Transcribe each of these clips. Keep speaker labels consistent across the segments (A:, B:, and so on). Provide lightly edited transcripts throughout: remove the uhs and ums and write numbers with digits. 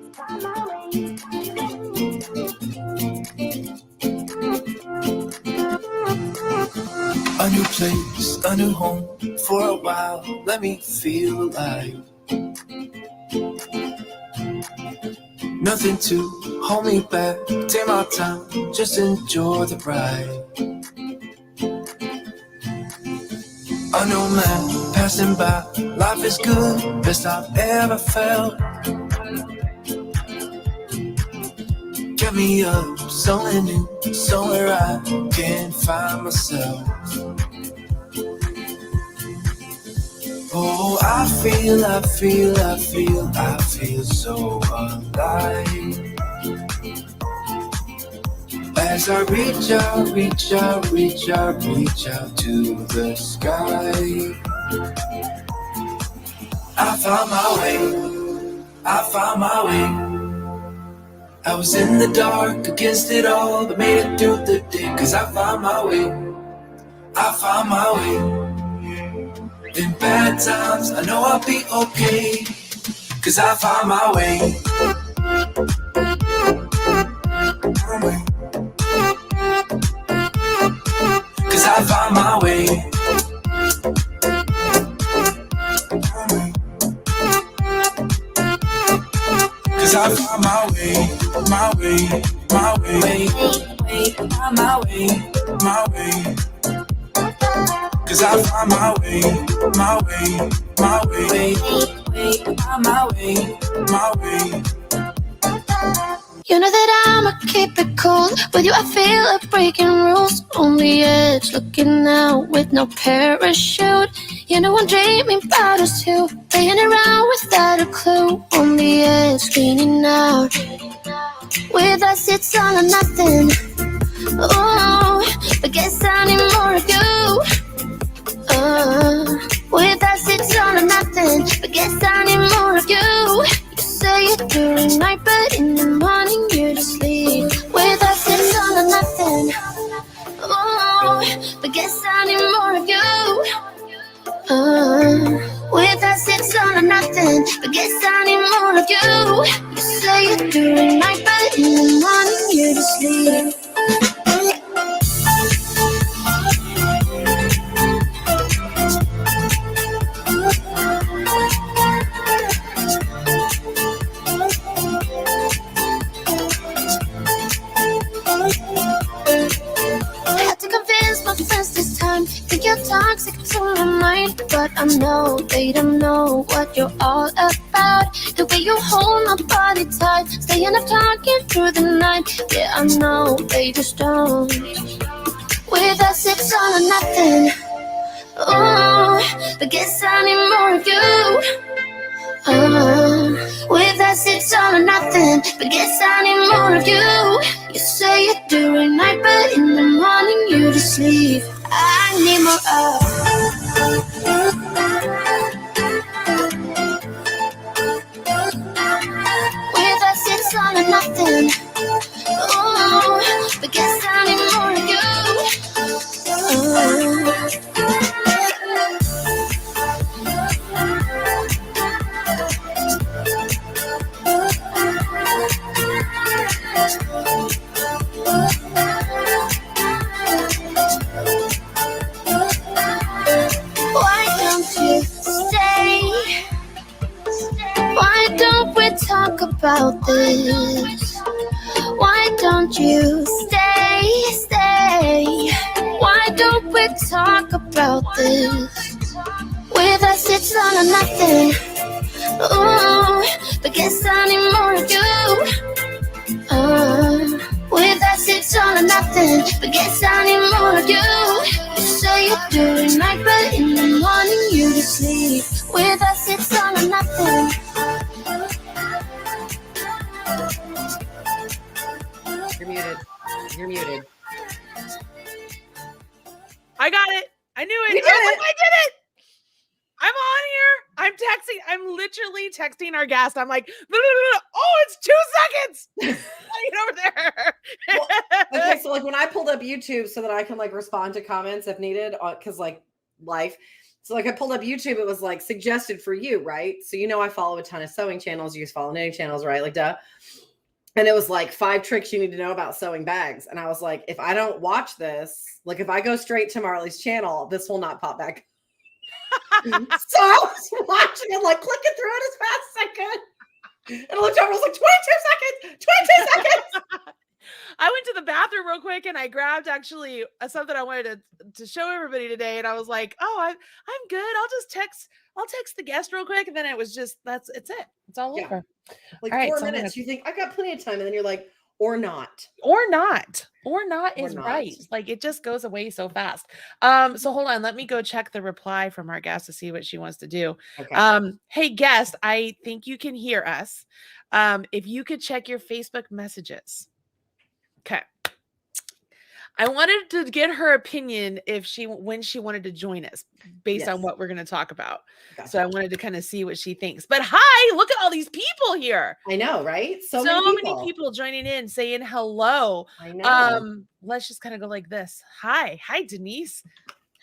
A: A new place, a new home, for a while, let me feel alive. Nothing to hold me back, take my time, just enjoy the ride. A new man passing by, life is good, best I've ever felt. Get me up, somewhere new, somewhere I can find myself. Oh, I feel so alive. As I reach out to the sky. I found my way. I was in the dark against it all, but made it through the day. Cause I found my way. In bad times, I know I'll be okay. Cause I found my way. Cause I found my way. Cause I found my way. Cause I found my way.
B: You know that I'ma keep it cool. With you I feel like breaking rules. On the edge, looking out with no parachute. You know I'm dreaming about us two, playing around without a clue. On the edge, leaning out. With us it's all or nothing. Oh, but guess I need more of you. With us it's all or nothing, but guess I need more of you. You say it during night, but in the morning you're asleep. With us it's all or nothing. Oh, but guess I need more of you. With us it's all or nothing, but guess I need more of you. You say it during night, but in the morning you're asleep. Think you're toxic to my mind, but I know they don't know what you're all about. The way you hold my body tight, staying up talking through the night. Yeah, I know they just don't. With us it's all or nothing. Oh, but guess I need more of you. With us it's all or nothing, but guess I need more of you. You say it during night, but in the morning you're asleep. I need more of. With us it's all or nothing. Oh, but guess I need more of you. Talk about this. Why don't you stay? Why don't we talk about this? With us it's all or nothing. Oh, but guess I need more of you. With us it's all or nothing, but guess I need more of you. You say it during night, but in the morning you're asleep. With us it's all or nothing.
C: You're muted.
D: I got it. I knew it.
C: You did it.
D: I did it. I'm on here. I'm texting. I'm literally texting our guest. I'm like, oh, it's 2 seconds. Get over there.
C: Well, okay, so like when I pulled up YouTube so that I can like respond to comments if needed, because like life. So like I pulled up YouTube, it was like suggested for you, right? So I follow a ton of sewing channels. You follow knitting channels, right? Like duh. And it was like 5 tricks you need to know about sewing bags. And I was like, if I don't watch this, like if I go straight to Marley's channel, this will not pop back. So I was watching it, like clicking through it as fast as I could. And I looked over, I was like, 22 seconds, 22 seconds.
D: I went to the bathroom real quick and I grabbed actually something I wanted to show everybody today. And I was like, oh, I'm good. I'll text the guest real quick. And then it was just, it's it. It's all over.
C: Like
D: all
C: 4
D: right,
C: minutes. You think I've got plenty of time. And then you're like, or not.
D: Or not is right. Like it just goes away so fast. So hold on. Let me go check the reply from our guest to see what she wants to do.
C: Okay.
D: Hey guest, I think you can hear us. If you could check your Facebook messages. Okay. I wanted to get her opinion when she wanted to join us based on what we're going to talk about. Gotcha. So I wanted to kind of see what she thinks. But hi, look at all these people here.
C: I know, right?
D: So many people joining in, saying hello.
C: I know.
D: Let's just kind of go like this. Hi, Denise.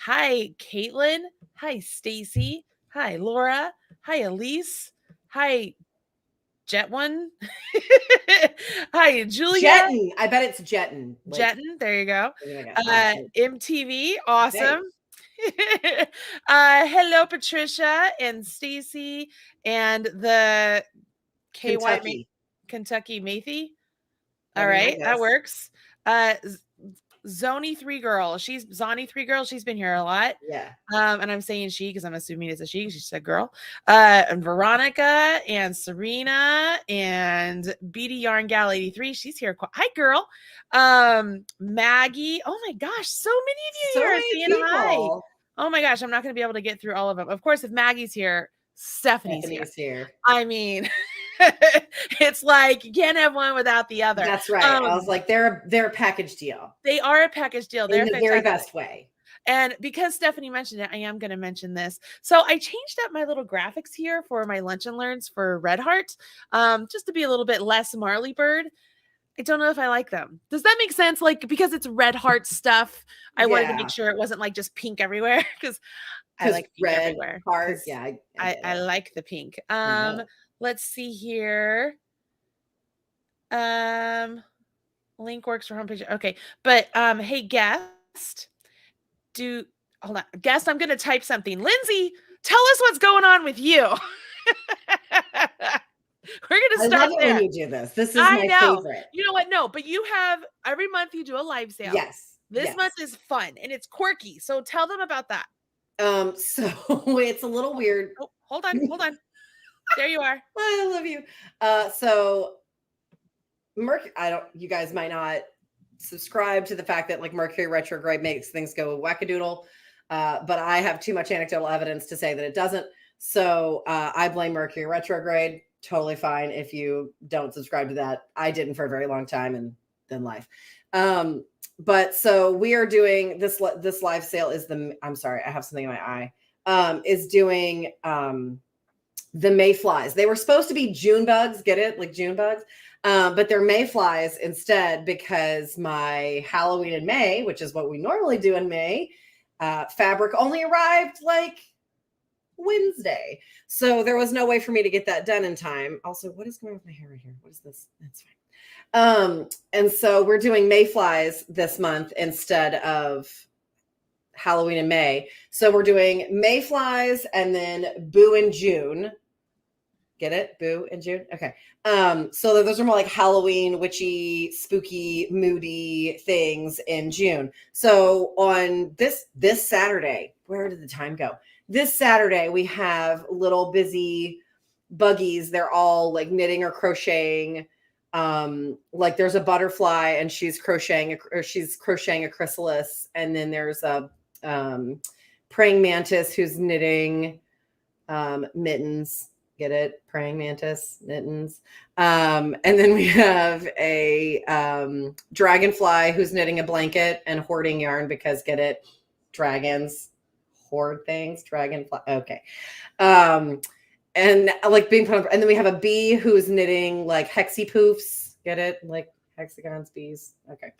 D: Hi, Caitlin. Hi, Stacy. Hi, Laura. Hi, Elise. Hi, Jet One. Hi, Julia.
C: Jetton. I bet it's Jetton.
D: Jetton. There you go. MTV. Awesome. Hello, Patricia and Stacy and the Kentucky Mathy. All right. That works. Zoni 3 Girl. Zoni 3 Girl. She's been here a lot.
C: Yeah.
D: And I'm saying she because I'm assuming it's a she. She said girl. And Veronica and Serena and Beady Yarn Gal 83. She's here. Hi, girl. Maggie. Oh my gosh, so many of you here saying hi. Oh my gosh, I'm not going to be able to get through all of them. Of course, if Maggie's here, Stephanie's here. I mean, it's like you can't have one without the other.
C: That's right. I was like, they're a package deal.
D: They are a package deal. They're
C: in the very best way.
D: And because Stephanie mentioned it, I am going to mention this. So I changed up my little graphics here for my Lunch and Learns for Red Heart, just to be a little bit less Marley Bird. I don't know if I like them. Does that make sense? Like, because it's Red Heart stuff, I wanted to make sure it wasn't like just pink everywhere because I like pink
C: red
D: everywhere.
C: Heart. Yeah.
D: I like the pink. Let's see here. Link works for homepage. Okay. But hey, guest, hold on. Guest, I'm gonna type something. Lindsay, tell us what's going on with you. We're gonna start there.
C: When you do this. This is my favorite.
D: You know what? No, but you have every month you do a live sale.
C: Yes.
D: This month is fun and it's quirky. So tell them about that.
C: So it's a little weird.
D: Oh, hold on. There you are.
C: I love you. So you guys might not subscribe to the fact that like Mercury retrograde makes things go wackadoodle. But I have too much anecdotal evidence to say that it doesn't. So I blame Mercury retrograde. Totally fine if you don't subscribe to that. I didn't for a very long time and then life. But so we are doing this live sale is I'm sorry, I have something in my eye. Is doing the mayflies. They were supposed to be June bugs, get it? Like June bugs. But they're mayflies instead because my Halloween in May, which is what we normally do in May, fabric only arrived like Wednesday. So there was no way for me to get that done in time. Also, what is going on with my hair right here? What is this? That's fine. And so we're doing mayflies this month instead of Halloween in May. So we're doing mayflies and then Boo in June. Get it? Boo in June. Okay. So those are more like Halloween, witchy, spooky, moody things in June. So on this Saturday, where did the time go? This Saturday, we have little busy buggies. They're all like knitting or crocheting. Like there's a butterfly and she's crocheting a chrysalis. And then there's a praying mantis who's knitting mittens. Get it? Praying mantis, mittens. And then we have a dragonfly who's knitting a blanket and hoarding yarn because get it? Dragons hoard things, dragonfly. Okay. And like being put on, and then we have a bee who's knitting like hexy poofs. Get it? Like hexagons, bees. Okay.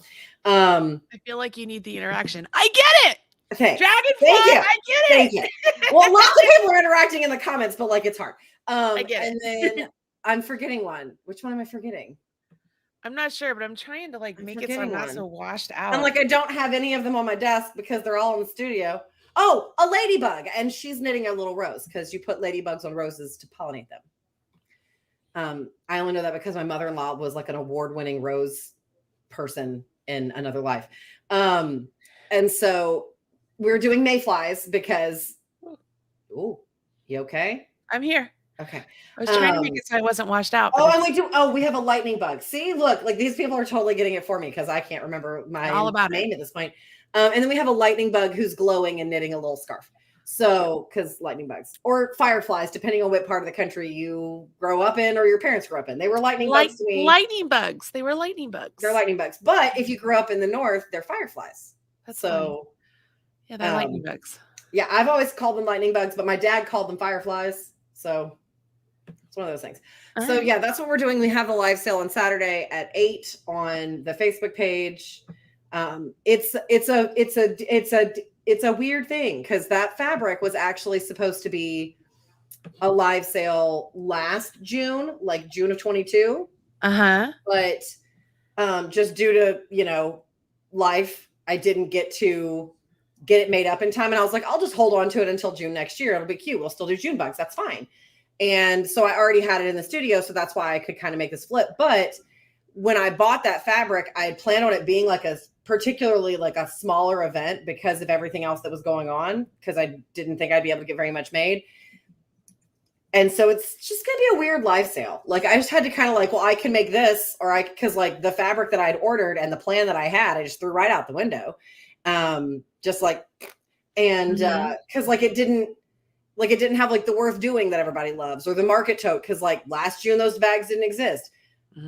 D: I feel like you need the interaction. I get it.
C: Thanks.
D: Dragonfly.
C: Thank you.
D: I get it.
C: Thank you. Well, lots of people are interacting in the comments, but like it's hard.
D: I get
C: and
D: it.
C: then I'm forgetting one. Which one am I forgetting?
D: I'm not sure, but I'm trying to like
C: I'm
D: make it so I'm not so
C: forgetting
D: washed out.
C: And like I don't have any of them on my desk because they're all in the studio. Oh, a ladybug, and she's knitting a little rose because you put ladybugs on roses to pollinate them. I only know that because my mother-in-law was like an award-winning rose person in another life. And so we're doing mayflies because, oh, you okay?
D: I'm here.
C: Okay.
D: I was trying to make it so I wasn't washed out.
C: Oh, and we have a lightning bug. See, look, like these people are totally getting it for me because I can't remember my name at this point. And then we have a lightning bug who's glowing and knitting a little scarf. So, because lightning bugs or fireflies, depending on what part of the country you grow up in or your parents grew up in, they were lightning bugs to me.
D: Lightning bugs. They were lightning bugs.
C: They're lightning bugs. But if you grew up in the north, they're fireflies.
D: That's
C: so.
D: Funny. Yeah, they're lightning bugs.
C: Yeah, I've always called them lightning bugs, but my dad called them fireflies. So it's one of those things. So yeah, that's what we're doing. We have a live sale on Saturday at 8 on the Facebook page. It's a weird thing because that fabric was actually supposed to be a live sale last June, like June of 22. But just due to life, I didn't get to get it made up in time. And I was like, I'll just hold on to it until June next year. It'll be cute. We'll still do June bugs. That's fine. And so I already had it in the studio. So that's why I could kind of make this flip. But when I bought that fabric, I had planned on it being particularly like a smaller event because of everything else that was going on. Because I didn't think I'd be able to get very much made. And so it's just going to be a weird live sale. Like I just had to kind of like, well, I can make this because like the fabric that I'd ordered and the plan that I had, I just threw right out the window. Because like it didn't have like the worth doing that everybody loves or the market tote. Cause like last June, those bags didn't exist.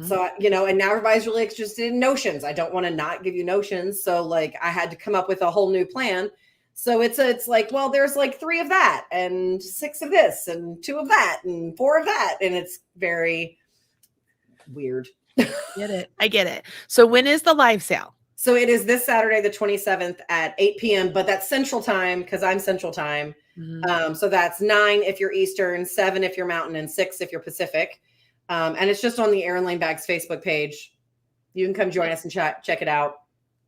C: So, and now everybody's really interested in notions. I don't want to not give you notions. So like I had to come up with a whole new plan. So it's like, well, there's like 3 of that and 6 of this and 2 of that and 4 of that. And it's very weird.
D: I get it. So when is the live sale?
C: So it is this Saturday, the 27th at 8 p.m., but that's Central Time because I'm Central Time. So that's 9 if you're Eastern, 7 if you're Mountain, and 6 if you're Pacific. And it's just on the Erin Lane Bags Facebook page. You can come join us and check it out.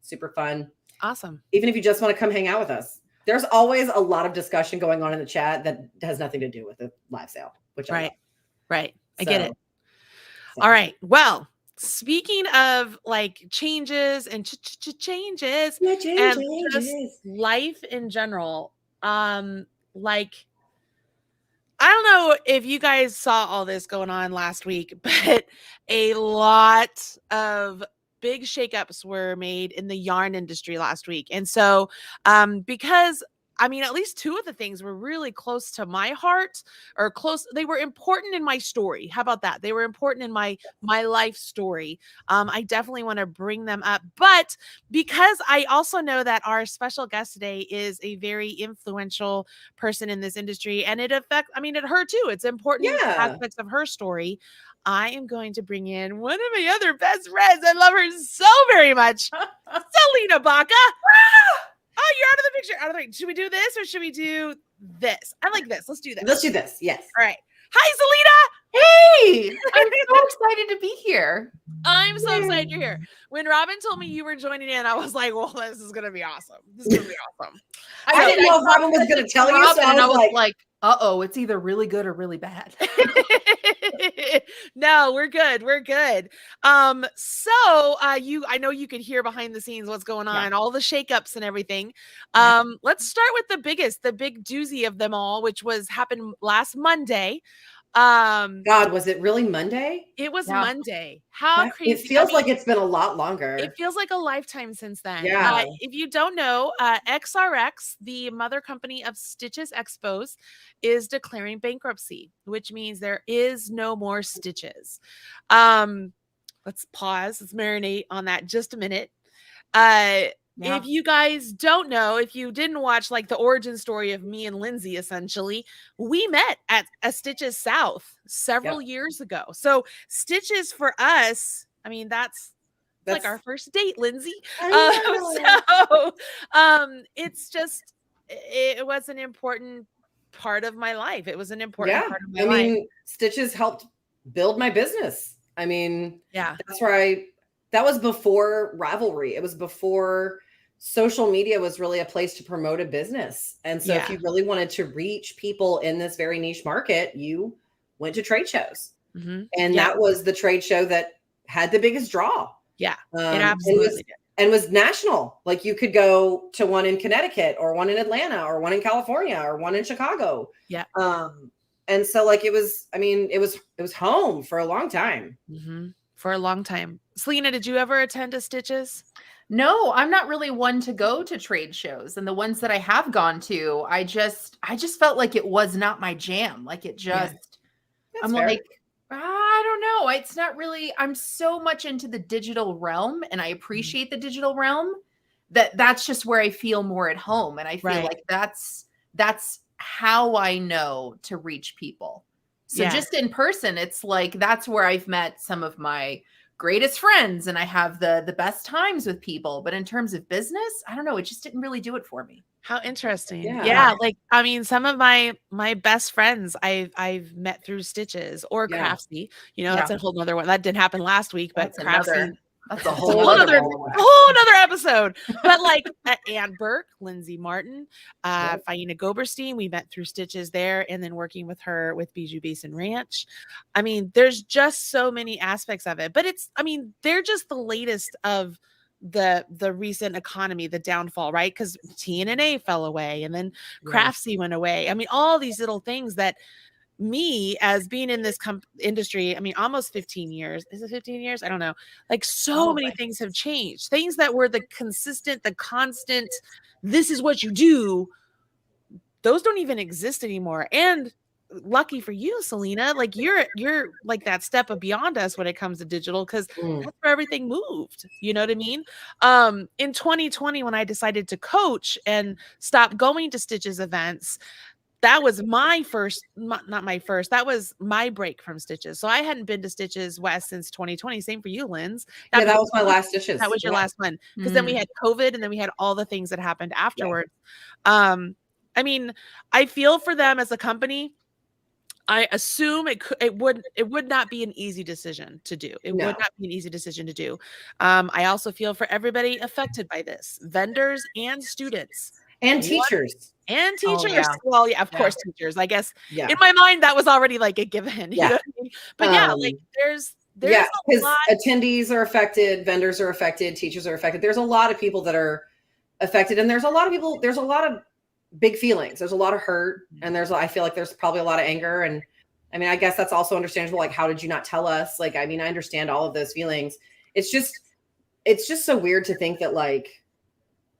C: Super fun.
D: Awesome.
C: Even if you just want to come hang out with us. There's always a lot of discussion going on in the chat that has nothing to do with the live sale, which I love.
D: Right. I get it. All right. Well, speaking of like changes and changes and just life in general, like I don't know if you guys saw all this going on last week, but a lot of big shakeups were made in the yarn industry last week. And so because I mean, at least 2 of the things were really close to my heart or close. They were important in my story. How about that? They were important in my life story. I definitely want to bring them up. But because I also know that our special guest today is a very influential person in this industry and it her too. It's important aspects of her story. I am going to bring in one of my other best friends. I love her so very much. Salena Baca. Oh, you're out of the picture. Should we do this or should we do this? I like this. Let's do this.
C: Let's do this. Yes.
D: All right. Hi, Salena.
E: Hey, I'm so excited to be here.
D: I'm so excited you're here. When Robin told me you were joining in, I was like, well, this is going to be awesome. This is going to be awesome.
C: I didn't know if Robin was going to tell you. So
E: I was like, uh-oh, it's either really good or really bad.
D: No, we're good. We're good. So I know you can hear behind the scenes what's going on, all the shakeups and everything. Let's start with the big doozy of them all, which happened last Monday.
C: God, was it really Monday?
D: It was Monday. How crazy.
C: It feels like it's been a lot longer.
D: It feels like a lifetime since then.
C: Yeah.
D: If you don't know, XRX, the mother company of Stitches Expos, is declaring bankruptcy, which means there is no more Stitches. Let's pause. Let's marinate on that just a minute. If you guys don't know, if you didn't watch like the origin story of me and Lindsey, essentially, we met at a Stitches South several years ago. So Stitches for us, I mean, that's like our first date, Lindsey.
C: I know.
D: It's just, it was an important part of my life. It was an important part of my
C: I
D: life.
C: mean, stitches helped build my business. I mean,
D: Yeah.
C: that's where that was before Ravelry. It was before social media was really a place to promote a business. And so if you really wanted to reach people in this very niche market, you went to trade shows. And that was the trade show that had the biggest draw.
D: Yeah, it absolutely did.
C: And was national. Like you could go to one in Connecticut or one in Atlanta or one in California or one in Chicago.
D: Yeah.
C: And so like it was home for a long time.
D: For a long time. Salena, did you ever attend a Stitches?
E: No, I'm not really one to go to trade shows. And the ones that I have gone to, I just felt like it was not my jam. Like it just, I'm fair. Like, I don't know. It's not really, I'm so much into the digital realm and I appreciate the digital realm that's just where I feel more at home. And I feel like that's how I know to reach people. So just in person, it's like, that's where I've met some of my greatest friends and I have the best times with people. But in terms of business, I don't know. It just didn't really do it for me.
D: How interesting. Yeah. Like, I mean, some of my best friends I've met through Stitches or Craftsy, you know, that's a whole nother one. That didn't happen last week, but Craftsy.
C: That's a whole other
D: episode. But like Ann Burke, Lindsey Martin, Faina Goberstein, we met through Stitches there, and then working with her with Bijou Basin Ranch. I mean, there's just so many aspects of it. But they're just the latest of the recent economy, the downfall, right? Because TNNA fell away and then Craftsy went away. I mean, all these little things that me as being in this industry, I mean, almost 15 years. Is it 15 years? I don't know. Like so many things have changed. Things that were the consistent, the constant, this is what you do. Those don't even exist anymore. And lucky for you, Salena, like you're like that step beyond us when it comes to digital, because that's where everything moved. You know what I mean? In 2020, when I decided to coach and stop going to Stitches events, that was my first, not my first, that was my break from Stitches. So I hadn't been to Stitches West since 2020. Same for you, Linz.
C: That was my last Stitches.
D: That was your last one. Because then we had COVID and then we had all the things that happened afterwards. I mean, I feel for them as a company. I assume it would not be an easy decision to do. It would not be an easy decision to do. I also feel for everybody affected by this, vendors and students.
C: And teachers.
D: And teachers. Well, of course, teachers. I guess in my mind, that was already like a given. You know what I mean? But like there's
C: because attendees are affected, vendors are affected, teachers are affected. There's a lot of people that are affected. And there's a lot of big feelings. There's a lot of hurt. And I feel like there's probably a lot of anger. And I mean, I guess that's also understandable. Like, how did you not tell us? Like, I mean, I understand all of those feelings. It's just so weird to think that like,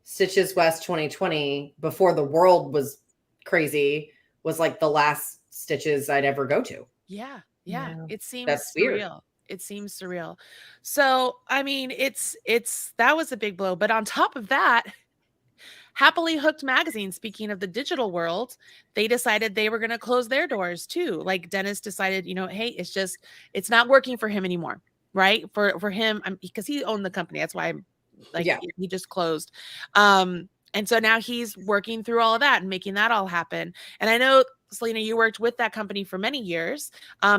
C: Stitches West 2020, before the world was crazy, was like the last Stitches I'd ever go to.
D: Yeah. It seems surreal. Weird. It seems surreal. So, I mean, that was a big blow. But on top of that, Happily Hooked magazine, speaking of the digital world, they decided they were going to close their doors too. Like Dennis decided, you know, hey, it's not working for him anymore. Right. For him, because he owned the company. That's why he just closed. And so now he's working through all of that and making that all happen. And I know, Salena, you worked with that company for many years,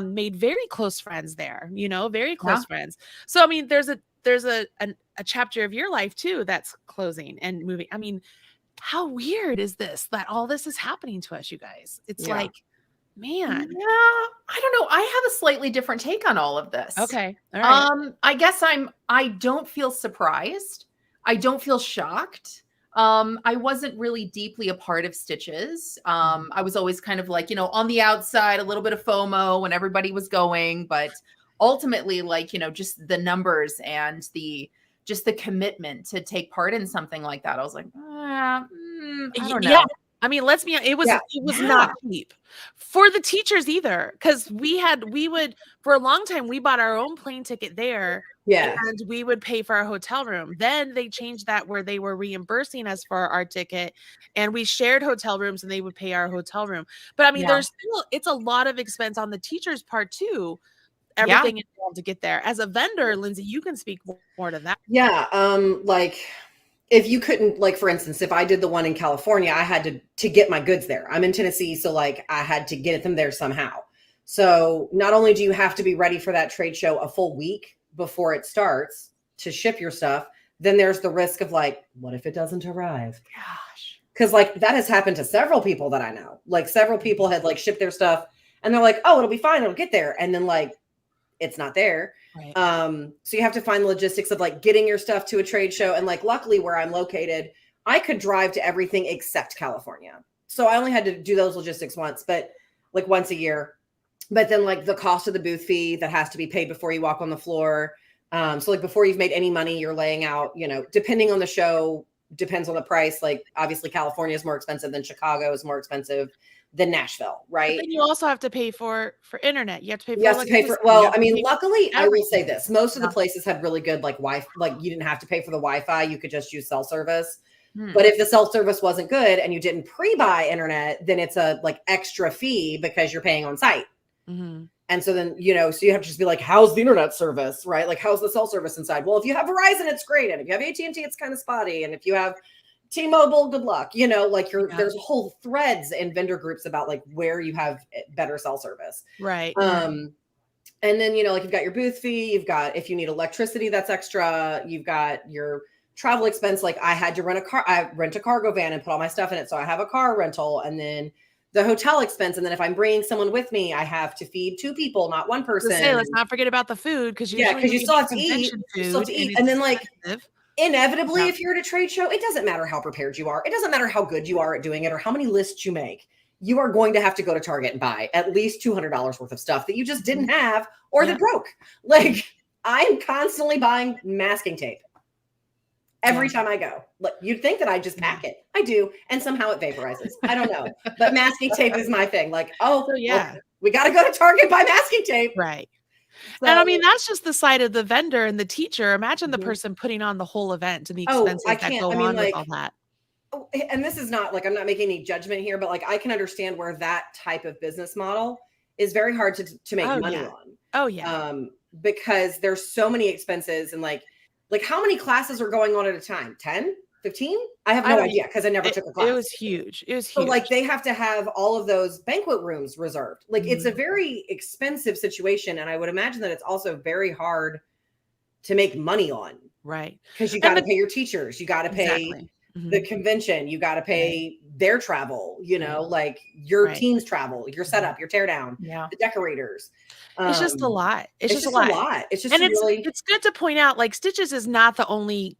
D: made very close friends there, you know, very close friends. So, I mean, there's a chapter of your life too, that's closing and moving. I mean, how weird is this, that all this is happening to us, you guys? It's like, man.
E: Yeah, I don't know. I have a slightly different take on all of this.
D: Okay. All right.
E: I guess I don't feel surprised. I don't feel shocked. I wasn't really deeply a part of Stitches. I was always kind of like, you know, on the outside, a little bit of FOMO when everybody was going, but ultimately, like, you know, just the numbers and the commitment to take part in something like that. I was like, I don't know.
D: Yeah. I mean, let's be honest, it was not cheap for the teachers either. Cause we would, for a long time, we bought our own plane ticket there.
C: Yeah.
D: And we would pay for our hotel room. Then they changed that where they were reimbursing us for our ticket and we shared hotel rooms and they would pay our hotel room. But I mean, it's a lot of expense on the teacher's part too. everything involved to get there. As a vendor, Lindsey, you can speak more to that.
C: Yeah. Like if you couldn't, like, for instance, if I did the one in California, I had to get my goods there. I'm in Tennessee. So like I had to get them there somehow. So not only do you have to be ready for that trade show a full week before it starts to ship your stuff, then there's the risk of like, what if it doesn't arrive?
E: Gosh.
C: Because like that has happened to several people that I know. Like several people had like shipped their stuff and they're like, oh, it'll be fine. It'll get there. And then like, it's not there.
D: Right.
C: So you have to find the logistics of like getting your stuff to a trade show. And like, luckily where I'm located, I could drive to everything except California. So I only had to do those logistics once a year. But then like the cost of the booth fee that has to be paid before you walk on the floor. So like before you've made any money, you're laying out, depending on the show, depends on the price. Like obviously California is more expensive than Chicago, is more expensive than Nashville, right?
D: But then you also have to pay for internet. You have to pay for.
C: Luckily, I will say this: most of the places had really good like Wi-Fi. Like you didn't have to pay for the Wi-Fi; you could just use cell service. But if the cell service wasn't good and you didn't pre-buy internet, then it's a like extra fee because you're paying on site.
D: Mm-hmm.
C: And so then so you have to just be like, how's the internet service, right? Like how's the cell service inside? Well, if you have Verizon, it's great, and if you have AT&T, it's kind of spotty, and if you have T-Mobile, good luck. There's whole threads and vendor groups about like where you have better cell service.
D: Right.
C: And then, like you've got your booth fee, you've got, if you need electricity, that's extra. You've got your travel expense. Like I had to rent a cargo van and put all my stuff in it. So I have a car rental, and then the hotel expense. And then if I'm bringing someone with me, I have to feed 2 people, not 1 person.
D: Let's not forget about the food. Because you
C: still have to eat. And then like, inevitably, if you're at a trade show, it doesn't matter how prepared you are. It doesn't matter how good you are at doing it or how many lists you make. You are going to have to go to Target and buy at least $200 worth of stuff that you just didn't have or that broke. Like I'm constantly buying masking tape every time I go. Like you'd think that I just pack it. I do. And somehow it vaporizes. I don't know. But masking tape is my thing. Like, we got to go to Target, buy masking tape.
D: Right. So, and I mean, that's just the side of the vendor and the teacher. Imagine the person putting on the whole event and the expenses that go on with all that.
C: And this is not like, I'm not making any judgment here, but like I can understand where that type of business model is very hard to make money on.
D: Oh yeah.
C: Because there's so many expenses and like how many classes are going on at a time? 10, 15? I have no idea because I never took a class.
D: It was huge.
C: So like they have to have all of those banquet rooms reserved. Like it's a very expensive situation. And I would imagine that it's also very hard to make money on.
D: Right.
C: Because you got to pay your teachers. You got to pay the convention. You got to pay their travel, like your team's travel, your setup, your tear down, the decorators.
D: It's just a lot. It's just a lot.
C: It's just
D: it's good to point out like Stitches is not the only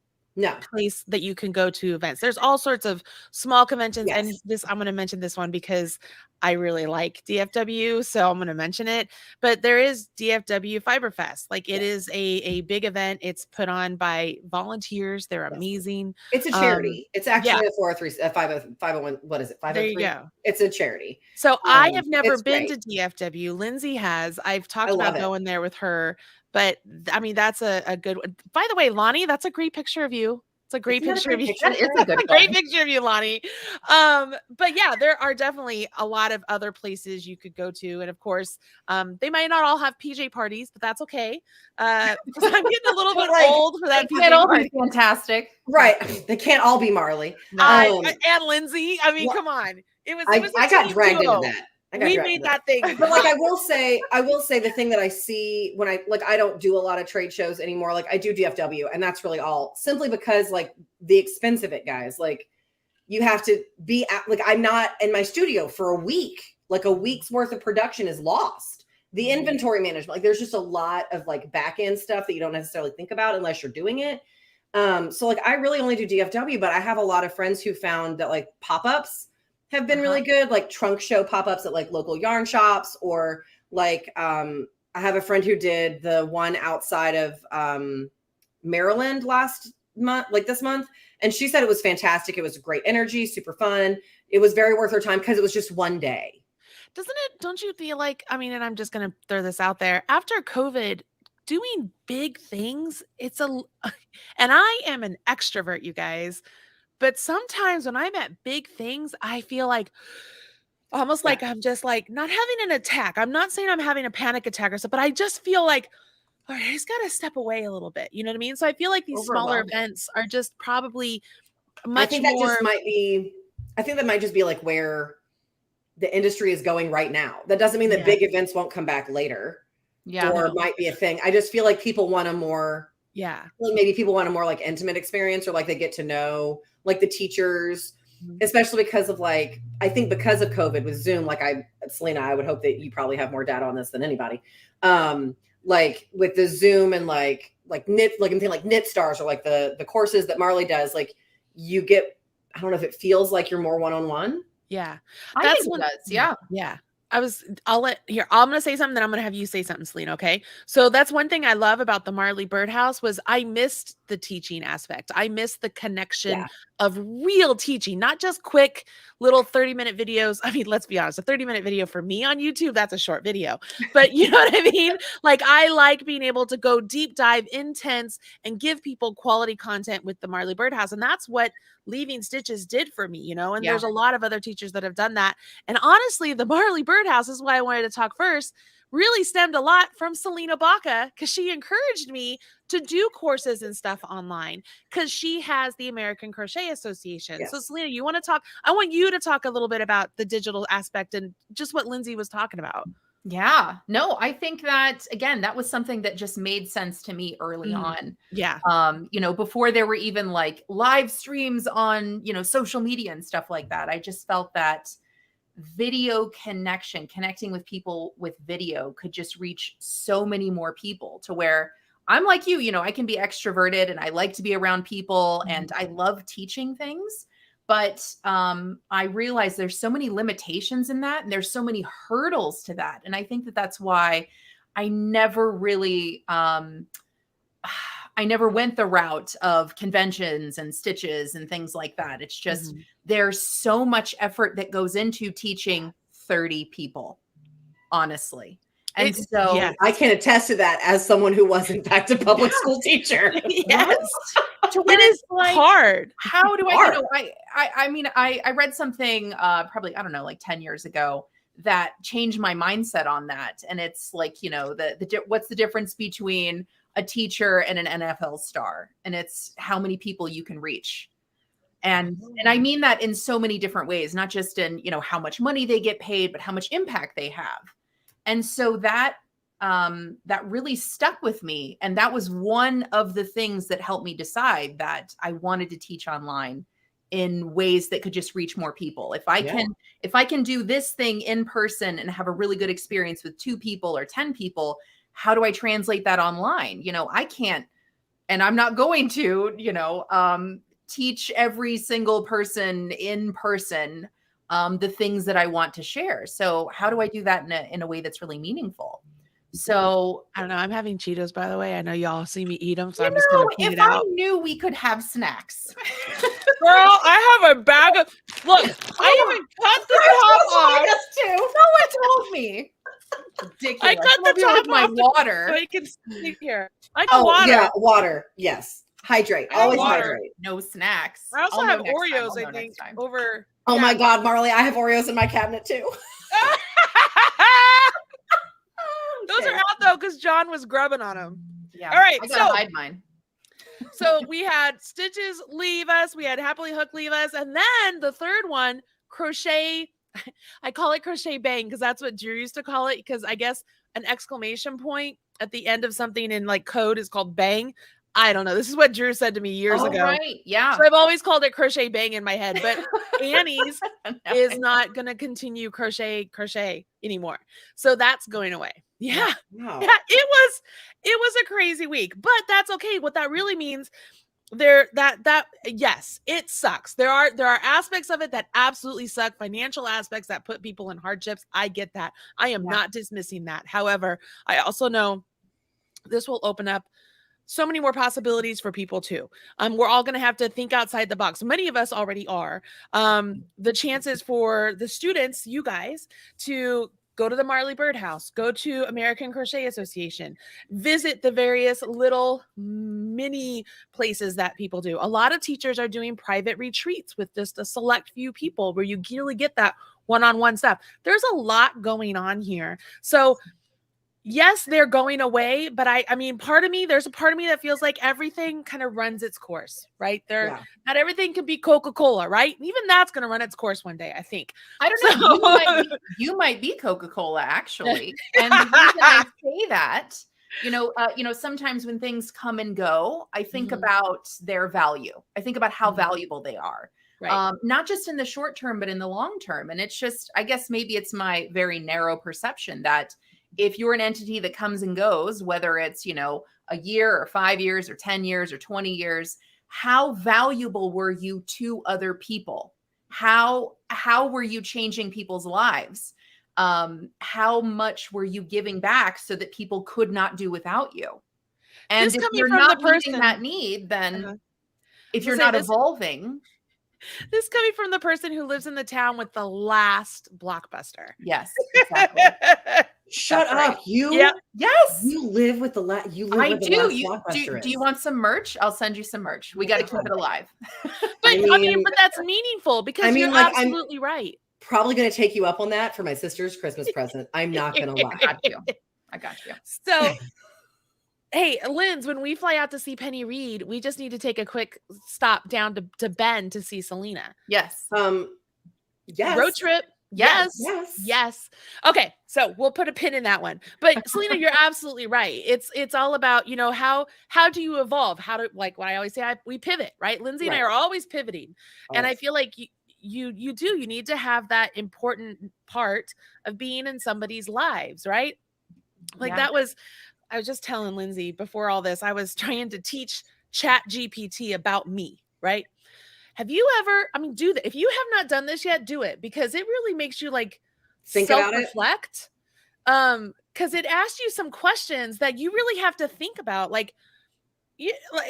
D: place that you can go to events. There's all sorts of small conventions. And I'm going to mention this one because I really like DFW. So I'm going to mention it, but there is DFW Fiberfest. Like it is a big event. It's put on by volunteers. They're amazing.
C: It's a charity. It's actually a 501. What is it? 503.
D: There you go.
C: It's a charity.
D: So I have never been to DFW. Lindsey has. I've talked about going there with her. But I mean, that's a good one. By the way, Lonnie, that's a great picture of you. It's a great picture of you.
E: It's a
D: great picture of you, Lonnie. But yeah, there are definitely a lot of other places you could go to. And of course, they might not all have PJ parties, but that's okay. Because I'm getting a little bit old for that PJ party.
E: Fantastic.
C: Right. They can't all be Marley.
D: And Lindsey. I mean, come on.
C: I got dragged into that.
D: We made that thing.
C: But like I will say the thing that I see when I don't do a lot of trade shows anymore. Like I do DFW and that's really all, simply because like the expense of it, guys, like you have to be like, I'm not in my studio for a week, like a week's worth of production is lost. The inventory management, like there's just a lot of like back end stuff that you don't necessarily think about unless you're doing it. So like I really only do DFW, but I have a lot of friends who found that like pop-ups have been really good, like trunk show pop-ups at like local yarn shops, or like I have a friend who did the one outside of Maryland last month, like this month, and she said it was fantastic. It was great energy, super fun. It was very worth her time because it was just one day.
D: Don't you feel like, I mean, and I'm just gonna throw this out there, after COVID, doing big things, and I am an extrovert, you guys. But sometimes when I'm at big things, I feel like almost like I'm just like not having an attack. I'm not saying I'm having a panic attack or something, but I just feel like, all right, I just got to step away a little bit. You know what I mean? So I feel like these smaller events are just probably much
C: I think
D: more.
C: That just might be, I think that might just be like where the industry is going right now. That doesn't mean that big events won't come back later. Or it might be a thing. I just feel like people want a more, maybe people want a more like intimate experience, or like they get to know like the teachers, especially because of like, I think because of COVID with Zoom, like Salena, I would hope that you probably have more data on this than anybody. Like with the Zoom and like knit, like I'm thinking like Knit Stars or like the courses that Marley does, like you get, I don't know if it feels like you're more one-on-one.
D: Yeah.
E: I think it does. Yeah.
D: Yeah. I'm going to say something, then I'm going to have you say something, Salena. Okay. So that's one thing I love about the Marley Birdhouse was I missed the teaching aspect. I missed the connection of real teaching, not just quick little 30-minute videos. I mean, let's be honest, a 30-minute video for me on YouTube, that's a short video, but you know what I mean? Like I like being able to go deep dive, intense, and give people quality content with the Marley Birdhouse. And that's what Leaving Stitches did for me, you know, and there's a lot of other teachers that have done that. And honestly, the Marley Birdhouse is why I wanted to talk first, really stemmed a lot from Salena Baca, because she encouraged me to do courses and stuff online because she has the American Crochet Association. So Salena, you want to talk, I want you to talk a little bit about the digital aspect and just what Lindsey was talking about.
E: Yeah, no, I think that, again, that was something that just made sense to me early on.
D: Yeah.
E: You know, before there were even like live streams on, you know, social media and stuff like that. I just felt that video connection, connecting with people with video could just reach so many more people, to where I'm like you know, I can be extroverted and I like to be around people and I love teaching things. But I realize there's so many limitations in that, and there's so many hurdles to that. And I think that that's why I never really, I never went the route of conventions and stitches and things like that. It's just, there's so much effort that goes into teaching 30 people, honestly. And so
C: I can attest to that as someone who was in fact a public school teacher.
D: Yes.
E: It is like,
D: hard.
E: How do I, you know, I mean, I read something probably, I don't know, like 10 years ago that changed my mindset on that. And it's like, you know, what's the difference between a teacher and an NFL star? And it's how many people you can reach. And I mean that in so many different ways, not just in, you know, how much money they get paid, but how much impact they have. And so that really stuck with me. And that was one of the things that helped me decide that I wanted to teach online in ways that could just reach more people. If I can do this thing in person and have a really good experience with 2 people or 10 people, how do I translate that online? You know, I can't, and I'm not going to, you know, teach every single person in person the things that I want to share. So how do I do that in a way that's really meaningful? So
D: I don't know. I'm having Cheetos, by the way. I know y'all see me eat them, so I'm just going to point it out.
E: If I knew we could have snacks.
D: Girl, I have a bag of, look, I even cut the top off.
E: No one told me. Ridiculous.
D: I cut the top
E: with my
D: off
E: water.
D: So I can sleep here. I got water.
C: Yeah, water. Yes. Hydrate. Always hydrate.
E: No snacks.
D: I also have Oreos, I think, over.
C: Oh my God, Marley, I have Oreos in my cabinet too.
D: Those are out though, because John was grubbing on them.
E: Yeah.
D: All right.
E: I gotta hide mine.
D: So we had Stitches leave us. We had Happily Hook leave us. And then the third one, Crochet. I call it Crochet Bang because that's what Drew used to call it. Because I guess an exclamation point at the end of something in like code is called bang. I don't know. This is what Drew said to me years ago.
E: Right. Yeah.
D: So I've always called it Crochet Bang in my head, but Annie's is not going to continue crochet anymore. So that's going away. Yeah.
C: Wow.
D: Yeah. It was a crazy week, but that's okay. What that really means yes, it sucks. There are aspects of it that absolutely suck, financial aspects that put people in hardships. I get that. I am not dismissing that. However, I also know this will open up so many more possibilities for people too. We're all going to have to think outside the box. Many of us already are. The chances for the students, you guys, to go to the Marley Birdhouse, go to American Crochet Association, visit the various little mini places that people do. A lot of teachers are doing private retreats with just a select few people where you really get that one-on-one stuff. There's a lot going on here. So yes, they're going away, but I mean, there's a part of me that feels like everything kind of runs its course, right? Not everything can be Coca-Cola, right? Even that's going to run its course one day, I think.
E: I don't know. You might be Coca-Cola, actually. And the reason I say that, sometimes when things come and go, I think about their value. I think about how valuable they are. Right. Not just in the short term, but in the long term. And it's just, I guess maybe it's my very narrow perception that if you're an entity that comes and goes, whether it's, a year or 5 years or 10 years or 20 years, how valuable were you to other people? How were you changing people's lives? How much were you giving back so that people could not do without you? And if you're not meeting that need, then if you're not evolving.
D: This coming from the person who lives in the town with the last Blockbuster.
E: Yes, exactly.
C: Shut up. Right.
E: Yes.
C: You live with the last.
E: I do. Do you want some merch? I'll send you some merch. We got to keep it alive.
D: But that's meaningful because you're absolutely right.
C: Probably going to take you up on that for my sister's Christmas present. I'm not going to lie.
E: I got you.
D: So, hey, Linz, when we fly out to see Penny Reed, we just need to take a quick stop down to Bend to see Salena.
E: Yes.
C: Yes.
D: Road trip. Yes. Okay, so we'll put a pin in that one. But Salena, you're absolutely right. It's all about, how do you evolve? How to, like what I always say, we pivot, right? Lindsey and I are always pivoting. And I feel like you need to have that important part of being in somebody's lives, right? Like I was just telling Lindsey before all this, I was trying to teach Chat GPT about me, right? Have you ever, do that. If you have not done this yet, do it because it really makes you like
C: think
D: self-reflect. Because it asks you some questions that you really have to think about. Like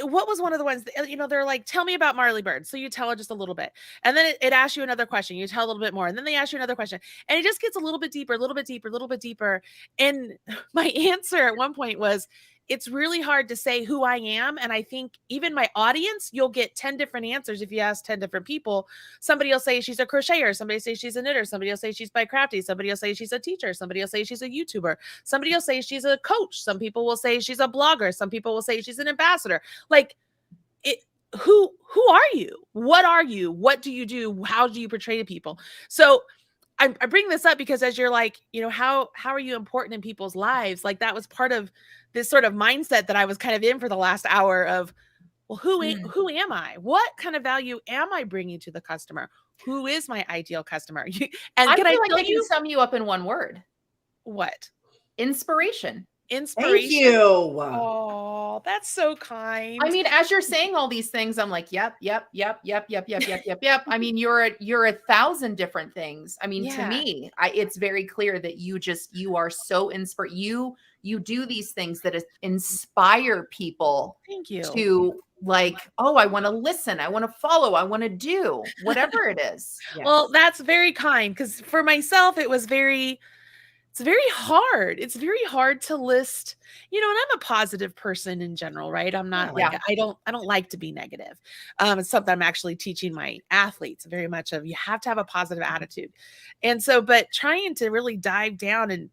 D: what was one of the ones that, they're like, tell me about Marley Bird. So you tell her just a little bit. And then it asks you another question. You tell a little bit more. And then they ask you another question. And it just gets a little bit deeper, a little bit deeper, a little bit deeper. And my answer at one point was, it's really hard to say who I am. And I think even my audience, you'll get 10 different answers if you ask 10 different people. Somebody will say she's a crocheter. Somebody will say she's a knitter. Somebody will say she's by crafty. Somebody will say she's a teacher. Somebody will say she's a YouTuber. Somebody will say she's a coach. Some people will say she's a blogger. Some people will say she's an ambassador. Like, who are you? What are you? What do you do? How do you portray to people? So I bring this up because as you're like, how are you important in people's lives? Like that was part of this sort of mindset that I was kind of in for the last hour of, well, who am I? What kind of value am I bringing to the customer? Who is my ideal customer? And
E: I can sum you up in one word.
D: What?
E: Inspiration.
C: Thank you.
D: Oh, that's so kind.
E: As you're saying all these things, I'm like, yep. You're 1,000 different things. To me, it's very clear that you are so inspired. You do these things that inspire people.
D: Thank you.
E: To like, oh, I want to listen. I want to follow. I want to do whatever it is.
D: Yes. Well, that's very kind. Because for myself, it's very hard. It's very hard to list, and I'm a positive person in general, right? I'm not I don't like to be negative. It's something I'm actually teaching my athletes very much of. You have to have a positive attitude. And so, but trying to really dive down into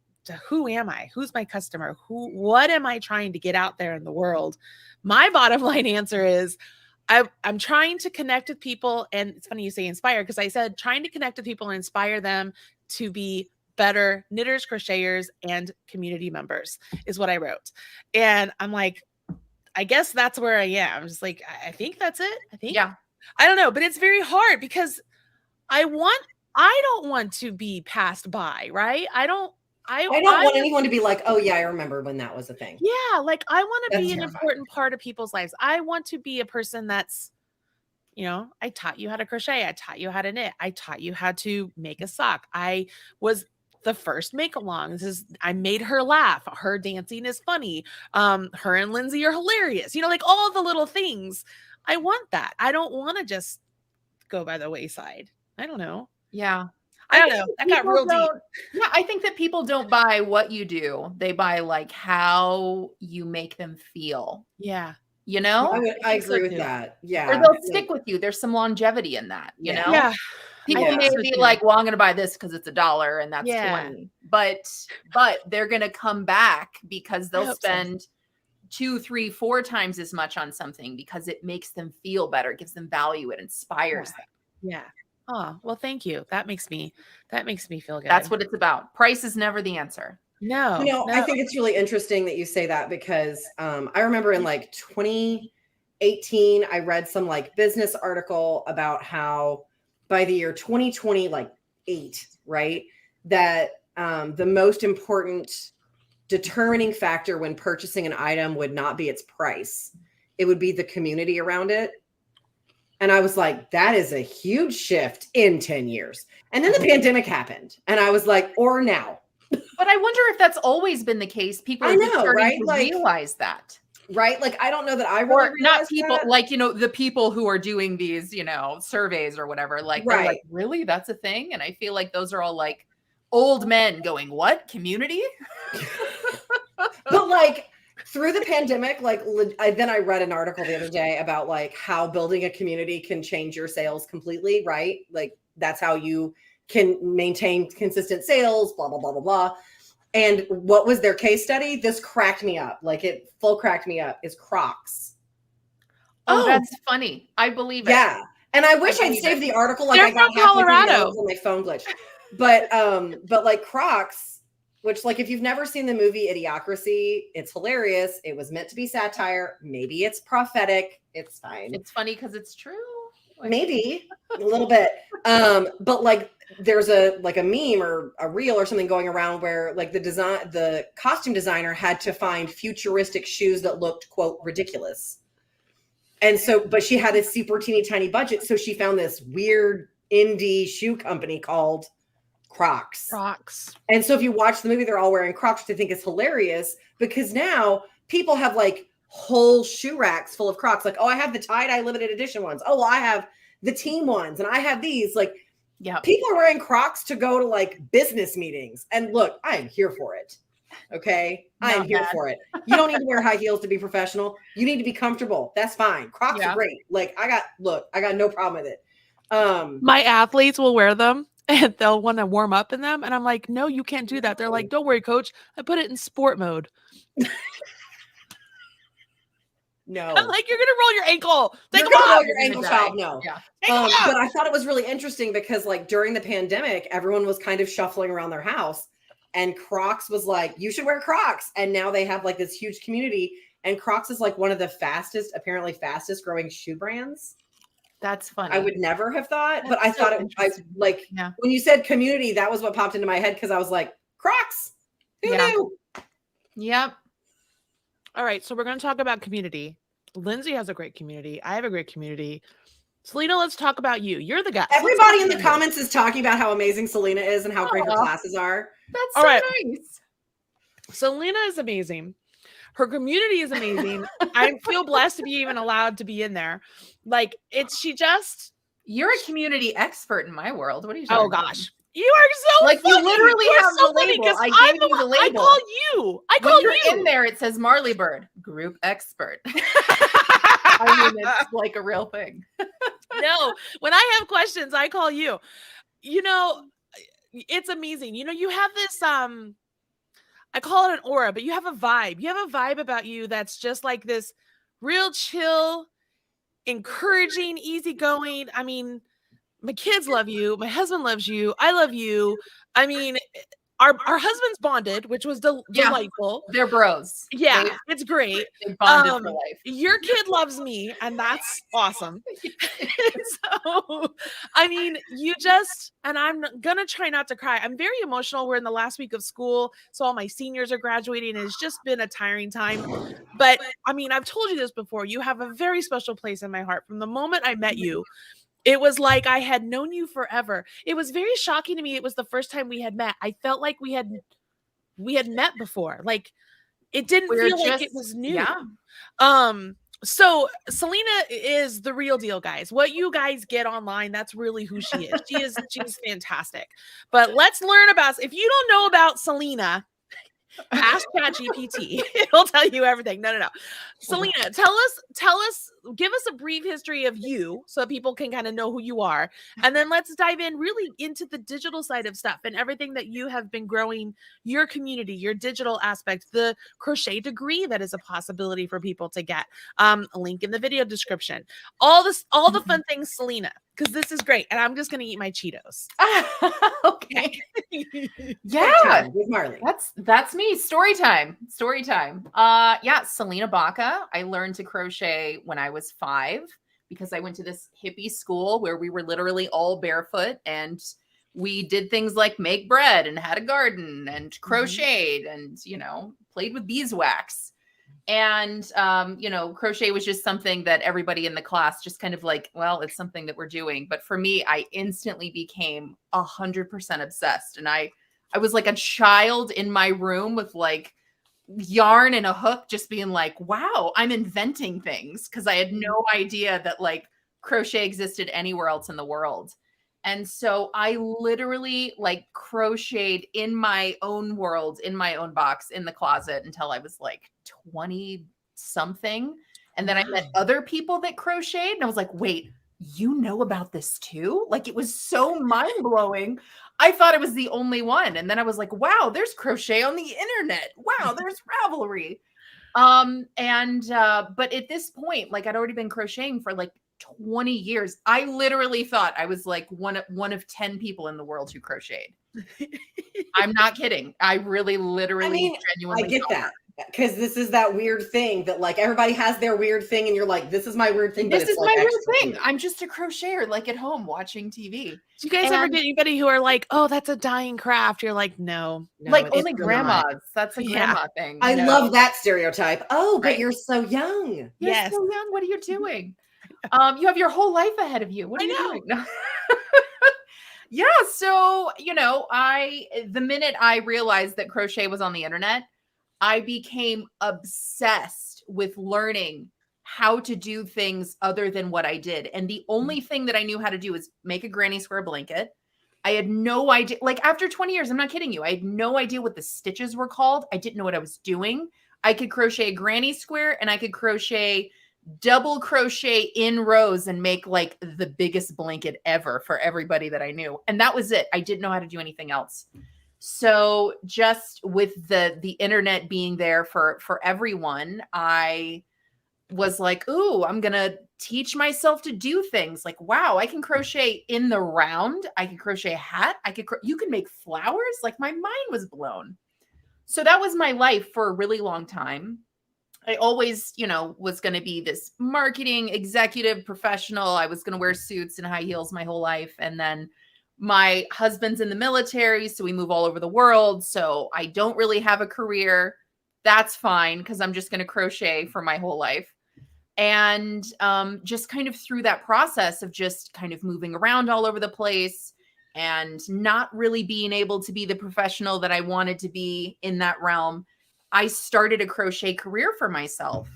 D: who am I? Who's my customer? What am I trying to get out there in the world? My bottom line answer is I'm trying to connect with people. And it's funny you say inspire, because I said trying to connect with people and inspire them to be better knitters, crocheters, and community members is what I wrote. And I'm like, I guess that's where I am. I'm just like, I think that's it. I don't know, but it's very hard because I don't want to be passed by, right? I don't want
C: anyone to be like, oh yeah, I remember when that was a thing.
D: Yeah. Like I want to be an important part of people's lives. I want to be a person that's, I taught you how to crochet. I taught you how to knit. I taught you how to make a sock. I was the first make along. I made her laugh. Her dancing is funny. Her and Lindsey are hilarious. Like all the little things. I want that. I don't want to just go by the wayside. I don't know.
E: Yeah.
D: I don't know. That got real deep.
E: Yeah. I think that people don't buy what you do. They buy like how you make them feel.
D: Yeah.
E: I
C: agree with that. Yeah.
E: Or they'll stick with you. There's some longevity in that, you know?
D: Yeah.
E: People may be like, well, I'm going to buy this because it's $1 and that's 20. But they're going to come back because they'll spend 2, 3, 4 times as much on something because it makes them feel better. It gives them value. It inspires them.
D: Yeah. Oh, well, thank you. That makes me feel good.
E: That's what it's about. Price is never the answer.
D: No.
C: I think it's really interesting that you say that because I remember in like 2018, I read some like business article about how by the year 2028, right, that the most important determining factor when purchasing an item would not be its price. It would be the community around it. And I was like, that is a huge shift in 10 years. And then the pandemic happened. And I was like, or now.
E: But I wonder if that's always been the case. People are starting to realize that.
C: Right? Like, I don't know that I really
E: not people that. Like, the people who are doing these, surveys or whatever, like, they're like, really? That's a thing? And I feel like those are all like old men going, what? Community?
C: But like through the pandemic, like I read an article the other day about like how building a community can change your sales completely, right? Like that's how you can maintain consistent sales, blah, blah, blah, blah, blah. And what was their case study? This cracked me up. Like it full cracked me up is Crocs.
E: Oh, that's funny. I believe it.
C: Yeah. And I wish I'd saved the article. Like I got
D: Colorado.
C: My phone glitched. But like Crocs, which like if you've never seen the movie Idiocracy, it's hilarious. It was meant to be satire. Maybe it's prophetic. It's fine.
E: It's funny because it's true.
C: Maybe a little bit. But like there's a meme or a reel or something going around where like the costume designer had to find futuristic shoes that looked, quote, ridiculous. And so, but she had this super teeny tiny budget. So she found this weird indie shoe company called Crocs. And so if you watch the movie, they're all wearing Crocs, which I think is hilarious because now people have like whole shoe racks full of Crocs. Like, oh, I have the tie-dye limited edition ones. Oh, well, I have the team ones and I have these. Like, yeah, people are wearing Crocs to go to like business meetings. And look, I am here for it. Okay. I am here for it. You don't need to wear high heels to be professional. You need to be comfortable. That's fine. Crocs are great. Like I got no problem with it.
D: My athletes will wear them and they'll want to warm up in them. And I'm like, no, you can't do that. They're like, don't worry, coach. I put it in sport mode.
C: No.
D: I'm like, you're going to roll your ankle.
C: Take them off. Your ankle, child. No. Yeah. But I thought it was really interesting because like during the pandemic, everyone was kind of shuffling around their house and Crocs was like, you should wear Crocs. And now they have like this huge community and Crocs is like one of the fastest growing shoe brands.
E: That's funny.
C: I would never have thought, but I thought when you said community, that was what popped into my head because I was like, Crocs. Who knew?
E: Yep.
D: All right, so we're going to talk about community. Lindsey has a great community. I have a great community. Salena, let's talk about you. You're the guy.
C: Everybody in the comments is talking about how amazing Salena is and how great her classes are.
E: That's so nice.
D: Salena is amazing. Her community is amazing. I feel blessed to be even allowed to be in there. Like
E: you're a community expert in my world. What are you talking about?
D: Oh gosh. You are so
E: like
D: funny.
E: You literally have the label. I gave you the label.
D: I call you.
E: In there. It says Marley Bird, group expert. I mean, it's like a real thing.
D: No, when I have questions, I call you. It's amazing. You have this. I call it an aura, but you have a vibe. You have a vibe about you that's just like this, real chill, encouraging, easygoing. I mean. My kids love you. My husband loves you. I love you. I mean, our husbands bonded, which was delightful.
E: They're bros.
D: Yeah, it's great.
E: They bonded for life.
D: Your kid loves me, and that's awesome. So, I mean, and I'm gonna try not to cry. I'm very emotional. We're in the last week of school, so all my seniors are graduating, and it's just been a tiring time. But I mean, I've told you this before. You have a very special place in my heart. From the moment I met you, it was like I had known you forever. It was very shocking to me. It was the first time we had met. I felt like we had met before. Like it didn't feel like it was new. Yeah. So Salena is the real deal, guys. What you guys get online, that's really who she is. She's fantastic. But let's learn about. If you don't know about Salena, Ask ChatGPT. It'll tell you everything. No. Salena, tell us, give us a brief history of you so people can kind of know who you are. And then let's dive in really into the digital side of stuff and everything that you have been growing, your community, your digital aspect, the crochet degree that is a possibility for people to get. A link in the video description. All the fun things, Salena, because this is great. And I'm just going to eat my Cheetos.
E: Okay. Yeah.
C: With Marley.
E: That's me. Story time. Yeah, Salena Baca. I learned to crochet when I was 5 because I went to this hippie school where we were literally all barefoot and we did things like make bread and had a garden and crocheted and, played with beeswax. And, crochet was just something that everybody in the class just kind of like, well, it's something that we're doing. But for me, I instantly became 100% obsessed. And I was like a child in my room with like yarn and a hook, just being like, wow, I'm inventing things. Cause I had no idea that like crochet existed anywhere else in the world. And so I literally like crocheted in my own world, in my own box, in the closet until I was like 20 something. And then I met other people that crocheted and I was like, wait, you know about this too? Like it was so mind blowing. I thought I was the only one. And then I was like, wow, there's crochet on the internet. Wow, there's Ravelry. But at this point, like I'd already been crocheting for like 20 years. I literally thought I was like one of 10 people in the world who crocheted. I'm not kidding. I really literally genuinely
C: I get that. Because this is that weird thing that like everybody has their weird thing and you're like, this is my weird thing.
E: This is my weird thing. I'm just a crocheter, like at home watching TV.
D: Do you guys ever get anybody who are like, oh, that's a dying craft? You're like, no
E: like only grandmas. That's a grandma thing.
C: I love that stereotype. Oh, but you're so young.
E: You're so young. What are you doing? You have your whole life ahead of you. What are you doing? No. Yeah. So, the minute I realized that crochet was on the internet, I became obsessed with learning how to do things other than what I did. And the only thing that I knew how to do was make a granny square blanket. I had no idea, like after 20 years, I'm not kidding you. I had no idea what the stitches were called. I didn't know what I was doing. I could crochet a granny square and I could crochet double crochet in rows and make like the biggest blanket ever for everybody that I knew. And that was it. I didn't know how to do anything else. So just with the internet being there for everyone, I was like, ooh, I'm going to teach myself to do things like, wow, I can crochet in the round. I can crochet a hat. You can make flowers. Like my mind was blown. So that was my life for a really long time. I always, was going to be this marketing executive professional. I was going to wear suits and high heels my whole life. And then my husband's in the military, so we move all over the world. So I don't really have a career. That's fine because I'm just going to crochet for my whole life. And just kind of through that process of just kind of moving around all over the place and not really being able to be the professional that I wanted to be in that realm, I started a crochet career for myself.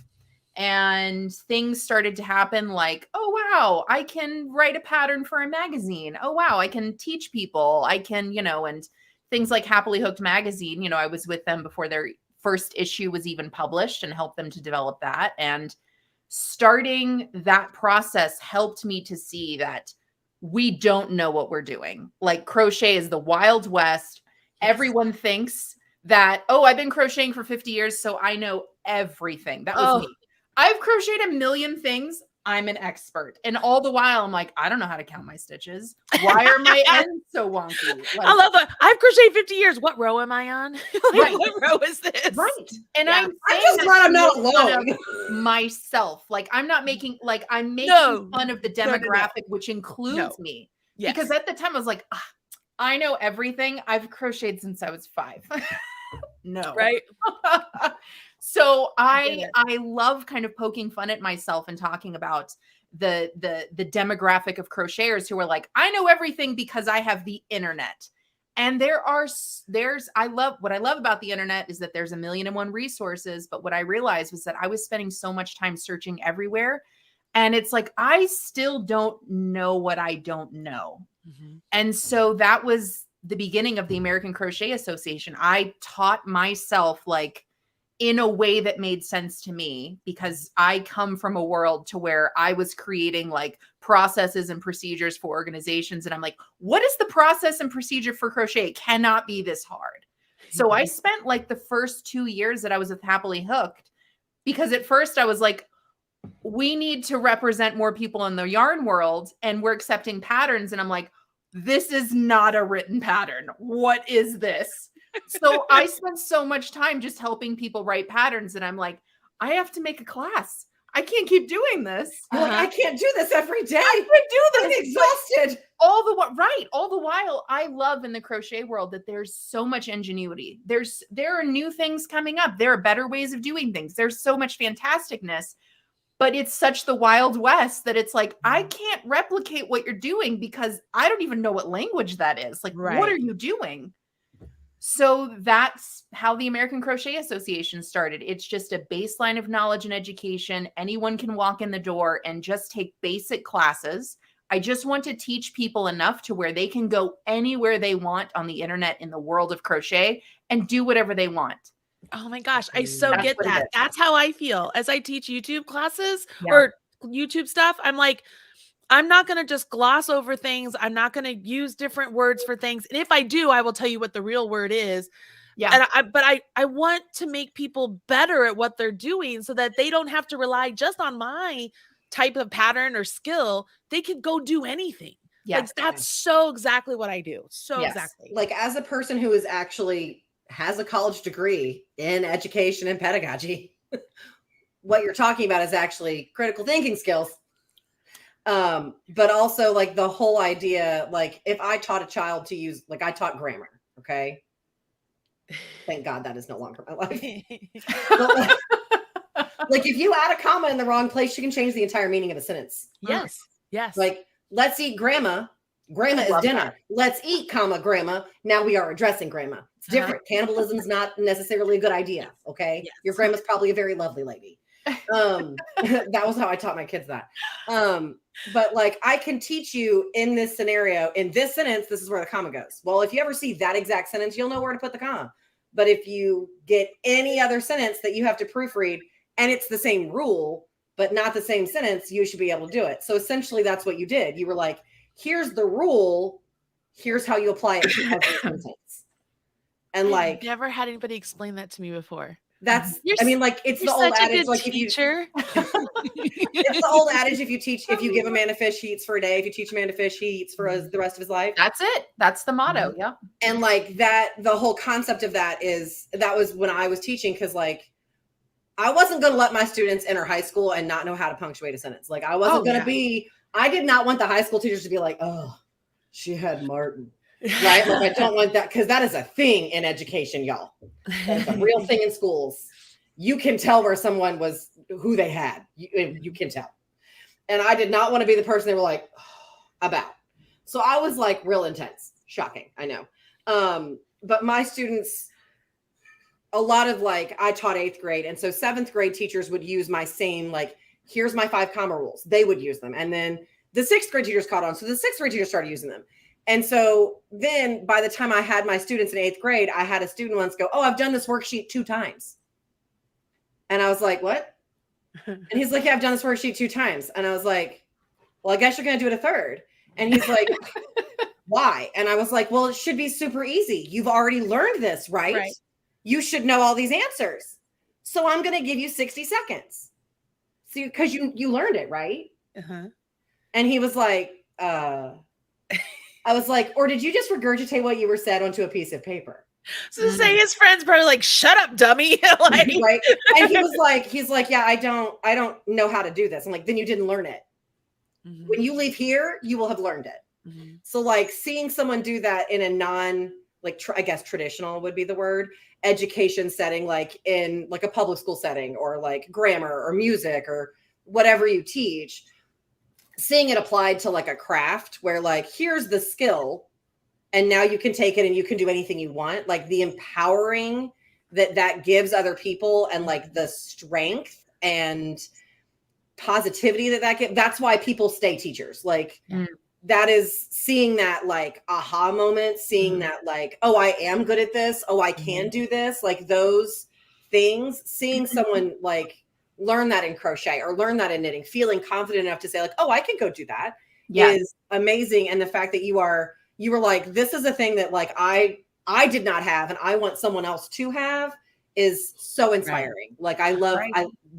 E: And things started to happen like, oh, wow, I can write a pattern for a magazine. Oh, wow, I can teach people. I can, and things like Happily Hooked magazine, I was with them before their first issue was even published and helped them to develop that. And starting that process helped me to see that we don't know what we're doing. Like crochet is the Wild West. Everyone thinks that, oh, I've been crocheting for 50 years, so I know everything. That was me. I've crocheted a million things. I'm an expert. And all the while, I'm like, I don't know how to count my stitches. Why are my ends so wonky? Like,
D: I love that. I've crocheted 50 years. What row am I on? Like, what row is this?
E: Right. And
C: I'm just glad I'm not alone.
E: Myself. Like, I'm not making, like, I'm making fun of the demographic, which includes me. Yes. Because at the time I was like, I know everything. I've crocheted since I was 5. No.
D: Right.
E: So I love kind of poking fun at myself and talking about the demographic of crocheters who are like, I know everything because I have the internet. And what I love about the internet is that there's 1,000,001 resources. But what I realized was that I was spending so much time searching everywhere. And it's like, I still don't know what I don't know. Mm-hmm. And so that was the beginning of the American Crochet Association, I taught myself like in a way that made sense to me, because I come from a world to where I was creating like processes and procedures for organizations. And I'm like, what is the process and procedure for crochet? It cannot be this hard. So I spent like the first 2 years that I was with Happily Hooked, because at first I was like, we need to represent more people in the yarn world and we're accepting patterns. And I'm like, this is not a written pattern. What is this? So I spent so much time just helping people write patterns. And I'm like, I have to make a class. I can't keep doing this.
C: Like, I can't do this every day.
E: I can't do this.
C: I'm exhausted.
E: All the while, I love in the crochet world that there's so much ingenuity. There are new things coming up. There are better ways of doing things. There's so much fantasticness, but it's such the Wild West that it's like, I can't replicate what you're doing because I don't even know what language that is. Like, what are you doing? So that's how the American Crochet Association started. It's just a baseline of knowledge and education. Anyone can walk in the door and just take basic classes. I just want to teach people enough to where they can go anywhere they want on the internet in the world of crochet and do whatever they want.
D: Oh my gosh, I so
E: That's
D: get
E: what it
D: that.
E: is.
D: That's how I feel as I teach YouTube classes or YouTube stuff. I'm like, I'm not going to just gloss over things. I'm not going to use different words for things. And if I do, I will tell you what the real word is.
E: Yeah.
D: And I want to make people better at what they're doing so that they don't have to rely just on my type of pattern or skill. They can go do anything.
E: Yes.
D: Like, that's so exactly what I do. So
C: Yes.
D: exactly.
C: Like, as a person who is actually has a college degree in education and pedagogy, what you're talking about is actually critical thinking skills. But also like the whole idea, like if I taught a child to use, like I taught grammar. Okay. Thank God that is no longer my life. But like if you add a comma in the wrong place, you can change the entire meaning of a sentence.
D: Yes. Yes.
C: Like, let's eat grandma. Grandma is dinner. That. Let's eat, comma, grandma. Now we are addressing grandma. It's different. Cannibalism is not necessarily a good idea. Okay. Yes. Your grandma's probably a very lovely lady. That was how I taught my kids that. But like, I can teach you in this scenario, in this sentence, this is where the comma goes. Well, if you ever see that exact sentence, you'll know where to put the comma. But if you get any other sentence that you have to proofread and it's the same rule, but not the same sentence, you should be able to do it. So essentially that's what you did. You were like, here's the rule. Here's how you apply it to every sentence. And like,
D: I've never had anybody explain that to me before.
C: That's, I mean, like, it's the old adage, like,
D: teacher.
C: It's the old adage, if you give a man a fish, he eats for a day. If you teach a man to fish, he eats for the rest of his life.
E: That's it. That's the motto. Yeah.
C: And like that, the whole concept of that was when I was teaching, because like, I wasn't going to let my students enter high school and not know how to punctuate a sentence. Like, I wasn't going to I did not want the high school teachers to be like, oh, she had Martin. Right? Like, I don't want that, because that is a thing in education, y'all. That's a real thing in schools. You can tell where someone was, who they had. You can tell. And I did not want to be the person they were like, oh, about. So I was like real intense. Shocking. I know. But my students, a lot of like, I taught 8th grade. And so 7th grade teachers would use my same, like, here's my 5 comma rules. They would use them. And then the 6th grade teachers caught on. So the 6th grade teachers started using them. And so then by the time I had my students in 8th grade, I had a student once go, oh, I've done this worksheet 2 times. And I was like, what? And he's like, yeah, I've done this worksheet 2 times. And I was like, well, I guess you're going to do it a 3rd. And he's like, why? And I was like, well, it should be super easy. You've already learned this, right? You should know all these answers. So I'm going to give you 60 seconds. So, because you learned it, right?
D: Uh-huh.
C: And he was like, I was like, or did you just regurgitate what you were said onto a piece of paper?
D: So to say his friends probably like, shut up, dummy. Like,
C: right. And he's like, yeah, I don't know how to do this. I'm like, then you didn't learn it. Mm-hmm. When you leave here, you will have learned it. Mm-hmm. So like seeing someone do that in a non, like, I guess traditional would be the word, education setting, like in like a public school setting or like grammar or music or whatever you teach, seeing it applied to like a craft where like, here's the skill and now you can take it and you can do anything you want. Like the empowering that gives other people and like the strength and positivity that gives. That's why people stay teachers. Like that is seeing that like aha moment, seeing that like, oh, I am good at this. Oh, I can do this. Like those things, seeing someone like learn that in crochet or learn that in knitting, feeling confident enough to say like, oh, I can go do that is amazing. And the fact that you were like, this is a thing that like I did not have and I want someone else to have is so inspiring. Like I love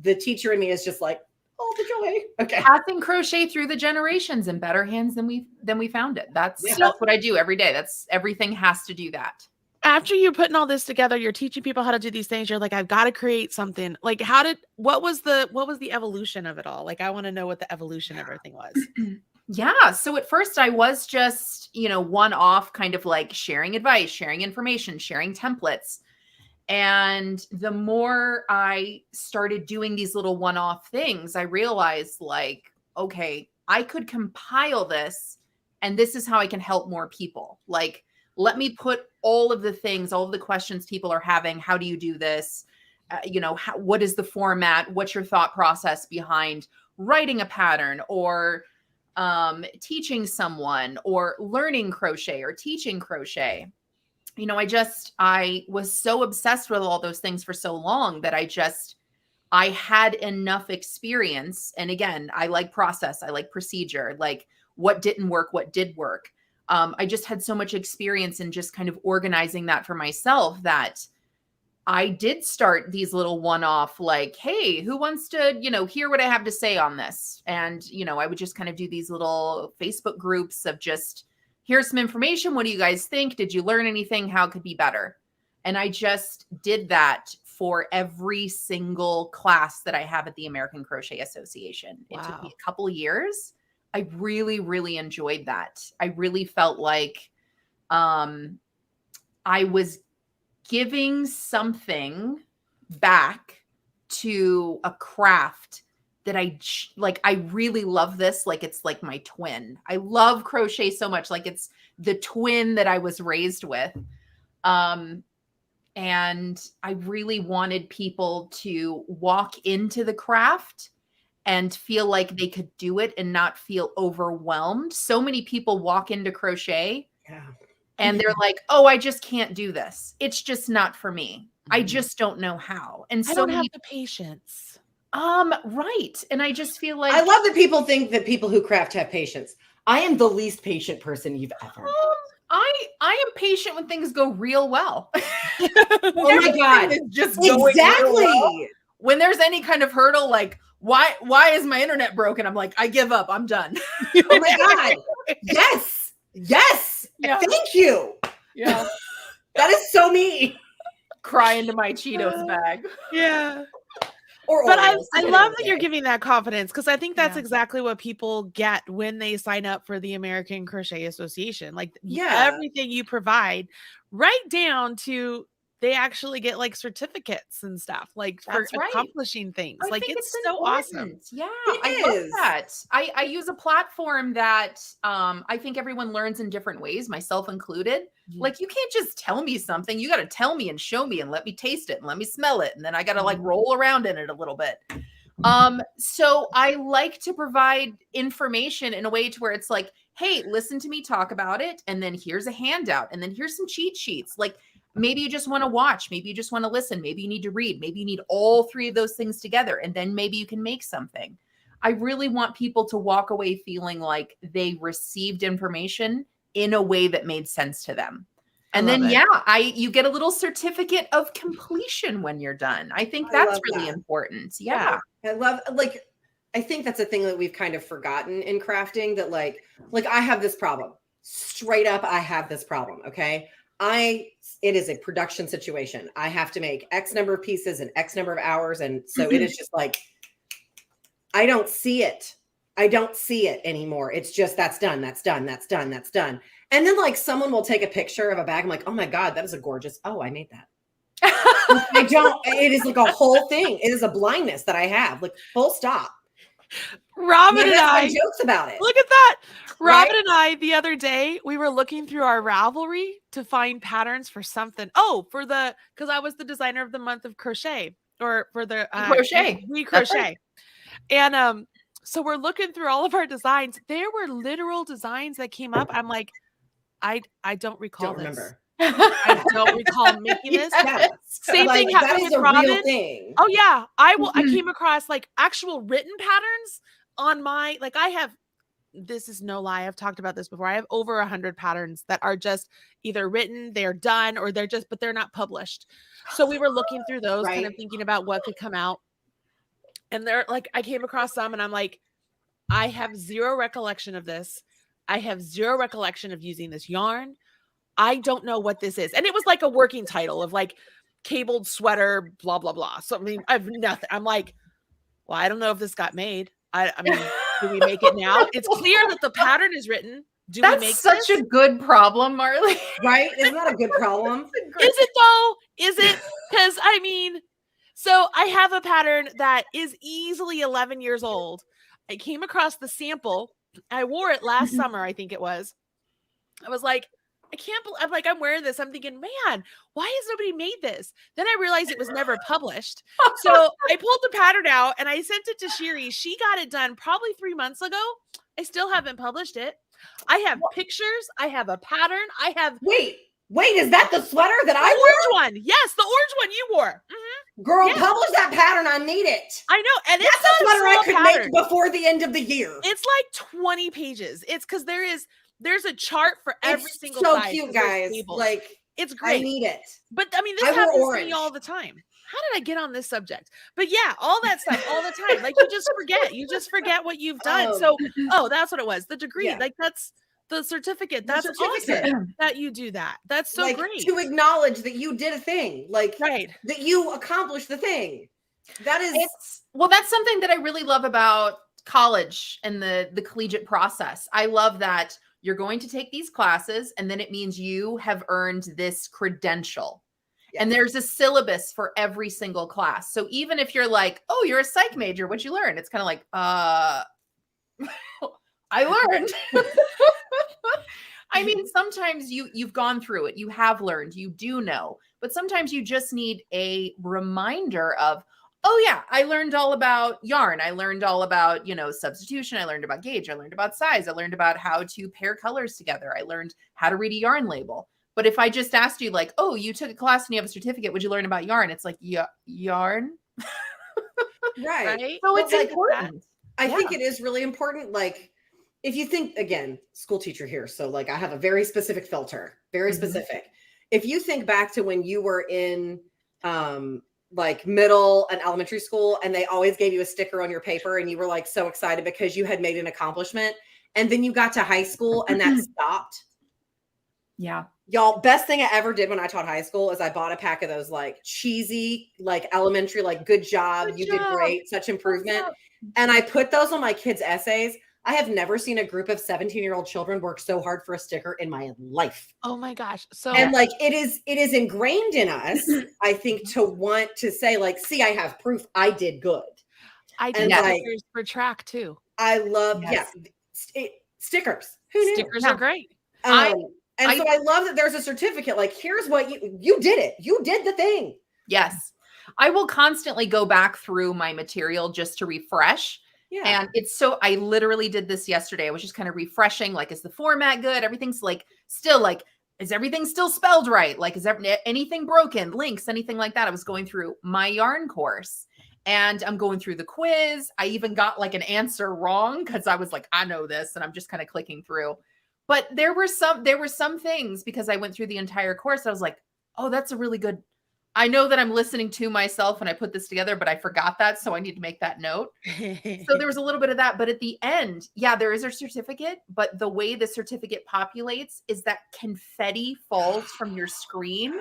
C: the teacher in me is just like, oh, the joy. Okay.
E: Passing crochet through the generations in better hands than we found it. That's what I do every day. That's everything has to do that.
D: After you're putting all this together, you're teaching people how to do these things. You're like, I've got to create something. Like, what was the evolution of it all? Like, I want to know what the evolution of everything was.
E: Yeah. So at first I was just, one-off kind of like sharing advice, sharing information, sharing templates. And the more I started doing these little one-off things, I realized like, okay, I could compile this and this is how I can help more people. Like, let me put all of the things, all of the questions people are having. How do you do this? What is the format? What's your thought process behind writing a pattern or teaching someone or learning crochet or teaching crochet? I was so obsessed with all those things for so long that I had enough experience. And again, I like process. I like procedure, like what didn't work, what did work. I just had so much experience in just kind of organizing that for myself that I did start these little one-off, like, hey, who wants to, hear what I have to say on this? And, I would just kind of do these little Facebook groups of just, here's some information. What do you guys think? Did you learn anything? How it could be better? And I just did that for every single class that I have at the American Crochet Association. Wow. It took me a couple of years. I really, really enjoyed that. I really felt like I was giving something back to a craft that I really love this. Like, it's like my twin. I love crochet so much. Like it's the twin that I was raised with. And I really wanted people to walk into the craft and feel like they could do it and not feel overwhelmed. So many people walk into crochet and they're like, oh, I just can't do this. It's just not for me. I just don't know how. And
D: I don't have the patience.
E: Right. And I just feel like
C: I love that people think that people who craft have patience. I am the least patient person you've ever.
E: I am patient when things go real well.
C: Oh my God.
E: Just
C: exactly.
E: Well. When there's any kind of hurdle, like why is my internet broken? I'm like, I give up. I'm done.
C: Oh my God. Yes. Yes. Yeah. Thank you.
E: Yeah.
C: That is so me.
E: Cry into my Cheetos bag.
D: Yeah.
C: But
D: I love that you're giving that confidence, because I think that's exactly what people get when they sign up for the American Crochet Association. Like everything you provide, right down to they actually get like certificates and stuff, like for accomplishing things.
E: I
D: like
E: think
D: it's so awesome.
E: Yeah, I love that. I use a platform that I think everyone learns in different ways, myself included. Like, you can't just tell me something. You got to tell me and show me and let me taste it and let me smell it. And then I got to like roll around in it a little bit. So I like to provide information in a way to where it's like, hey, listen to me talk about it. And then here's a handout. And then here's some cheat sheets. Like, maybe you just want to watch. Maybe you just want to listen. Maybe you need to read. Maybe you need all three of those things together. And then maybe you can make something. I really want people to walk away feeling like they received information in a way that made sense to them. And then, you get a little certificate of completion when you're done. I think that's really important. Yeah.
C: I think that's a thing that we've kind of forgotten in crafting, that like I have this problem. Straight up, I have this problem. Okay. It is a production situation. I have to make X number of pieces in X number of hours. And so it is just like, I don't see it. I don't see it anymore. It's just, that's done. That's done. That's done. That's done. And then like someone will take a picture of a bag. I'm like, oh my God, that is a gorgeous. Oh, I made that. It is like a whole thing. It is a blindness that I have, like full stop.
D: Robin and I
C: jokes about it.
D: Look at that. Robin and I, the other day, we were looking through our Ravelry to find patterns for something. Oh, because I was the designer of the month of crochet, or for the
E: crochet.
D: We crochet. Right. And So we're looking through all of our designs. There were literal designs that came up. I'm like, I don't recall
C: Don't
D: this.
C: remember.
D: I don't recall making this.
C: Yeah.
D: Same
C: Like,
D: thing
C: that
D: happened
C: is
D: with
C: a
D: Robin.
C: real thing.
D: Oh yeah. I came across like actual written patterns on my, like I have, this is no lie. I've talked about this before. I have over 100 patterns that are just either written, they're done, or but they're not published. So we were looking through those, kind of thinking about what could come out. And they're like, I came across some and I'm like, I have zero recollection of this. I have zero recollection of using this yarn. I don't know what this is. And it was like a working title of like cabled sweater, blah, blah, blah. So I mean, I've nothing. I'm like, well, I don't know if this got made. I mean, do we make it now? It's clear that the pattern is written.
E: That's
D: we make
E: such
D: this?
E: a good problem, Marley.
C: Right? Isn't that a good problem?
D: Is it though? Is it? Because I mean, so I have a pattern that is easily 11 years old. I came across the sample. I wore it last summer, I think it was. I was like, I can't believe, I'm like, I'm wearing this. I'm thinking, man, why has nobody made this? Then I realized it was never published. So I pulled the pattern out and I sent it to Shiri. She got it done probably 3 months ago. I still haven't published it. I have pictures. I have a pattern. I have.
C: Wait, is that the sweater that I
D: wore? One. Yes, the orange one you wore. Mm-hmm.
C: Girl, publish that pattern. I need it.
D: I know. And
C: that's
D: it's
C: a sweater I could make before the end of the year.
D: It's like 20 pages. It's because there's a chart for every single
C: so
D: size.
C: Cute, guys. Like,
D: it's great.
C: I need it.
D: But I mean, this happens to me all the time. How did I get on this subject? But yeah, all that stuff all the time. Like you just forget what you've done. So, that's what it was. The degree, like that's the certificate. That's awesome that you do that. That's so
C: like,
D: great.
C: To acknowledge that you did a thing, like that you accomplished the thing. That is,
E: that's something that I really love about college and the collegiate process. I love that you're going to take these classes and then it means you have earned this credential. Yes. And there's a syllabus for every single class. So even if you're like, oh, you're a psych major, what'd you learn? It's kind of like, I learned. I mean, sometimes you've gone through it. You have learned, you do know, but sometimes you just need a reminder of, oh yeah, I learned all about yarn. I learned all about, substitution. I learned about gauge. I learned about size. I learned about how to pair colors together. I learned how to read a yarn label. But if I just asked you like, oh, you took a class and you have a certificate, would you learn about yarn? It's like, yarn.
C: Right.
E: So it's important.
C: I think it is really important. Like if you think, again, school teacher here. So like I have a very specific filter, very specific. If you think back to when you were in, like middle and elementary school, and they always gave you a sticker on your paper and you were like so excited because you had made an accomplishment. And then you got to high school and that stopped.
E: Yeah.
C: Y'all, best thing I ever did when I taught high school is I bought a pack of those like cheesy, like elementary, like good job. You did great, such improvement. And I put those on my kids' essays. I have never seen a group of 17-year-old children work so hard for a sticker in my life.
D: Oh my gosh. So
C: and like it is ingrained in us, I think, to want to say, like, see, I have proof I did good.
D: I did stickers for track too.
C: I love stickers. Who knew?
D: Stickers are great.
C: So I love that there's a certificate. Like, here's what you did it. You did the thing.
E: Yes. I will constantly go back through my material just to refresh. Yeah. And it's I literally did this yesterday. I was just kind of refreshing. Like, is the format good? Everything's like, still like, is everything still spelled right? Like, is there anything broken? Links, anything like that? I was going through my yarn course and I'm going through the quiz. I even got like an answer wrong because I was like, I know this. And I'm just kind of clicking through. But there were some things because I went through the entire course. I was like, oh, that's a really good. I know that I'm listening to myself when I put this together, but I forgot that. So I need to make that note. So there was a little bit of that. But at the end, there is a certificate. But the way the certificate populates is that confetti falls from your screen.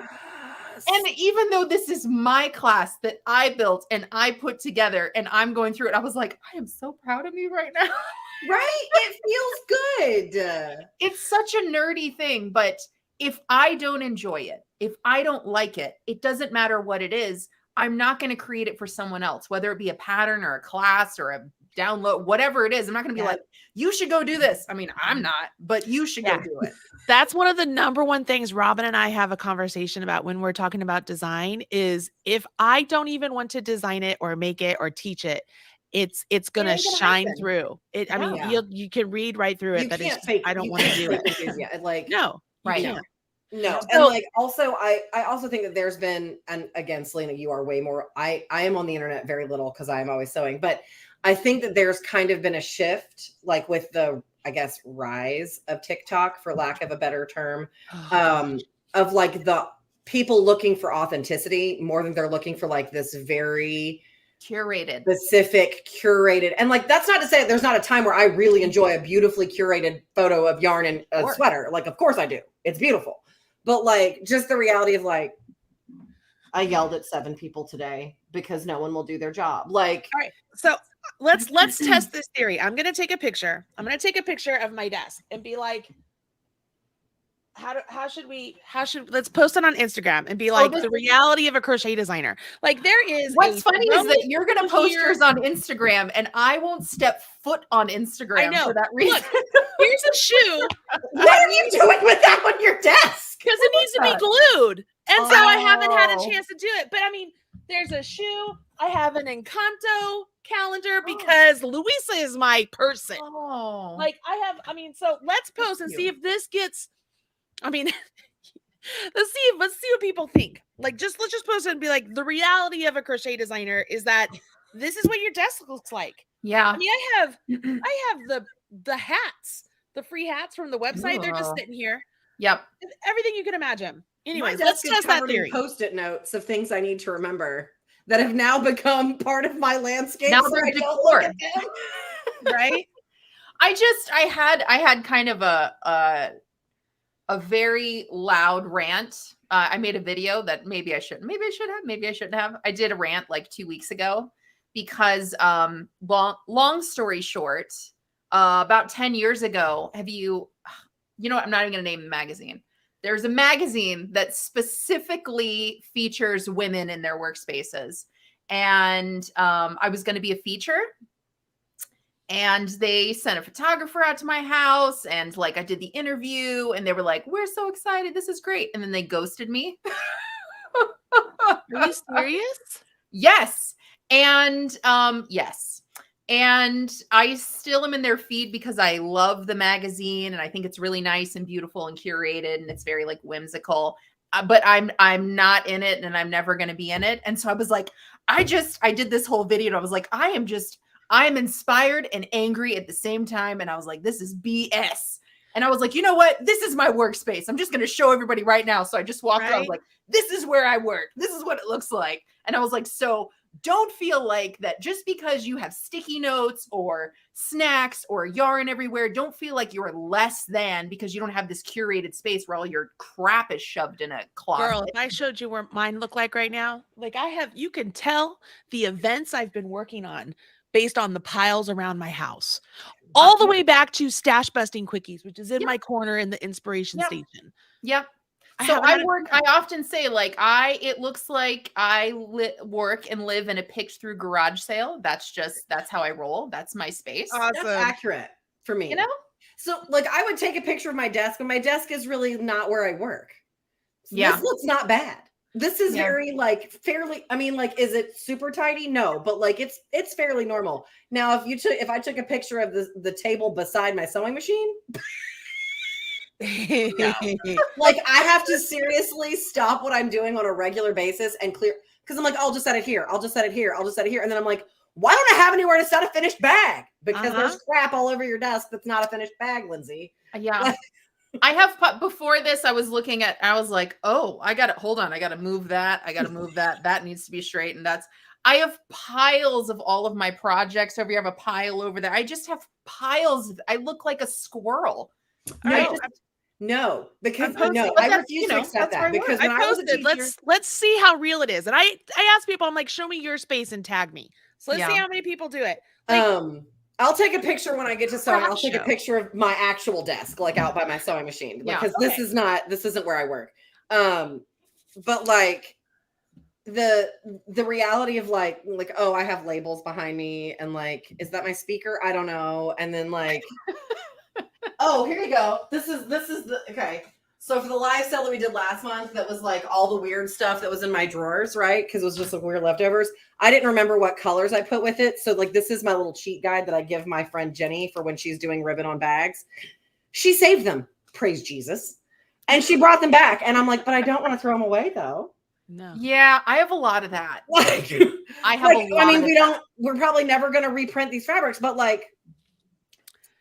E: And even though this is my class that I built and I put together and I'm going through it, I was like, I am so proud of me right now.
C: Right? It feels good.
E: It's such a nerdy thing, but if I don't enjoy it, if I don't like it, it doesn't matter what it is. I'm not going to create it for someone else, whether it be a pattern or a class or a download, whatever it is. I'm not going to be like, you should go do this. I mean, I'm not, but you should go do it.
D: That's one of the number one things Robin and I have a conversation about when we're talking about design is if I don't even want to design it or make it or teach it, it's gonna shine through it. I mean, you can read right through it, but it's just, I don't want to do it.
C: Yeah, like
D: no,
E: right.
D: Can't.
C: No. And like also I also think that there's been, and again, Salena, you are way more, I am on the internet very little because I'm always sewing, but I think that there's kind of been a shift, like with the, I guess, rise of TikTok, for lack of a better term, of like the people looking for authenticity more than they're looking for like this very
E: curated,
C: specific, curated. And like, that's not to say there's not a time where I really enjoy a beautifully curated photo of yarn and a sweater. Like, of course I do. It's beautiful. But like, just the reality of like, I yelled at 7 people today because no one will do their job. Like,
D: all right. So let's test this theory. I'm going to take a picture. I'm going to take a picture of my desk and be like, let's post it on Instagram and be like, the reality of a crochet designer. Like, there is,
E: what's funny is that you're going to post yours on Instagram and I won't step foot on Instagram. I know. For that reason.
D: Look, here's a shoe.
C: What are you doing with that on your desk?
D: Because it needs to be glued. And so I haven't had a chance to do it. But I mean, there's a shoe. I have an Encanto calendar because Luisa is my person. Like, so let's post and see if this gets, I mean, let's see what people think. Like, let's just post it and be like, the reality of a crochet designer is that this is what your desk looks like.
E: Yeah.
D: I mean, I have the hats, the free hats from the website. They're just sitting here.
E: Yep.
D: Everything you can imagine. Anyways, let's test that theory.
C: Post-it notes of things I need to remember that have now become part of my landscape.
E: Now they're decor.
C: Right?
E: I had kind of a very loud rant. I made a video that maybe I shouldn't have. I did a rant like 2 weeks ago because long story short, about 10 years ago, you know what? I'm not even going to name the magazine. There's a magazine that specifically features women in their workspaces. And I was going to be a feature. And they sent a photographer out to my house. And like, I did the interview. And they were like, we're so excited. This is great. And then they ghosted me.
D: Are you serious?
E: Yes. And yes. And I still am in their feed because I love the magazine and I think it's really nice and beautiful and curated and it's very like whimsical. But I'm not in it and I'm never going to be in it. And so I was like, I did this whole video and I was like, I am inspired and angry at the same time. And I was like, this is BS. And I was like, you know what? This is my workspace. I'm just going to show everybody right now. So I just walked around. I was like, this is where I work. This is what it looks like. And I was like, so don't feel like that just because you have sticky notes or snacks or yarn everywhere, don't feel like you're less than because you don't have this curated space where all your crap is shoved in a closet.
D: Girl, if I showed you what mine look like right now, like you can tell the events I've been working on based on the piles around my house, all the way back to stash busting quickies, which is in my corner in the inspiration station.
E: Yep. So I often say like it looks like I work and live in a picked through garage sale. That's how I roll. That's my space.
C: Awesome. That's accurate for me.
E: You know?
C: So like I would take a picture of my desk, but my desk is really not where I work. So
E: yeah.
C: This looks not bad. This is very like fairly, I mean, like, is it super tidy? No, but like it's fairly normal. Now, if I took a picture of the table beside my sewing machine, no. Like I have to seriously stop what I'm doing on a regular basis and clear, because I'm like, I'll just set it here. I'll just set it here. I'll just set it here. And then I'm like, why don't I have anywhere to set a finished bag? Because there's crap all over your desk that's not a finished bag, Lindsay.
E: Yeah. I have, before this, I was like, oh, I got to move that. I got to move that. That needs to be straight. And I have piles of all of my projects over here. I have a pile over there. I just have piles. I look like a squirrel.
C: No, because I refuse to accept that. Because when I was a teacher,
D: let's see how real it is. And I ask people, I'm like, show me your space and tag me. So let's see how many people do it. Like,
C: I'll take a picture when I get to sewing. I'll take a picture of my actual desk, like out by my sewing machine, because this isn't where I work. But like the reality of like, oh, I have labels behind me, and like, is that my speaker? I don't know. And then like, oh, here you go. This is the okay. So for the live sale that we did last month, that was like all the weird stuff that was in my drawers, right? Because it was just like weird leftovers. I didn't remember what colors I put with it. So like this is my little cheat guide that I give my friend Jenny for when she's doing ribbon on bags. She saved them, praise Jesus. And she brought them back. And I'm like, but I don't want to throw them away though.
D: No.
E: Yeah, I have a lot of that.
C: Like,
E: I have a lot.
C: I mean, we're probably never going to reprint these fabrics, but like,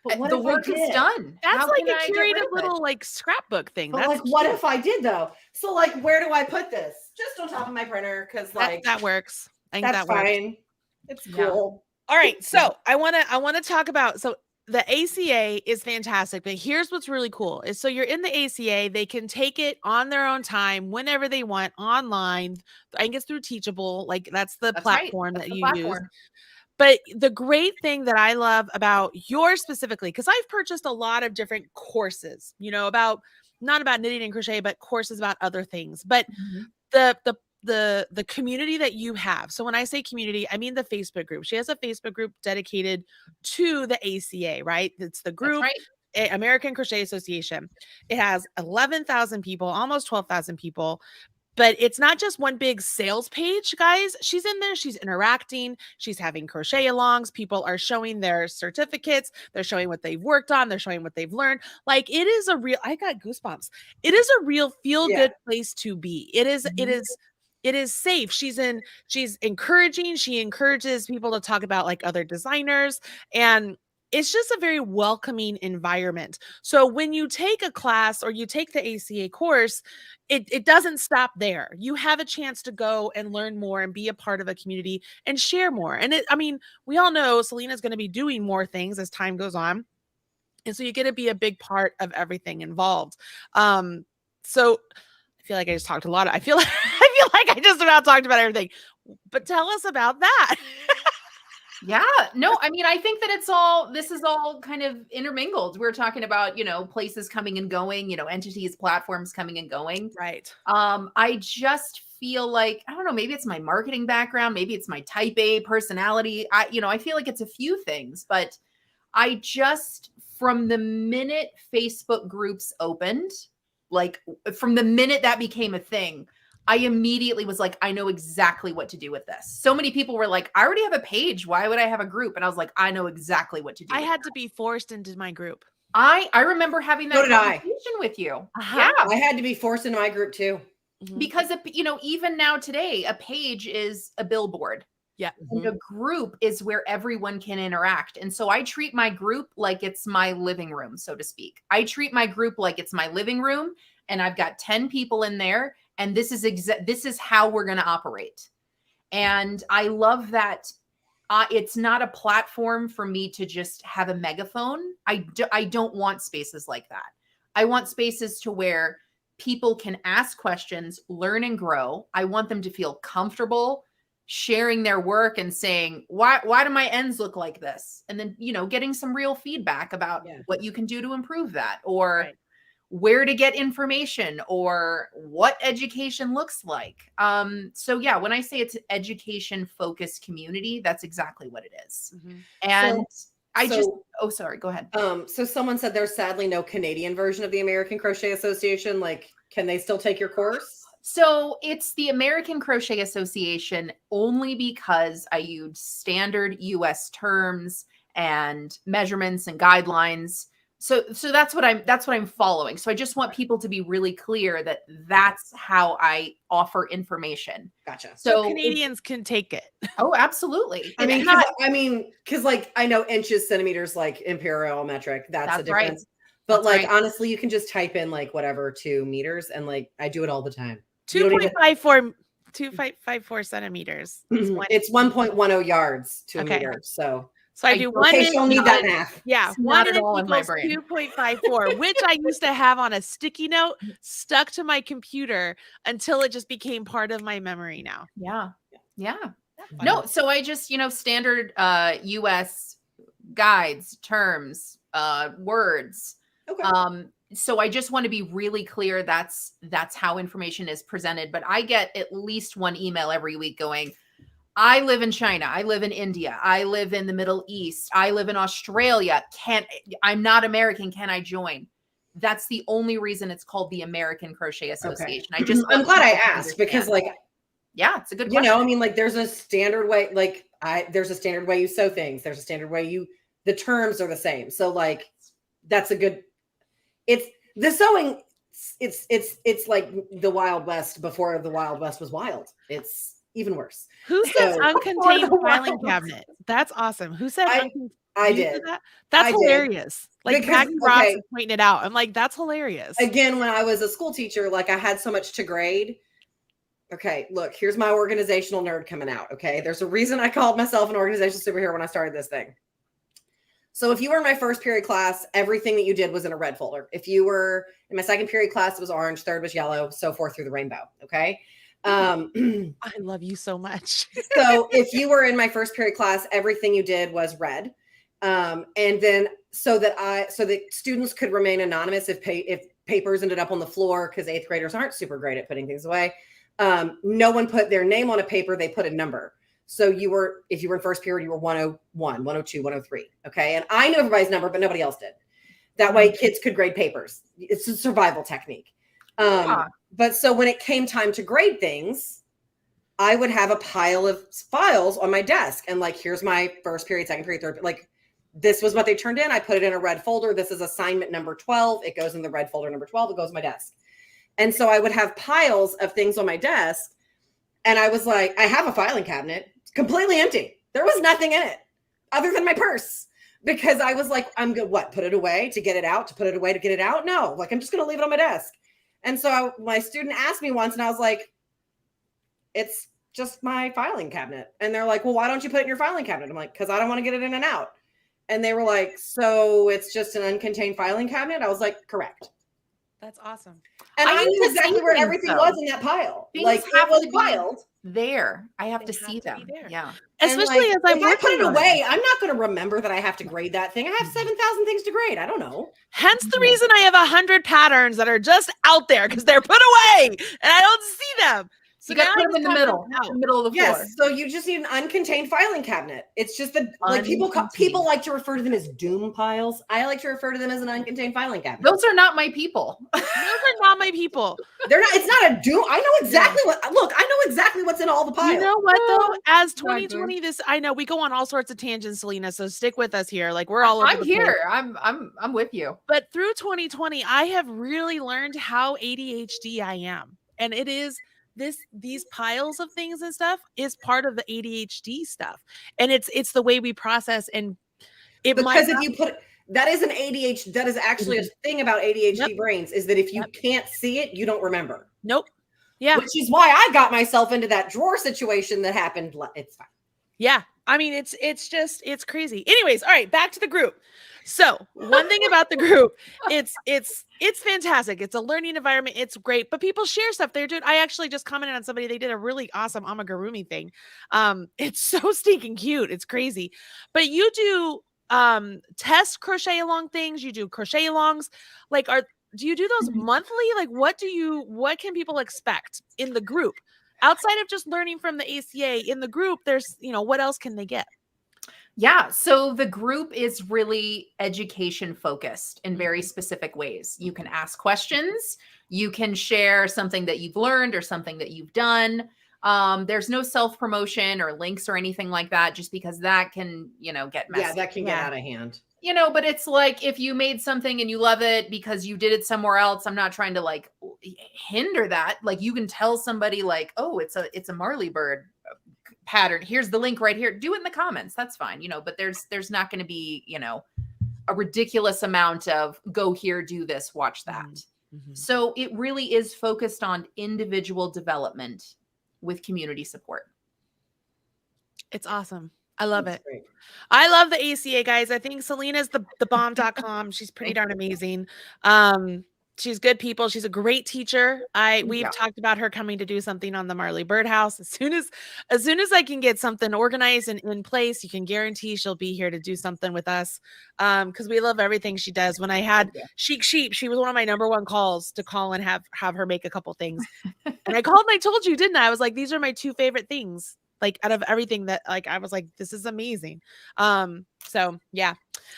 E: but the work is done.
D: That's
E: How
D: like
E: can I
D: a
E: get rid
D: curated
E: of it?
D: little like scrapbook thing.
C: But
D: That's
C: like, what if I did though? So like, where do I put this? Just on top of my printer, because like
D: that works. I think
C: that's
D: that works.
C: fine. It's cool.
D: All right, so I want to talk about, so the ACA is fantastic, but here's what's really cool is, so you're in the ACA, they can take it on their own time whenever they want online. I think it's through Teachable, like that's the platform that you use. But the great thing that I love about yours specifically, because I've purchased a lot of different courses, you know, not about knitting and crochet, but courses about other things. But the community that you have. So when I say community, I mean the Facebook group. She has a Facebook group dedicated to the ACA, right? It's the group, American Crochet Association. It has 11,000 people, almost 12,000 people. But it's not just one big sales page, guys. She's in there. She's interacting. She's having crochet alongs. People are showing their certificates. They're showing what they've worked on. They're showing what they've learned. Like it is a real, I got goosebumps. It is a real feel good place to be. It is safe. She's encouraging. She encourages people to talk about like other designers, and it's just a very welcoming environment. So when you take a class or you take the ACA course, it doesn't stop there. You have a chance to go and learn more and be a part of a community and share more. And I mean, we all know Salena's going to be doing more things as time goes on. And so you get to be a big part of everything involved. So I feel like I just talked a lot. I feel like I just about talked about everything, but tell us about that.
E: Yeah, no, I mean, I think that this is all kind of intermingled. We're talking about, you know, places coming and going, you know, entities, platforms coming and going.
D: Right.
E: I just feel like, I don't know, maybe it's my marketing background, maybe it's my type A personality. I feel like it's a few things, but I just, from the minute Facebook groups opened, like from the minute that became a thing, I immediately was like, I know exactly what to do with this. So many people were like, I already have a page. Why would I have a group? And I was like, I know exactly what to do.
D: I had to be forced into my group.
E: I remember having that conversation with you. Yeah.
C: I had to be forced into my group too.
E: Because, even now today, a page is a billboard.
D: Yeah.
E: And a group is where everyone can interact. And so I treat my group like it's my living room, so to speak. I treat my group like it's my living room, and I've got 10 people in there. And this is how we're going to operate. And I love that it's not a platform for me to just have a megaphone. I don't want spaces like that. I want spaces to where people can ask questions, learn and grow. I want them to feel comfortable sharing their work and saying, why do my ends look like this? And then, getting some real feedback about what you can do to improve that, or where to get information, or what education looks like. So yeah, when I say it's an education focused community, that's exactly what it is. And sorry, go ahead.
C: So someone said there's sadly no Canadian version of the American Crochet Association. Like, can they still take your course?
E: So it's the American Crochet Association only because I use standard US terms and measurements and guidelines. So that's what I'm following. So I just want people to be really clear that that's how I offer information.
C: Gotcha.
D: So Canadians can take it.
E: Oh, absolutely.
C: I mean, because like I know inches, centimeters, like imperial metric. That's the difference. Right. But that's honestly, you can just type in like whatever 2 meters, and like I do it all the time.
D: 2.54 centimeters.
C: It's 1.10 yards to a meter. So
D: I do one.
C: You'll need that math.
D: Yeah,
E: not at all in my brain.
D: 2.54, which I used to have on a sticky note stuck to my computer until it just became part of my memory now.
E: Yeah. No, so I just, standard US guides, terms, words. Okay. So I just want to be really clear that's how information is presented. But I get at least one email every week going, I live in China. I live in India. I live in the Middle East. I live in Australia. I'm not American. Can I join? That's the only reason it's called the American Crochet Association. Okay.
C: I'm glad I asked because like,
E: yeah, it's a good question.
C: I mean, like there's a standard way, like there's a standard way you sew things. There's a standard way the terms are the same. So like, that's a good, it's the sewing. It's like the Wild West before the Wild West was wild. It's even worse.
D: Who says uncontained filing cabinet? That's awesome. Who said
C: I did.
D: That's hilarious. Like Maggie Ross is pointing it out. I'm like, that's hilarious.
C: Again, when I was a school teacher, like I had so much to grade. Okay, look, here's my organizational nerd coming out. Okay, there's a reason I called myself an organizational superhero when I started this thing. So if you were in my first period class, everything that you did was in a red folder. If you were in my second period class, it was orange, third was yellow, so forth through the rainbow. Okay.
D: I love you so much.
C: So if you were in my first period class, everything you did was red. And then so that students could remain anonymous if papers ended up on the floor, because 8th graders aren't super great at putting things away. No one put their name on a paper, they put a number. So if you were in first period, you were 101, 102, 103. Okay. And I knew everybody's number, but nobody else did. That way kids could grade papers. It's a survival technique. But so when it came time to grade things, I would have a pile of files on my desk. And like, here's my first period, second period, third, like this was what they turned in. I put it in a red folder. This is assignment number 12. It goes in the red folder number 12. It goes on my desk. And so I would have piles of things on my desk. And I was like, I have a filing cabinet, completely empty. There was nothing in it other than my purse, because I was like, I'm going to put it away to get it out, to put it away to get it out? No, like, I'm just going to leave it on my desk. And so my student asked me once, and I was like, it's just my filing cabinet. And they're like, well, why don't you put it in your filing cabinet? I'm like, because I don't want to get it in and out. And they were like, so it's just an uncontained filing cabinet? I was like, correct.
D: That's awesome.
C: And I knew exactly where everything was in that pile. Like, it was piled
E: there. I have to see them. Yeah.
D: Especially as I
C: put it away, I'm not going to remember that I have to grade that thing. I have 7,000 things to grade. I don't know.
D: Hence the reason I have 100 patterns that are just out there, because they're put away and I don't see them.
E: So you got to put them in the middle of the floor.
C: Yes. So you just need an uncontained filing cabinet. It's just that like people like to refer to them as doom piles. I like to refer to them as an uncontained filing cabinet.
E: Those are not my people.
D: Those are not my people.
C: They're not. It's not a doom. I know exactly I know exactly what's in all the piles.
D: You know what though? As 2020, I know we go on all sorts of tangents, Salena. So stick with us here. Like we're all over
E: I'm here. I'm with you.
D: But through 2020, I have really learned how ADHD I am, and it is. These piles of things and stuff is part of the ADHD stuff, and it's the way we process. And it
C: because if you put that is an ADHD, that is actually a thing about ADHD brains, is that if you can't see it, you don't remember.
D: Nope. Yeah.
C: Which is why I got myself into that drawer situation that happened. It's fine.
D: Yeah. I mean, it's crazy. Anyways, all right, back to the group. So one thing about the group, it's fantastic. It's a learning environment. It's great, but people share stuff there, dude. I actually just commented on somebody. They did a really awesome amigurumi thing. It's so stinking cute. It's crazy, but you do test crochet along things. You do crochet alongs. Like, do you do those monthly? Like, what can people expect in the group outside of just learning from the ACA? In the group, there's, what else can they get?
E: Yeah. So the group is really education focused in very specific ways. You can ask questions. You can share something that you've learned or something that you've done. There's no self-promotion or links or anything like that, just because that can, get messy.
C: Yeah, that can get out of hand.
E: But it's like, if you made something and you love it because you did it somewhere else, I'm not trying to like hinder that. Like, you can tell somebody like, oh, it's a Marley bird pattern. Here's the link right here. Do it in the comments. That's fine. But there's not going to be, a ridiculous amount of go here, do this, watch that. Mm-hmm. So it really is focused on individual development with community support.
D: It's awesome. I love it. Great. I love the ACA, guys. I think Salena's the bomb.com. She's pretty darn amazing. She's good people. She's a great teacher. We've talked about her coming to do something on the Marley Birdhouse. As soon as I can get something organized and in place, you can guarantee she'll be here to do something with us. Because we love everything she does. When I had Chic Sheep, she was one of my number one calls to call and have her make a couple things. And I called and I told you, didn't I? I was like, these are my two favorite things like out of everything that like, I was like, this is amazing. So yeah,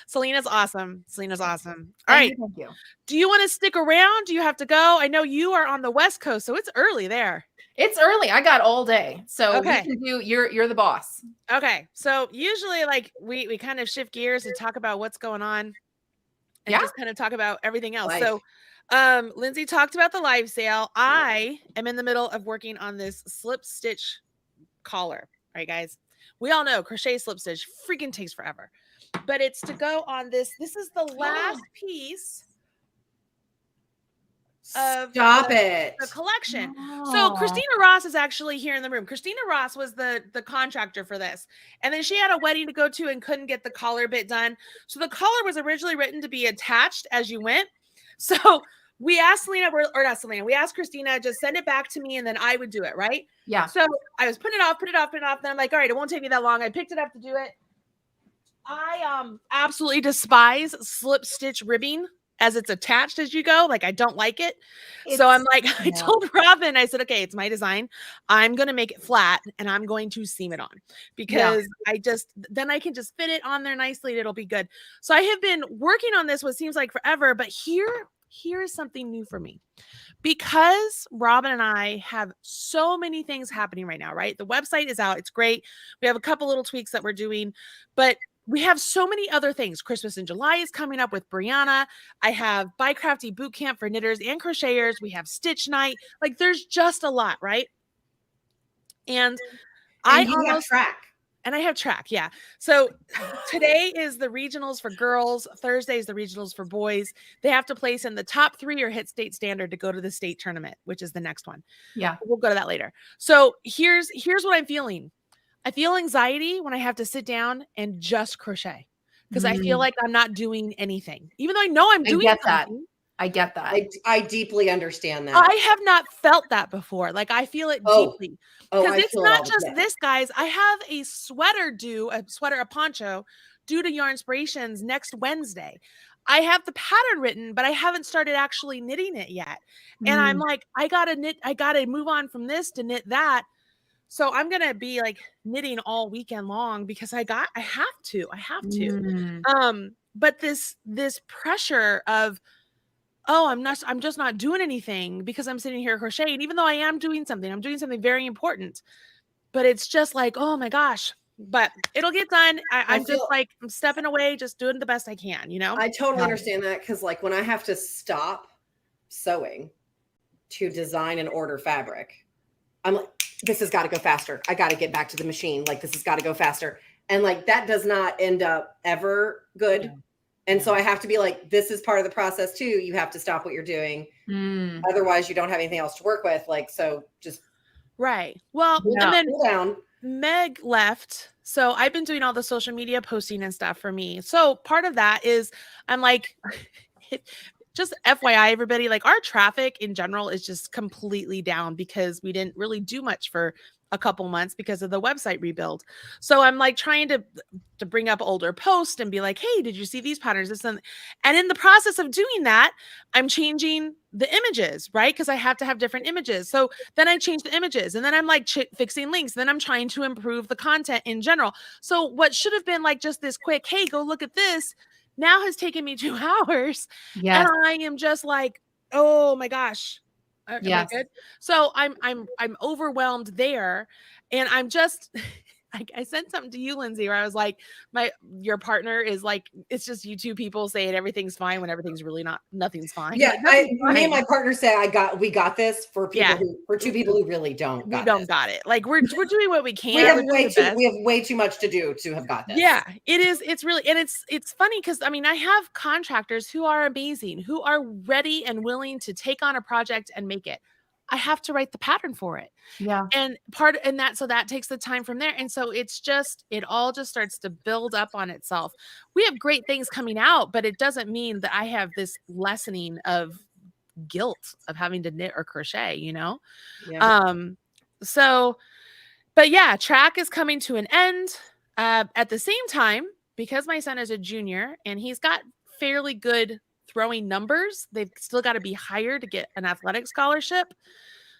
D: Selena's awesome. Selena's awesome. All right.
E: Thank you.
D: Do you want to stick around? Do you have to go? I know you are on the West Coast, so it's early there.
E: It's early. I got all day. So
D: Okay.
E: we can do, you're the boss.
D: Okay. So usually like we kind of shift gears and talk about what's going on and just kind of talk about everything else.
C: Life.
D: So Lindsey talked about the live sale. I am in the middle of working on this slip stitch collar. All right, guys. We all know crochet slip stitch freaking takes forever. But it's to go on this. This is the last piece of the collection. So Christina Ross is actually here in the room. Christina Ross was the contractor for this. And then she had a wedding to go to and couldn't get the collar bit done. So the collar was originally written to be attached as you went. So we asked Selena, or not Selena, we asked Christina, just send it back to me and then I would do it, right?
E: Yeah.
D: So I was putting it off. Then I'm like, all right, it won't take me that long. I picked it up to do it. I absolutely despise slip stitch ribbing as it's attached as you go. Like, I don't like it. So I'm like, I told Robin, I said, okay, it's my design. I'm going to make it flat and I'm going to seam it on because then I can just fit it on there nicely. And it'll be good. So I have been working on this, what seems like forever, but here is something new for me. Because Robin and I have so many things happening right now, right? The website is out. It's great. We have a couple little tweaks that we're doing, but we have so many other things. Christmas in July is coming up with Brianna. I have Buy Crafty boot camp for knitters and crocheters. We have Stitch Night. Like, there's just a lot, right? And I
C: have track.
D: And I have track, yeah. So today is the regionals for girls. Thursday is the regionals for boys. They have to place in the top 3 or hit state standard to go to the state tournament, which is the next one.
E: Yeah.
D: We'll go to that later. So here's what I'm feeling. I feel anxiety when I have to sit down and just crochet because I feel like I'm not doing anything, even though I know I'm doing something.
E: I get that.
C: I deeply understand that.
D: I have not felt that before. Like, I feel it deeply. Because it's not just this, guys. I have a sweater due, a poncho due to Yarn Inspirations next Wednesday. I have the pattern written, but I haven't started actually knitting it yet. And I'm like, I gotta move on from this to knit that. So I'm going to be like knitting all weekend long because I have to. But this pressure of, I'm just not doing anything because I'm sitting here crocheting, even though I am doing something. I'm doing something very important, but it's just like, oh my gosh, but it'll get done. I'm just like, I'm stepping away, just doing the best I can, you know?
C: I totally understand that. Cause like when I have to stop sewing to design and order fabric, I'm like, this has got to go faster. I got to get back to the machine. Like, this has got to go faster. And like, that does not end up ever good. And so I have to be like, this is part of the process too. You have to stop what you're doing. Otherwise you don't have anything else to work with. Like, so just.
D: Right. Well, and then Meg left. So I've been doing all the social media posting and stuff for me. So part of that is I'm like, just FYI, everybody, like our traffic in general is just completely down because we didn't really do much for a couple months because of the website rebuild. So I'm like trying to bring up older posts and be like, hey, did you see these patterns? And in the process of doing that, I'm changing the images, right? Because I have to have different images. So then I change the images and then I'm like fixing links. Then I'm trying to improve the content in general. So what should have been like just this quick, hey, go look at this, now has taken me 2 hours. And I am just like, oh my gosh. Am I good? So I'm overwhelmed there. And I'm just, I sent something to you, Lindsey, where I was like, your partner is like, it's just you two people saying everything's fine when everything's really not, nothing's fine.
C: Yeah.
D: Like,
C: me and my partner say we got this for people for 2 people who really don't got it.
D: Like we're doing what we can.
C: We have way too much to do to have got this.
D: Yeah, it is. It's really, and it's funny because I mean, I have contractors who are amazing, who are ready and willing to take on a project and make it. I have to write the pattern for it.
E: Yeah.
D: And so that takes the time from there. And so it all just starts to build up on itself. We have great things coming out, but it doesn't mean that I have this lessening of guilt of having to knit or crochet, you know?
C: Yeah.
D: But yeah, track is coming to an end. At the same time, because my son is a junior and he's got fairly good throwing numbers, they've still got to be higher to get an athletic scholarship.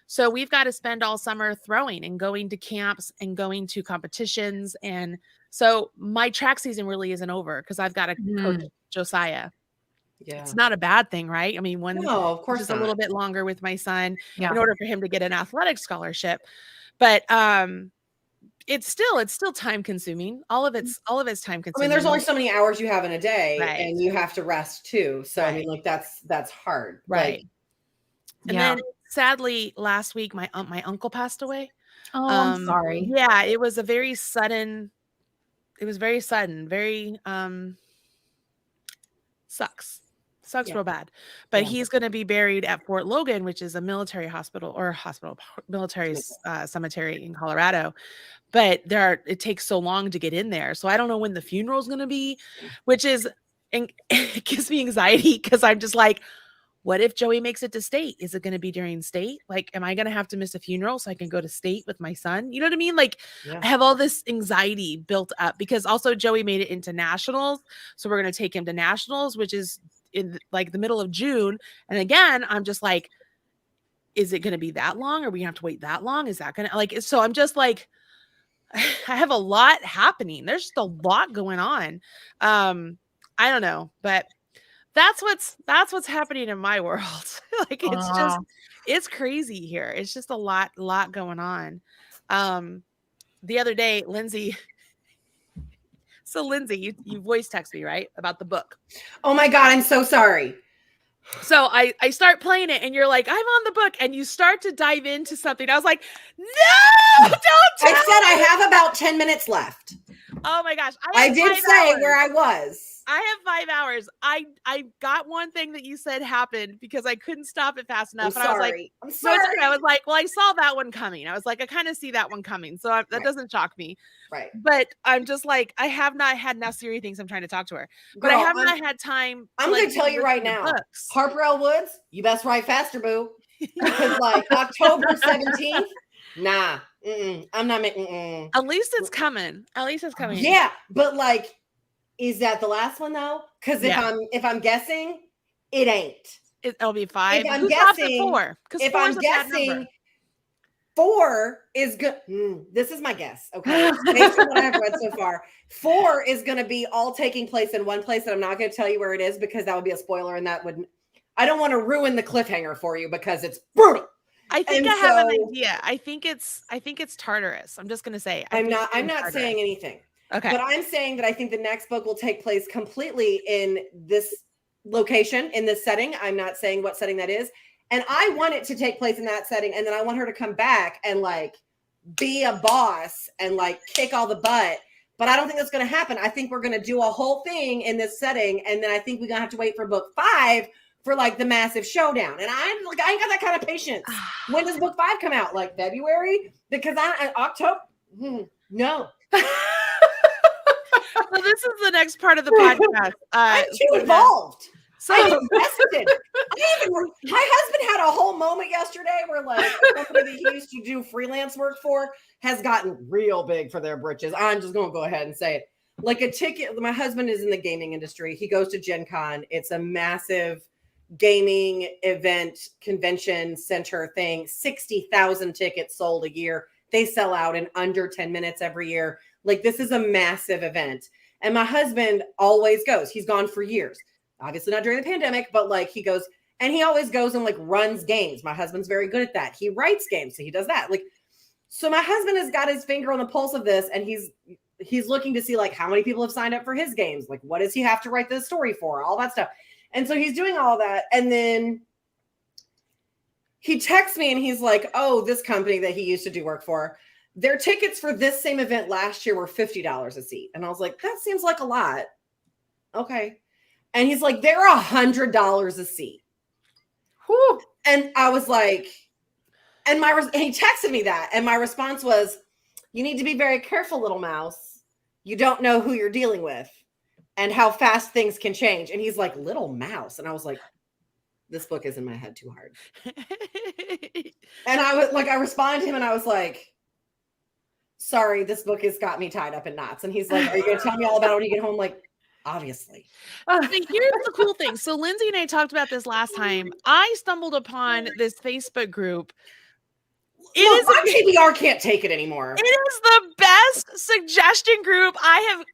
D: So we've got to spend all summer throwing and going to camps and going to competitions. And so my track season really isn't over because I've got to coach Josiah.
C: Yeah.
D: It's not a bad thing, right? I mean,
C: No, of course
D: just
C: not.
D: a little bit longer with my son in order for him to get an athletic scholarship. But it's still time consuming. All of it's time consuming.
C: I mean, there's only so many hours you have in a day,
D: Right.
C: and you have to rest too. So I mean, like that's hard.
D: Right.
C: Like,
D: and then sadly last week my uncle passed away.
E: Oh, I'm sorry.
D: Yeah, it was very sudden, very sucks real bad. But he's going to be buried at Fort Logan, which is a military military cemetery in Colorado. But it takes so long to get in there. So I don't know when the funeral is going to be, which is, and it gives me anxiety because I'm just like, what if Joey makes it to state? Is it going to be during state? Like, am I going to have to miss a funeral so I can go to state with my son? You know what I mean? Like, I have all this anxiety built up because also Joey made it into nationals. So we're going to take him to nationals, which is in like the middle of June. And again, I'm just like, is it going to be that long? Are we going to have to wait that long? Is that going to like, so I'm just like, I have a lot happening. There's just a lot going on. I don't know, but that's what's happening in my world. Like, it's crazy here. It's just a lot going on. The other day, Lindsey, you voice text me, right? About the book.
C: Oh my God, I'm so sorry.
D: So I start playing it and you're like, I'm on the book, and you start to dive into something. I was like, no, don't tell
C: I said I have about 10 minutes left.
D: Oh my gosh.
C: I did say where I was.
D: I have 5 hours. I got one thing that you said happened because I couldn't stop it fast enough.
C: I'm sorry.
D: I was like, well, I saw that one coming. I was like, I kind of see that one coming. So that doesn't shock me.
C: Right.
D: But I'm just like, I have not had enough serious things I'm trying to talk to her. But I have not had time.
C: I'm going to tell you right now, Harper L. Woods, you best write faster, boo. Because like October 17th, nah. I'm not making.
D: At least it's coming.
C: Yeah, but like, is that the last one though? Because if I'm guessing, it ain't.
D: It'll be 5.
C: If I'm guessing
D: 4.
C: If I'm guessing 4 is good. This is my guess. Okay, based on what I've read so far, 4 is going to be all taking place in one place, and I'm not going to tell you where it is because that would be a spoiler, and that would. I don't want to ruin the cliffhanger for you because it's brutal.
D: I think I have an idea. I think it's Tartarus. I'm just gonna say.
C: I'm not saying anything.
D: Okay.
C: But I'm saying that I think the next book will take place completely in this location, in this setting. I'm not saying what setting that is. And I want it to take place in that setting. And then I want her to come back and like be a boss and like kick all the butt. But I don't think that's going to happen. I think we're going to do a whole thing in this setting. And then I think we're going to have to wait for book 5 for like the massive showdown. And I ain't got that kind of patience. When does book 5 come out? Like February? Because October? No.
D: So this is the next part of the podcast.
C: I'm too involved. So I'm invested. My husband had a whole moment yesterday where like a company that he used to do freelance work for has gotten real big for their britches. I'm just going to go ahead and say it. Like a ticket. My husband is in the gaming industry. He goes to Gen Con. It's a massive gaming event convention center thing. 60,000 tickets sold a year. They sell out in under 10 minutes every year. Like this is a massive event. And my husband always goes. He's gone for years. Obviously not during the pandemic, but like he goes and he always goes and like runs games. My husband's very good at that. He writes games. So he does that. Like, so my husband has got his finger on the pulse of this and he's looking to see like how many people have signed up for his games. Like, what does he have to write the story for? All that stuff. And so he's doing all that. And then he texts me and he's like, oh, this company that he used to do work for, their tickets for this same event last year were $50 a seat. And I was like, that seems like a lot. Okay. And he's like, they're $100 a seat. Whew. And I was like, and he texted me that. And my response was, you need to be very careful, little mouse. You don't know who you're dealing with and how fast things can change. And he's like, little mouse. And I was like, this book is in my head too hard. And I was like, I responded to him and I was like, sorry, this book has got me tied up in knots. And he's like, are you going to tell me all about it when you get home? Like, obviously.
D: Here's the cool thing. So Lindsey and I talked about this last time. I stumbled upon this Facebook group
C: My TBR can't take it anymore.
D: It is the best suggestion group I've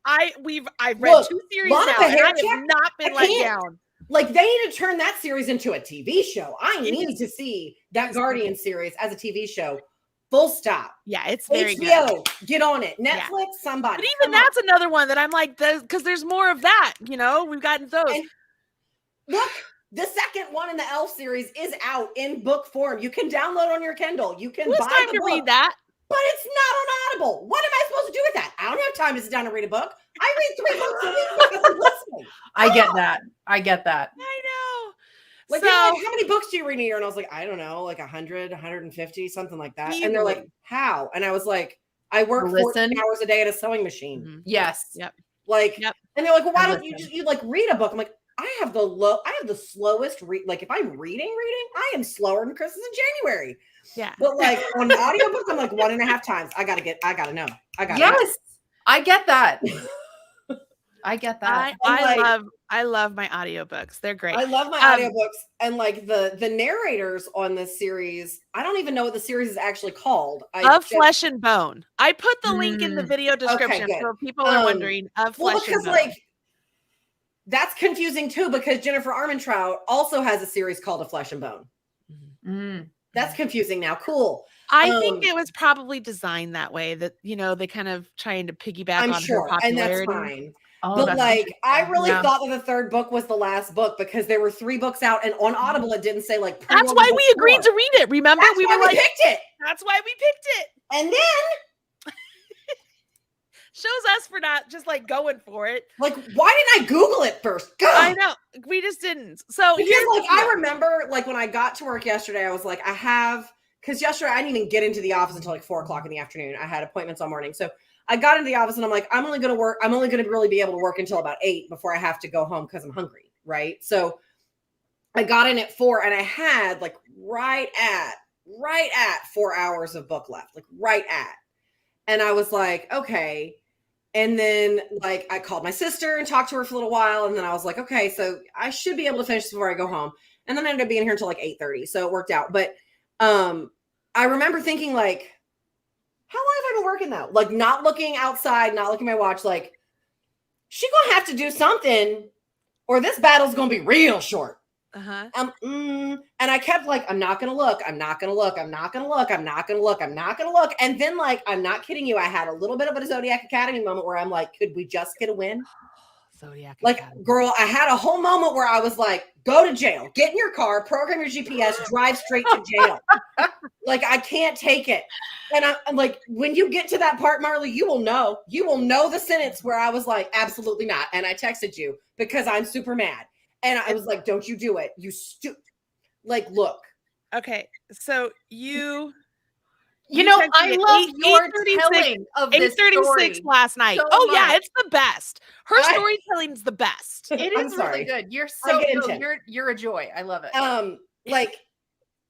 D: read 2 series now, and I have not been let down.
C: Like, they need to turn that series into a TV show. I need to see that Guardian series as a TV show. Full stop.
D: Yeah, it's very
C: HBO,
D: good.
C: Get on it. Netflix, somebody.
D: But even that's another one that I'm like, because there's more of that, you know, we've gotten those.
C: And look, the second one in the Elf series is out in book form. You can download on your Kindle. You can buy
D: time
C: the
D: to
C: book,
D: read that.
C: but it's not on Audible. What am I supposed to do with that? I don't have time to sit down and read a book. I read 3 books a week because I'm listening.
E: I get that. I
D: know.
C: Like,
D: so,
C: they're like, how many books do you read a year? And I was like, I don't know, like 100, 150, something like that. And they're like, how? And I was like, I work 14 hours a day at a sewing machine.
E: Mm-hmm. Yes.
D: Yep.
C: Like, and they're like, well, why don't you like read a book? I'm like, I have the slowest read. Like, if I'm reading, I am slower than Christmas in January.
D: Yeah.
C: But like on the audiobook, I'm like 1.5 times. I gotta know.
E: Yes. I get that. I get that.
D: I love my audiobooks. They're great.
C: I love my audiobooks, and like the narrators on this series, I don't even know what the series is actually called.
D: Flesh and Bone. I put the link in the video description for people who are wondering. Flesh and Bone.
C: Like, that's confusing too, because Jennifer Armentrout also has a series called A Flesh and Bone.
E: Mm-hmm.
C: That's confusing now. Cool.
D: I think it was probably designed that way, that, you know, they kind of trying to piggyback on her popularity.
C: And that's fine. But like, I really thought that the third book was the last book, because there were 3 books out, and on Audible it didn't say like.
D: That's why we agreed to read it. Remember,
C: we were like, picked it.
D: That's why we picked it.
C: And then
D: shows us for not just like going for it.
C: Like, why didn't I Google it first? God.
D: I know, we just didn't. So
C: because like I remember, like when I got to work yesterday, I was like, because yesterday I didn't even get into the office until like 4:00 in the afternoon. I had appointments all morning, so I got into the office and I'm like, I'm only going to really be able to work until about 8 before I have to go home because I'm hungry. Right. So I got in at 4 and I had like right at 4 hours of book left, like right at. And I was like, okay. And then like I called my sister and talked to her for a little while. And then I was like, okay, so I should be able to finish this before I go home. And then I ended up being here until like 8:30. So it worked out. But I remember thinking like, how long have I been working though? Like not looking outside, not looking at my watch, like she gonna have to do something or this battle's gonna be real short. And I kept like, I'm not gonna look. And then like, I'm not kidding you, I had a little bit of a Zodiac Academy moment where I'm like, could we just get a win?
D: Zodiac
C: Academy. Girl, I had a whole moment where I was like, go to jail, get in your car, program your GPS, drive straight to jail. Like, I can't take it. And I'm like, when you get to that part, Marley, you will know the sentence where I was like, absolutely not. And I texted you because I'm super mad. And I was like, don't you do it. Like, look.
D: Okay. So you
E: know, I love your telling of this
D: 8:36 last night. So yeah, it's the best. Her storytelling's the best.
E: It is really good. You're so good. You're a joy. I love it.
C: Like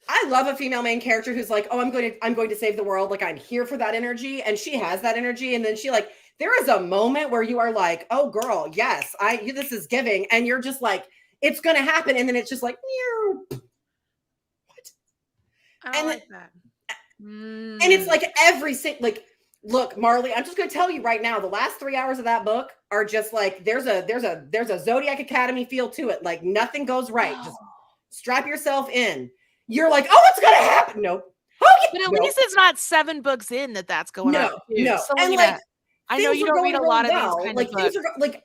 C: I love a female main character who's like, oh, I'm going to save the world. Like I'm here for that energy. And she has that energy. And then she like, there is a moment where you are like, oh girl, yes, this is giving. And you're just like, it's going to happen. And then it's just like, what?
D: I like that.
C: And it's like like, look, Marley, I'm just going to tell you right now, the last 3 hours of that book are just like, there's a Zodiac Academy feel to it. Like nothing goes right. Just strap yourself in. You're like, oh, it's going to happen. Nope. Okay.
D: But at least it's not 7 books in that's going on.
C: No.
D: So
C: and like,
D: I know you don't read a lot of these kind of books.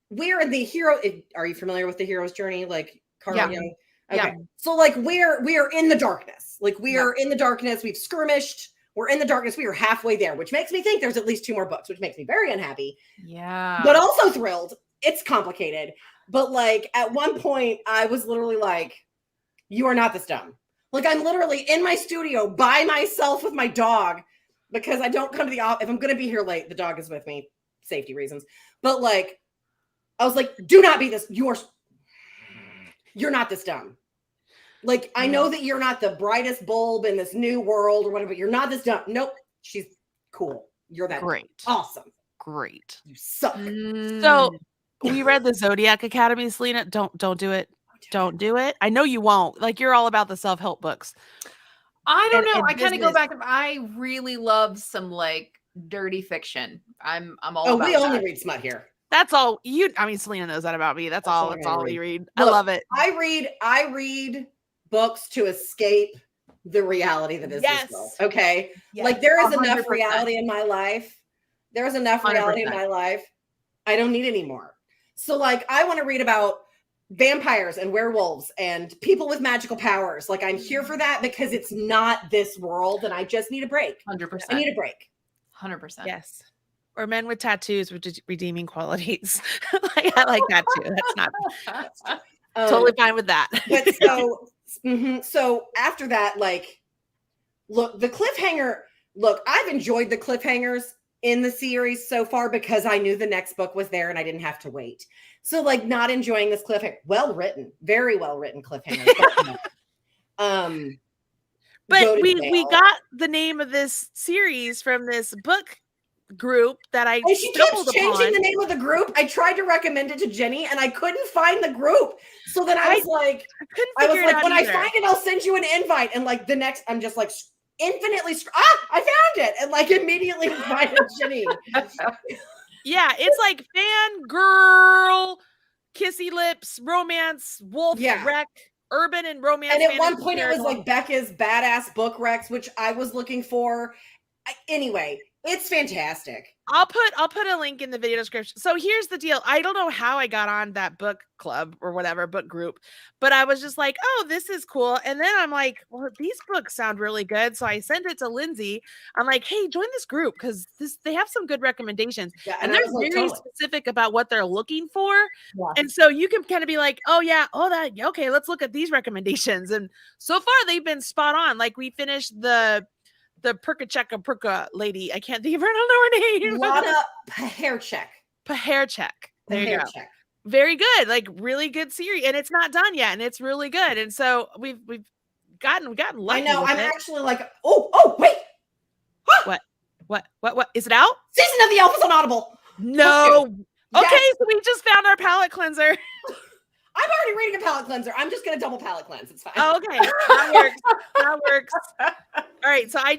C: We're in the hero. Are you familiar with the hero's journey? Like Carl Jung? Okay.
E: Yeah.
C: So like we are in the darkness. Like we are in the darkness. We've skirmished. We're in the darkness. We are halfway there, which makes me think there's at least 2 more books, which makes me very unhappy.
E: Yeah.
C: But also thrilled. It's complicated. But like at one point I was literally like, you are not this dumb. Like I'm literally in my studio by myself with my dog because I don't come to the office. If I'm going to be here late, the dog is with me, safety reasons. But like, I was like, do not be this. You're not this dumb. Like, I know that you're not the brightest bulb in this new world or whatever, but you're not this dumb. Nope. She's cool. You're that
D: great.
C: Awesome.
D: Great.
C: You suck.
D: So we read the Zodiac Academy, Salena. Don't do it. Don't do it. I know you won't. Like, you're all about the self-help books.
E: I don't know. I kind of go back. I really love some like dirty fiction. I'm all about
C: we
E: that.
C: only read smut here.
D: That's all you. I mean, Salena knows that about me. That's all we read. Look, I love it.
C: I read books to escape the reality that is this world. Okay, like there is 100%. Enough reality in my life. There's enough reality 100%. In my life. I don't need any more. So like, I want to read about vampires and werewolves and people with magical powers. Like I'm here for that because it's not this world, and I just need a break.
E: 100%.
C: I need a break.
E: 100%.
D: Yes. Or men with tattoos with redeeming qualities. I like that too. That's not totally fine with that.
C: But so after that, like, look, the cliffhanger. Look, I've enjoyed the cliffhangers in the series so far because I knew the next book was there and I didn't have to wait. So like, not enjoying this cliffhanger. Well written, very well written cliffhanger.
D: But we got the name of this series from this book group that I
C: she keeps changing the name of the group. I tried to recommend it to Jenny and I couldn't find the group. So then I was like, when I find it, I'll send you an invite. And like the next, I'm just like infinitely, I found it. And like immediately invited Jenny.
D: Yeah, it's like fangirl, kissy lips, romance, wolf, wreck, urban and romance.
C: And at one point it was like Becca's badass book Rex, which I was looking for. Anyway, it's fantastic.
D: I'll put a link in the video description. So here's the deal. I don't know how I got on that book club or whatever book group, but I was just like, oh, this is cool. And then I'm like, well, these books sound really good. So I sent it to Lindsey. I'm like, hey, join this group because they have some good recommendations. Yeah, and they're very specific about what they're looking for. Yeah. And so you can kind of be like, oh yeah, okay, let's look at these recommendations. And so far they've been spot on. Like we finished the Perka lady. I can't think of her. I don't know her name.
C: Lana Paherchek.
D: There you go. Very good. Like really good series. And it's not done yet. And it's really good. And so we've gotten lucky.
C: I know. I'm actually like, oh, wait.
D: Huh? What? Is it out?
C: Season of the Elf is on Audible.
D: No. Okay. So we just found our palette cleanser.
C: I'm already reading a palette cleanser. I'm just going to double palette cleanse. It's fine.
D: Oh, okay. That works. All right. So I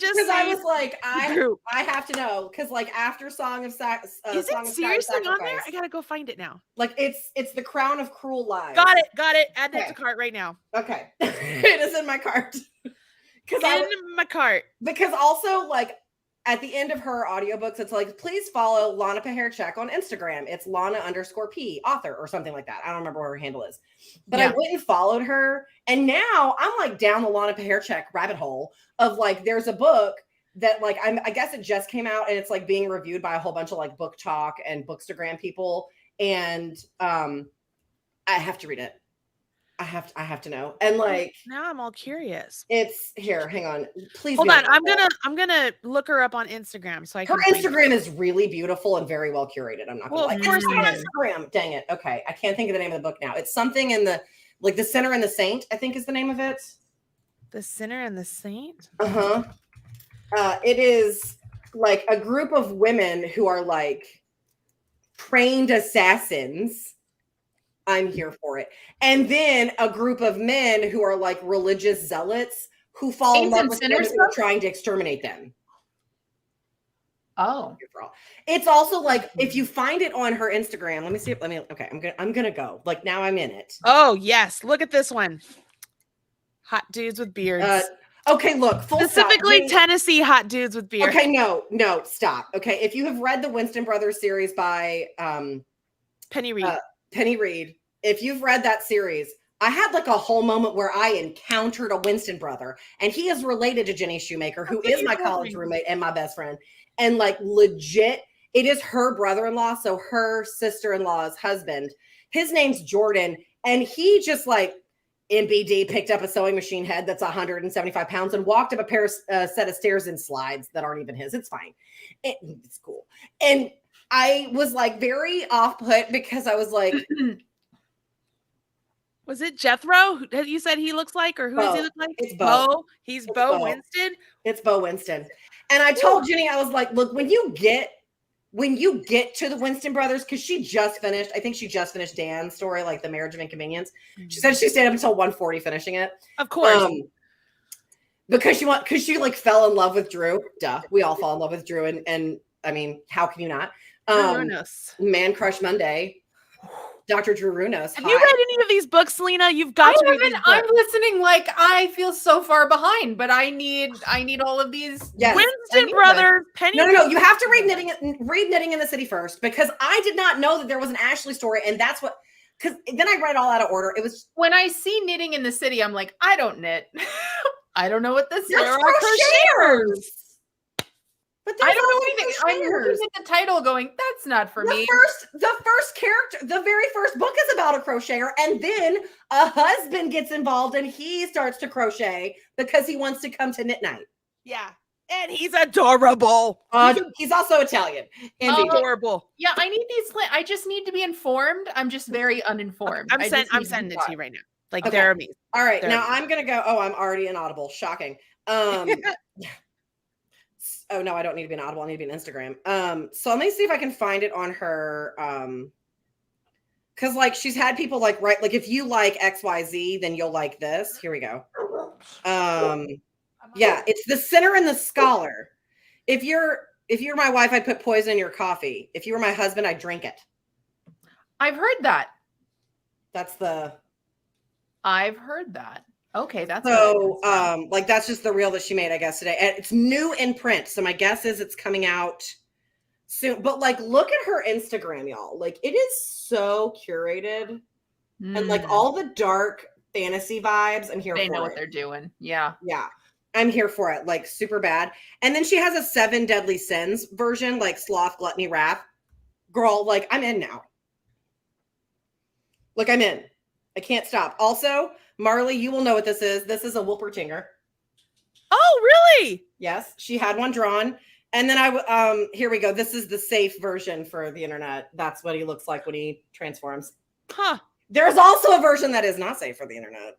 C: was like, I have to know. Cause like after Song of Sacrifice.
D: Is it seriously on there? I got to go find it now.
C: Like it's The Crown of Cruel Lies.
D: Got it. Add that to cart right now.
C: Okay. It is in my cart.
D: My cart.
C: Because also like, at the end of her audiobooks, it's like, please follow Lana Paherchek on Instagram. It's Lana_P author or something like that. I don't remember what her handle is, but I went and followed her. And now I'm like down the Lana Paherchek rabbit hole of like, there's a book that like, I guess it just came out and it's like being reviewed by a whole bunch of like Book Talk and Bookstagram people. And I have to read it. I have to know. And like
D: now I'm all curious.
C: It's here. Hang on. Please
D: hold on. I'm gonna look her up on Instagram so I can.
C: Her Instagram is really beautiful and very well curated. I'm not gonna lie. Of course, on Instagram. Dang it. Okay. I can't think of the name of the book now. It's something in the like The Sinner and the Saint, I think is the name of it.
D: The Sinner and the Saint?
C: Uh-huh. It is like a group of women who are like trained assassins. I'm here for it. And then a group of men who are like religious zealots who fall in love with women who are trying to exterminate them.
E: Oh.
C: It's also like if you find it on her Instagram, let me see. Okay, I'm gonna go. Like now I'm in it.
D: Oh yes, look at this one. Hot dudes with beards.
C: Okay, look.
D: Specifically Tennessee hot dudes with beards.
C: Okay, no, stop. Okay, if you have read the Winston Brothers series by
D: Penny
C: Reed, if you've read that series, I had like a whole moment where I encountered a Winston brother, and he is related to Jenny Shoemaker, who is my college roommate and my best friend. And like legit, it is her brother-in-law, so her sister-in-law's husband. His name's Jordan, and he just like MBD picked up a sewing machine head that's 175 pounds and walked up a set of stairs in slides that aren't even his. It's fine. It's cool. And I was like very off-put because I was like,
D: was it Jethro? You said he looks like, or who does he look like?
C: It's Bo.
D: He's Bo Winston.
C: It's Bo Winston. And I told Jenny, I was like, look, when you get to the Winston brothers, because she just finished Dan's story, like The Marriage of Inconvenience. She said she stayed up until 1:40 finishing it.
D: Of course.
C: Because she like fell in love with Drew. Duh. We all fall in love with Drew. And I mean, how can you not? Man Crush Monday. Dr. Drew Runos.
D: Have you read any of these books, Salena? You've got to read these books.
E: I'm listening like I feel so far behind, but I need all of these.
C: Yes.
D: Winston Brothers, Penny.
C: No. You have to read Knitting in the City first, because I did not know that there was an Ashley story, and that's what. Because then I read all out of order. It was
E: when I see Knitting in the City, I'm like, I don't knit. I don't know what this is.
C: There are crocheters.
E: But I don't know anything. I'm looking at the title going, that's not for me.
C: The first character, the very first book is about a crocheter, and then a husband gets involved and he starts to crochet because he wants to come to knit night.
D: Yeah. And he's adorable.
C: He's also Italian.
D: Adorable.
E: Yeah, I need these. I just need to be informed. I'm just very uninformed.
D: I'm sending it to you right now. Like, okay. They're amazing.
C: All right. Now I'm going to go. Oh, I'm already inaudible. Shocking. Oh no, I don't need to be an Audible. I need to be an Instagram. So let me see if I can find it on her. Because like she's had people like write, like, if you like XYZ, then you'll like this. Here we go. Yeah, it's The Sinner and the Scholar. If you're my wife, I'd put poison in your coffee. If you were my husband, I'd drink it.
E: I've heard that.
C: I've heard that.
E: Okay, that's
C: so like that's just the reel that she made, I guess, today. And it's new in print. So my guess is it's coming out soon. But like look at her Instagram, y'all. Like it is so curated. And like all the dark fantasy vibes. I'm here for it.
E: They know what they're doing. Yeah.
C: Yeah. I'm here for it. Like super bad. And then she has a 7 Deadly Sins version, like sloth, gluttony, wrath. Girl, like I'm in now. Like I'm in. I can't stop. Also, Marley, you will know what this is. This is a Wolpertinger.
D: Oh, really?
C: Yes, she had one drawn. And then here we go. This is the safe version for the internet. That's what he looks like when he transforms.
D: Huh.
C: There's also a version that is not safe for the internet.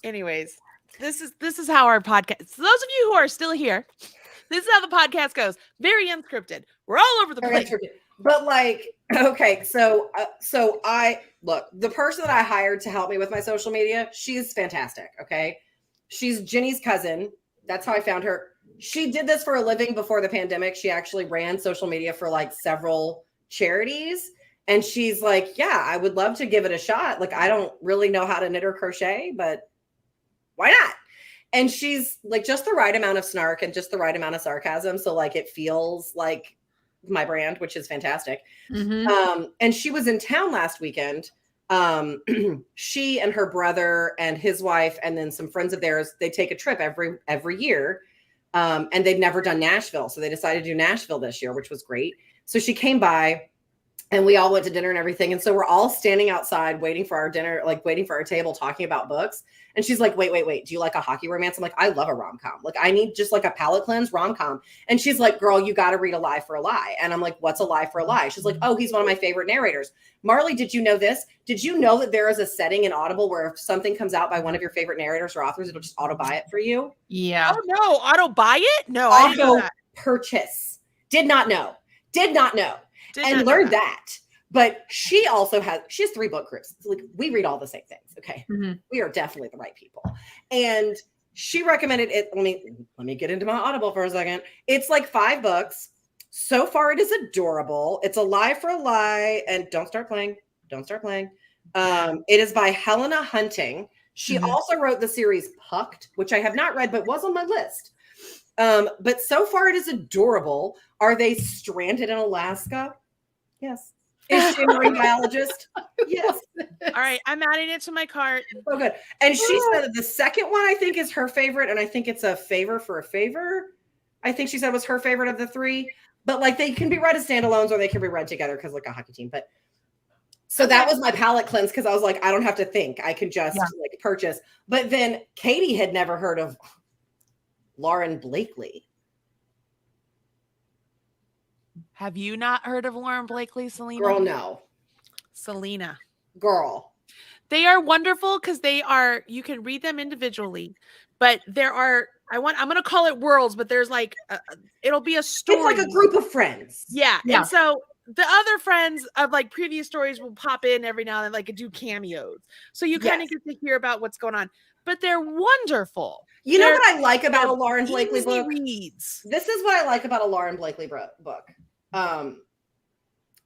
D: Anyways, this is how our podcast. So those of you who are still here, this is how the podcast goes. Very unscripted. We're all over the place.
C: But like, okay, so I look, the person that I hired to help me with my social media, she's fantastic. Okay. She's Jenny's cousin. That's how I found her. She did this for a living before the pandemic. She actually ran social media for like several charities. And she's like, yeah, I would love to give it a shot. Like, I don't really know how to knit or crochet, but why not? And she's like just the right amount of snark and just the right amount of sarcasm. So like, it feels like my brand, which is fantastic.
E: Mm-hmm.
C: And she was in town last weekend. She and her brother and his wife, and then some friends of theirs, they take a trip every year. And they'd never done Nashville. So they decided to do Nashville this year, which was great. So she came by and we all went to dinner and everything. And so we're all standing outside waiting for our dinner, like waiting for our table, talking about books. And she's like, wait. Do you like a hockey romance? I'm like, I love a rom-com. Like I need just like a palate cleanse rom-com. And she's like, girl, you got to read A Lie for a Lie. And I'm like, what's A Lie for a Lie? She's like, oh, he's one of my favorite narrators. Marley, did you know this? Did you know that there is a setting in Audible where if something comes out by one of your favorite narrators or authors, it'll just auto buy it for you?
E: Yeah.
D: Oh no, auto buy it? No, I didn't know that.
C: Purchase. Did not know. Learned that. But she has 3 book groups. Like we read all the same things. Okay.
E: Mm-hmm.
C: We are definitely the right people. And she recommended it. Let me get into my Audible for a second. It's like 5 books. So far it is adorable. It's A Lie for a Lie. And don't start playing. It is by Helena Hunting. She also wrote the series Pucked, which I have not read, but was on my list. But so far it is adorable. Are they stranded in Alaska? Yes. Is she a marine biologist? Yes.
D: All right, I'm adding it to my cart.
C: So good. And she said the second one I think is her favorite, and I think it's a favor for a favor. I think she said was her favorite of the 3. But like they can be read as standalones or they can be read together because like a hockey team. But so that was my palate cleanse because I was like, I don't have to think. I can just like purchase. But then Katie had never heard of Lauren Blakely.
D: Have you not heard of Lauren Blakely, Salena?
C: Girl, no.
D: Salena.
C: Girl.
D: They are wonderful because you can read them individually, but I'm going to call it worlds, but there's like, it'll be a story.
C: It's like a group of friends.
D: Yeah. And so the other friends of like previous stories will pop in every now and then, like do cameos. So you kind of get to hear about what's going on. but they're wonderful.
C: You know what I like about a Lauren Blakely book?
D: Reads.
C: This is what I like about a Lauren Blakely book.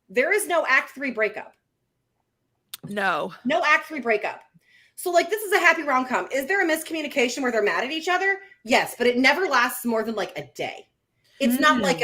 C: There is no Act 3 breakup.
D: No
C: Act 3 breakup. So like, this is a happy rom-com. Is there a miscommunication where they're mad at each other? Yes, but it never lasts more than like a day. It's not like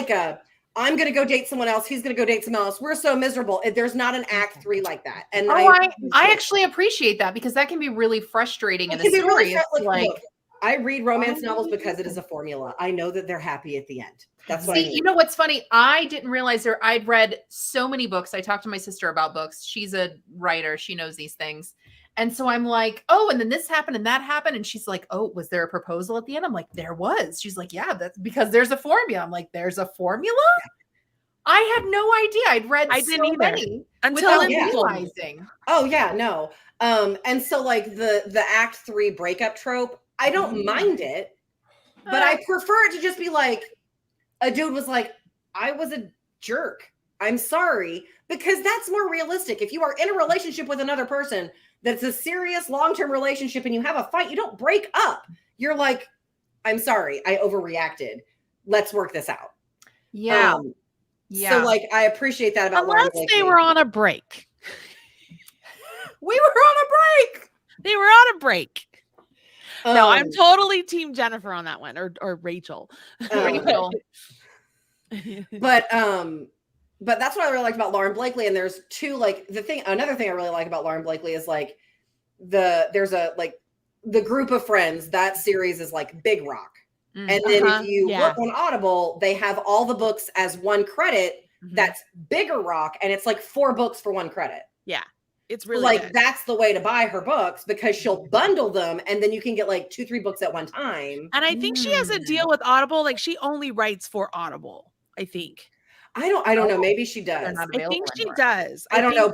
C: a, I'm going to go date someone else. He's going to go date someone else. We're so miserable. There's not an Act 3 like that. And
E: I actually appreciate that, because that can be really frustrating in a story.
C: Look, I read romance novels because it is a formula. I know that they're happy at the end. That's what I mean.
E: You know what's funny? I didn't realize I'd read so many books. I talked to my sister about books. She's a writer. She knows these things. And so I'm like, oh, and then this happened and that happened. And she's like, oh, was there a proposal at the end? I'm like, there was. She's like, yeah, that's because there's a formula. I'm like, there's a formula? I had no idea. I'd read so many
D: until
E: realizing.
C: Oh yeah, no. And so like the Act 3 breakup trope, I don't mind it, but I prefer it to just be like, a dude was like, I was a jerk. I'm sorry. Because that's more realistic. If you are in a relationship with another person that's a serious long-term relationship and you have a fight, you don't break up. You're like, I'm sorry, I overreacted. Let's work this out.
E: Yeah.
C: So like, I appreciate that about
D: unless they were on a break.
E: We were on a break.
D: They were on a break. No, I'm totally team Jennifer on that one, or Rachel.
E: Rachel.
C: But that's what I really liked about Lauren Blakely. And there's two, like another thing I really like about Lauren Blakely is like there's a like the Group of Friends, that series is like Big Rock. And then if you look on Audible, they have all the books as one credit. That's Bigger Rock, and it's like 4 books for 1 credit.
D: Yeah. It's really
C: like
D: good.
C: That's the way to buy her books, because she'll bundle them and then you can get like 2-3 books at one time.
D: And I think she has a deal with Audible. Like she only writes for Audible, I think.
C: I don't know. Maybe she does.
D: I think she does.
C: I don't know,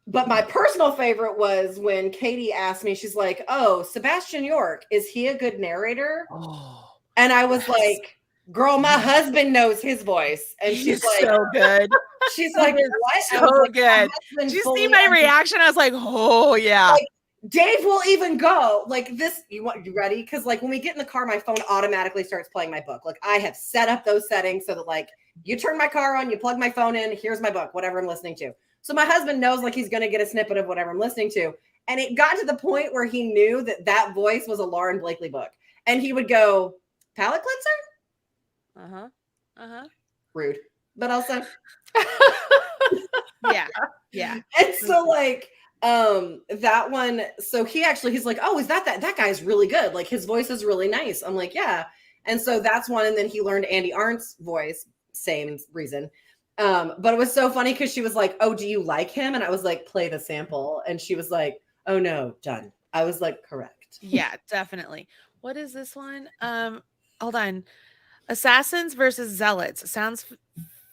C: but my personal favorite was when Katie asked me, she's like, oh, Sebastian York, is he a good narrator?
D: Oh,
C: and I was like, girl, my husband knows his voice. And she's like,
D: so good.
C: She's like, what?
D: So like, good. Did you see my reaction? I was like, oh yeah.
C: Like, Dave will even go like this. You ready? Because like when we get in the car, my phone automatically starts playing my book. Like I have set up those settings so that like you turn my car on, you plug my phone in, here's my book, whatever I'm listening to. So my husband knows like he's going to get a snippet of whatever I'm listening to. And it got to the point where he knew that voice was a Lauren Blakely book. And he would go, palate cleanser? Rude. But also
D: yeah.
C: And so like that one, so he's like, oh, is that guy's really good, like his voice is really nice. I'm like, yeah. And so that's one. And then he learned Andy Arndt's voice, same reason. But it was so funny because she was like, oh, do you like him? And I was like, play the sample. And she was like, oh no, done. I was like, correct.
D: Yeah, definitely. What is this one? Hold on. Assassins versus Zealots. Sounds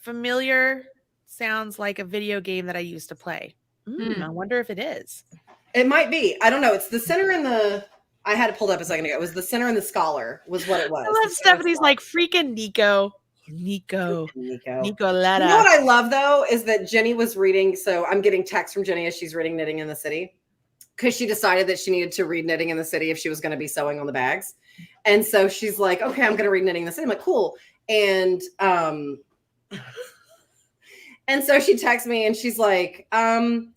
D: familiar. Sounds like a video game that I used to play. I wonder if it is.
C: It might be. I don't know. It's the Sinner and the... I had it pulled up a second ago. It was the Sinner and the Scholar was what it was.
D: I love Stephanie's like freaking Nicoletta.
C: You know what I love though is that Jenny was reading. So I'm getting texts from Jenny as she's reading Knitting in the City, because she decided that she needed to read Knitting in the City if she was going to be sewing on the bags. And so she's like, okay, I'm going to read Knitting in the City. I'm like, cool. And and so she texts me and she's like, and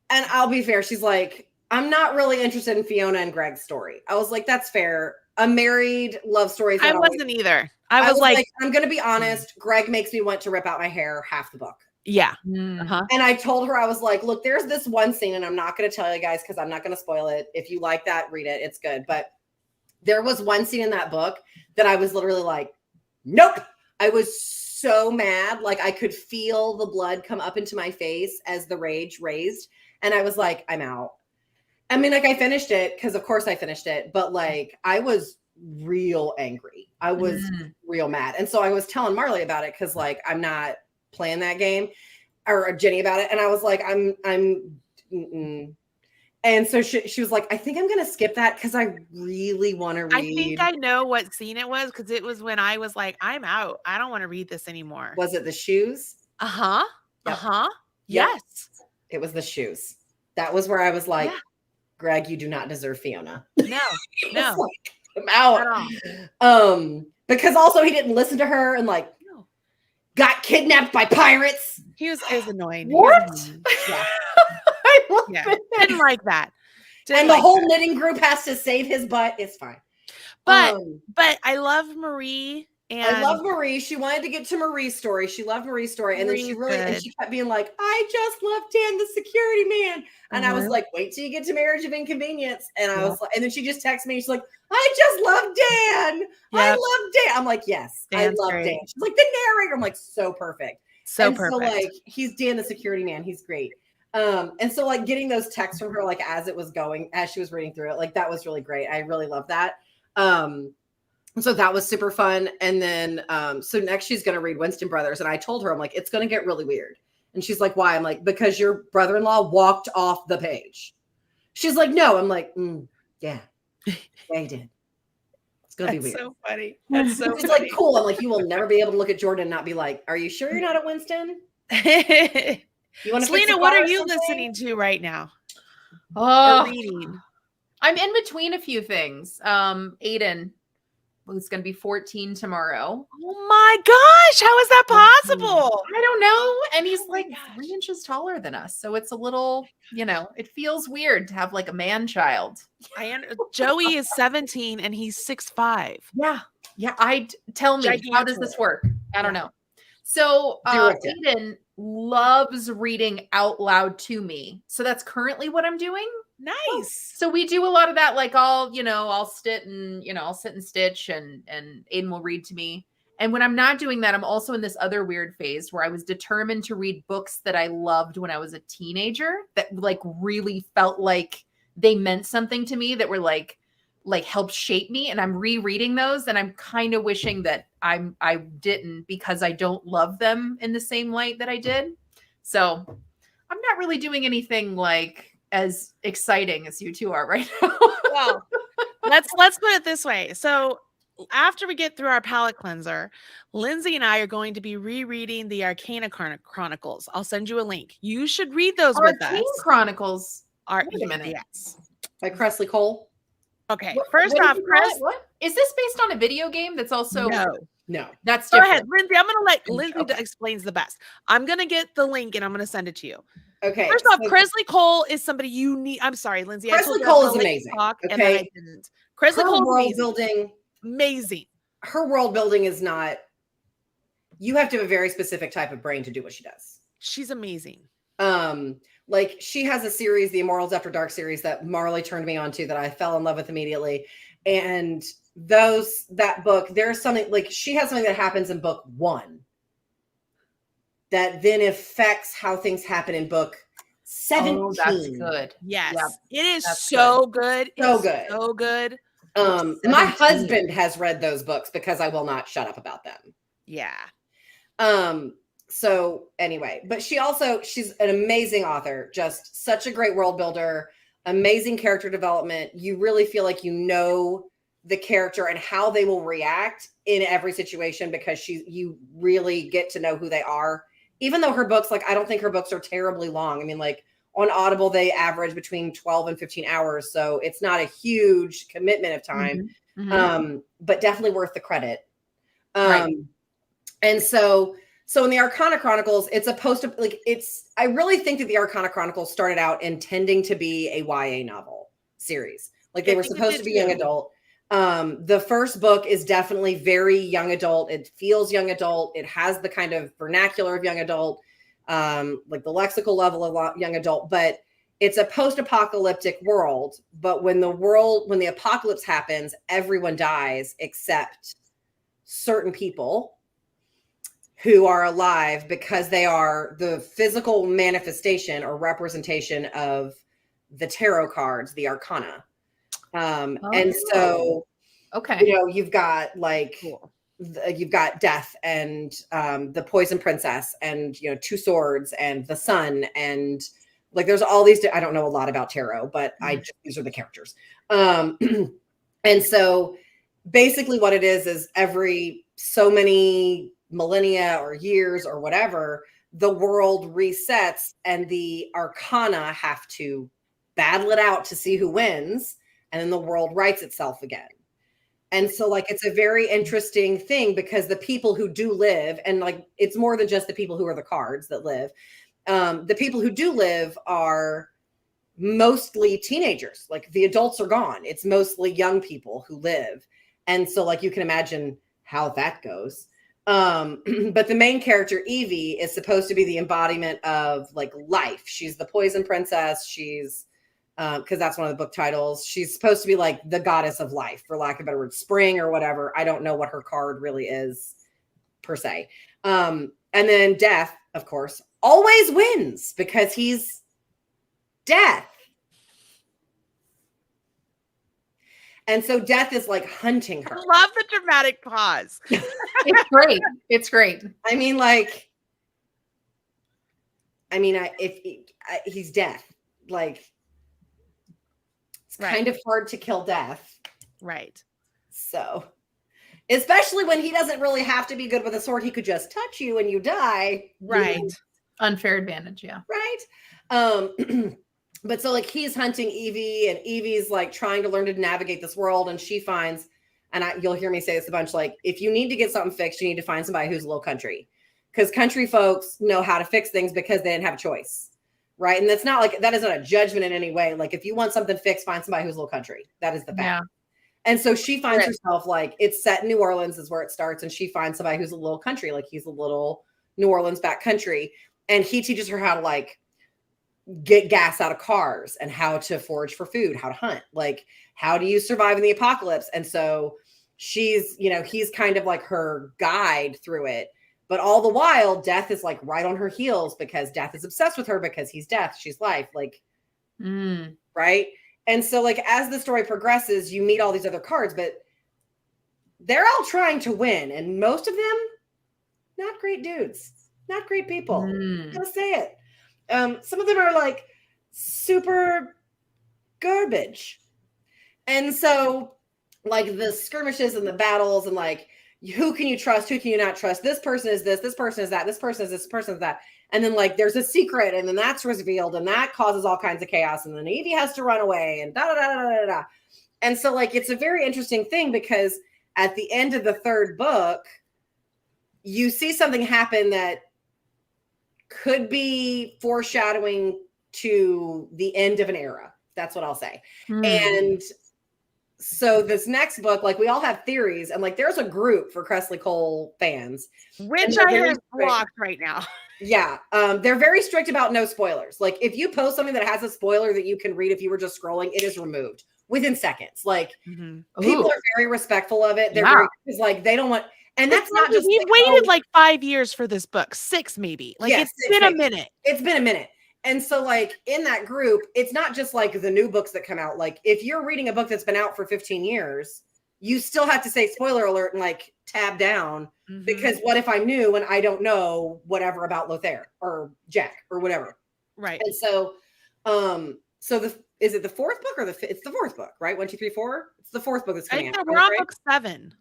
C: I'll be fair. She's like, I'm not really interested in Fiona and Greg's story. I was like, that's fair. A married love story.
D: I wasn't either. I was like,
C: I'm going to be honest. Greg makes me want to rip out my hair half the book.
D: Yeah.
C: And I told her, I was like, look, there's this one scene, and I'm not going to tell you guys because I'm not going to spoil it. If you like that, read it. It's good. But there was one scene in that book that I was literally like, nope. I was so mad. Like I could feel the blood come up into my face as the rage raised. And I was like, I'm out. I mean, like I finished it because of course I finished it, but like I was real angry. I was real mad. And so I was telling Marley about it because like I'm not playing that game, or Jenny about it. And I was like, and so she was like, I think I'm going to skip that because I really want to read.
D: I think I know what scene it was because it was when I was like, I'm out. I don't want to read this anymore.
C: Was it the shoes?
D: Yep.
C: Yes. It was the shoes. That was where I was like, Greg, you do not deserve Fiona.
D: No.
C: I'm out. Because also he didn't listen to her and like got kidnapped by pirates.
D: He was annoying.
C: What?
D: Yeah.
C: I love it.
D: Didn't like that.
C: And the whole knitting group has to save his butt. It's fine.
D: But I love Marie. And
C: I love Marie. She wanted to get to Marie's story. She loved Marie's story. And then she kept being like, I just love Dan, the security man. And I was like, wait till you get to Marriage of Inconvenience. And I was like, and then she just texted me. She's like, I just love Dan. I love Dan. I'm like, yes, Dan's I love great. Dan. She's like the narrator. I'm like, so perfect. So like, he's Dan, the security man. He's great. And so like getting those texts from her, like as it was going, as she was reading through it, like that was really great. I really love that. So that was super fun. And then, so next she's going to read Winston Brothers. And I told her, I'm like, it's going to get really weird. And she's like, why? I'm like, because your brother-in-law walked off the page. She's like, no. I'm like, yeah, he did. It's going to be weird.
D: So funny. That's so
C: She's like, cool. I'm like, you will never be able to look at Jordan and not be like, are you sure you're not at Winston?
D: You want to Salena, what are you listening to right now?
E: Reading. I'm in between a few things. Aiden, who's going to be 14 tomorrow.
D: Oh my gosh. How is that possible?
E: I don't know. And he's like 3 inches taller than us. So it's a little, it feels weird to have like a man child.
D: Joey is 17 and he's 6'5".
E: Yeah. Tell me, how does this work? I don't know. So Aiden loves reading out loud to me. So that's currently what I'm doing.
D: Nice.
E: So we do a lot of that. Like I'll sit and stitch and Aiden will read to me. And when I'm not doing that, I'm also in this other weird phase where I was determined to read books that I loved when I was a teenager that like really felt like they meant something to me, that were like helped shape me. And I'm rereading those. And I'm kind of wishing that I didn't, because I don't love them in the same light that I did. So I'm not really doing anything like as exciting as you two are right now.
D: Well, let's put it this way. So after we get through our palette cleanser, Lindsey and I are going to be rereading the Arcana Chronicles. I'll send you a link. You should read those with us.
E: Arcane Chronicles.
D: Wait
E: a minute.
D: Yes.
C: By Cressley Cole.
D: Okay. First off, Chris,
E: what is this based on a video game? That's also
C: no.
E: That's
D: go
E: different.
D: ahead, Lindsey. I'm gonna let Lindsey explains the best. I'm gonna get the link and I'm gonna send it to you.
C: Okay.
D: First off, Cressley Cole is somebody you need. I'm sorry, Lindsey.
C: Cressley Cole is amazing.
D: And then I didn't. Cressley Cole
C: world building.
D: Amazing.
C: Her world building is not. You have to have a very specific type of brain to do what she does.
D: She's amazing.
C: Like she has a series, the Immortals After Dark series, that Marley turned me on to, that I fell in love with immediately. And that book, there's something like she has something that happens in book 1 that then affects how things happen in book 17.
E: Oh, that's good.
D: Yes.
E: Yep.
D: It is so good.
C: So good.
D: So good.
C: My husband has read those books because I will not shut up about them.
D: Yeah.
C: So anyway, but she's an amazing author, just such a great world builder, amazing character development. You really feel like you know the character and how they will react in every situation, because you really get to know who they are. Even though her books, like, I don't think her books are terribly long. I mean, like on Audible, they average between 12 and 15 hours. So it's not a huge commitment of time, but definitely worth the credit.
E: Right.
C: And so in the Arcana Chronicles, it's I really think that the Arcana Chronicles started out intending to be a YA novel series. Like they were supposed to be young adult. The first book is definitely very young adult. It feels young adult. It has the kind of vernacular of young adult, like the lexical level of young adult, but it's a post-apocalyptic world. But when the apocalypse happens, everyone dies except certain people who are alive, because they are the physical manifestation or representation of the tarot cards, the Arcana. And so,
E: okay,
C: you've got you've got Death and the Poison Princess and, 2 Swords and the Sun. And like, there's all these, I don't know a lot about tarot, but these are the characters. And so basically what it is every so many millennia or years or whatever, the world resets and the Arcana have to battle it out to see who wins, and then the world rights itself again. And so like it's a very interesting thing because the people who do live, and like it's more than just the people who are the cards that live. The people who do live are mostly teenagers. Like the adults are gone. It's mostly young people who live. And so like you can imagine how that goes. But the main character, Evie, is supposed to be the embodiment of like life. She's the poison princess. She's because that's one of the book titles. She's supposed to be like the goddess of life, for lack of a better word, spring or whatever. I don't know what her card really is per se. And then Death, of course, always wins because he's Death. And so Death is like hunting her.
D: I love the dramatic pause.
E: It's great. It's great.
C: I mean, he's Death, like it's kind of hard to kill Death.
D: Right.
C: So, especially when he doesn't really have to be good with a sword. He could just touch you and you die.
D: Right.
E: Unfair advantage. Yeah.
C: Right. But so like he's hunting Evie, and Evie's like trying to learn to navigate this world, and she finds, and you'll hear me say this a bunch, like if you need to get something fixed, you need to find somebody who's a little country, because country folks know how to fix things because they didn't have a choice, right? And that's not like, that is not a judgment in any way. Like if you want something fixed, find somebody who's a little country. That is the fact. Yeah. And so she finds herself like, it's set in New Orleans is where it starts, and she finds somebody who's a little country, like he's a little New Orleans back country, and he teaches her how to like get gas out of cars and how to forage for food, how to hunt, like how do you survive in the apocalypse. And so she's, he's kind of like her guide through it, but all the while Death is like right on her heels because Death is obsessed with her because he's Death, she's life, like right. And so like as the story progresses, you meet all these other cards, but they're all trying to win, and most of them not great dudes, not great people. I'm gonna say it. Some of them are like super garbage. And so like the skirmishes and the battles and like, who can you trust? Who can you not trust? This person is this person is that, this person is this person is that. And then like, there's a secret, and then that's revealed, and that causes all kinds of chaos. And then Evie has to run away, and da, da, da, da, da, da. And so like, it's a very interesting thing because at the end of the third book, you see something happen that could be foreshadowing to the end of an era. That's what I'll say. And so this next book, like we all have theories, and like there's a group for Cressley Cole fans,
D: which I have blocked right now.
C: Yeah. They're very strict about no spoilers. Like if you post something that has a spoiler that you can read if you were just scrolling, it is removed within seconds. Like people are very respectful of it. They're very, it's like they don't want. And that's not just.
D: We've waited like 5 years for this book, 6 maybe. Like it's been a minute.
C: It's been a minute. And so like in that group, it's not just like the new books that come out. Like if you're reading a book that's been out for 15 years, you still have to say spoiler alert and like tab down because what if I knew and I don't know whatever about Lothair or Jack or whatever. Right. And so, is it the fourth book or it's the fourth book, right? 1, 2, 3, 4. It's the fourth book that's coming out.
D: We're on book 7.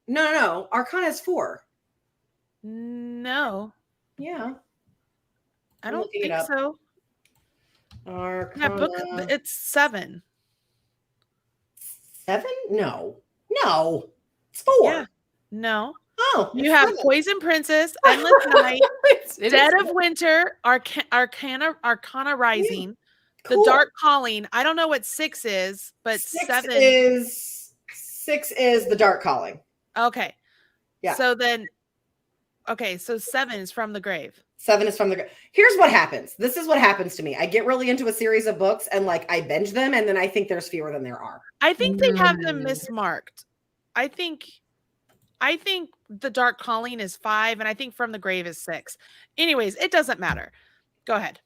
C: No. Arcana is 4.
D: No.
C: Yeah.
D: I don't think so.
C: Arcana.
D: Yeah, book, it's 7.
C: 7? No. It's 4. Yeah.
D: No.
C: Oh.
D: You have 7. Poison Princess, Endless Night, Dead of Winter, Arcana Rising, cool. The Dark Calling. I don't know what 6 is, but 7
C: is 6 is the Dark Calling.
D: Okay.
C: Yeah.
D: So then, so 7 is From the Grave.
C: 7 is From the Grave. Here's what happens. This is what happens to me. I get really into a series of books and like I binge them, and then I think there's fewer than there are.
D: I think they have them mismarked. I think the Dark Calling is 5, and I think From the Grave is 6. Anyways, it doesn't matter. Go ahead.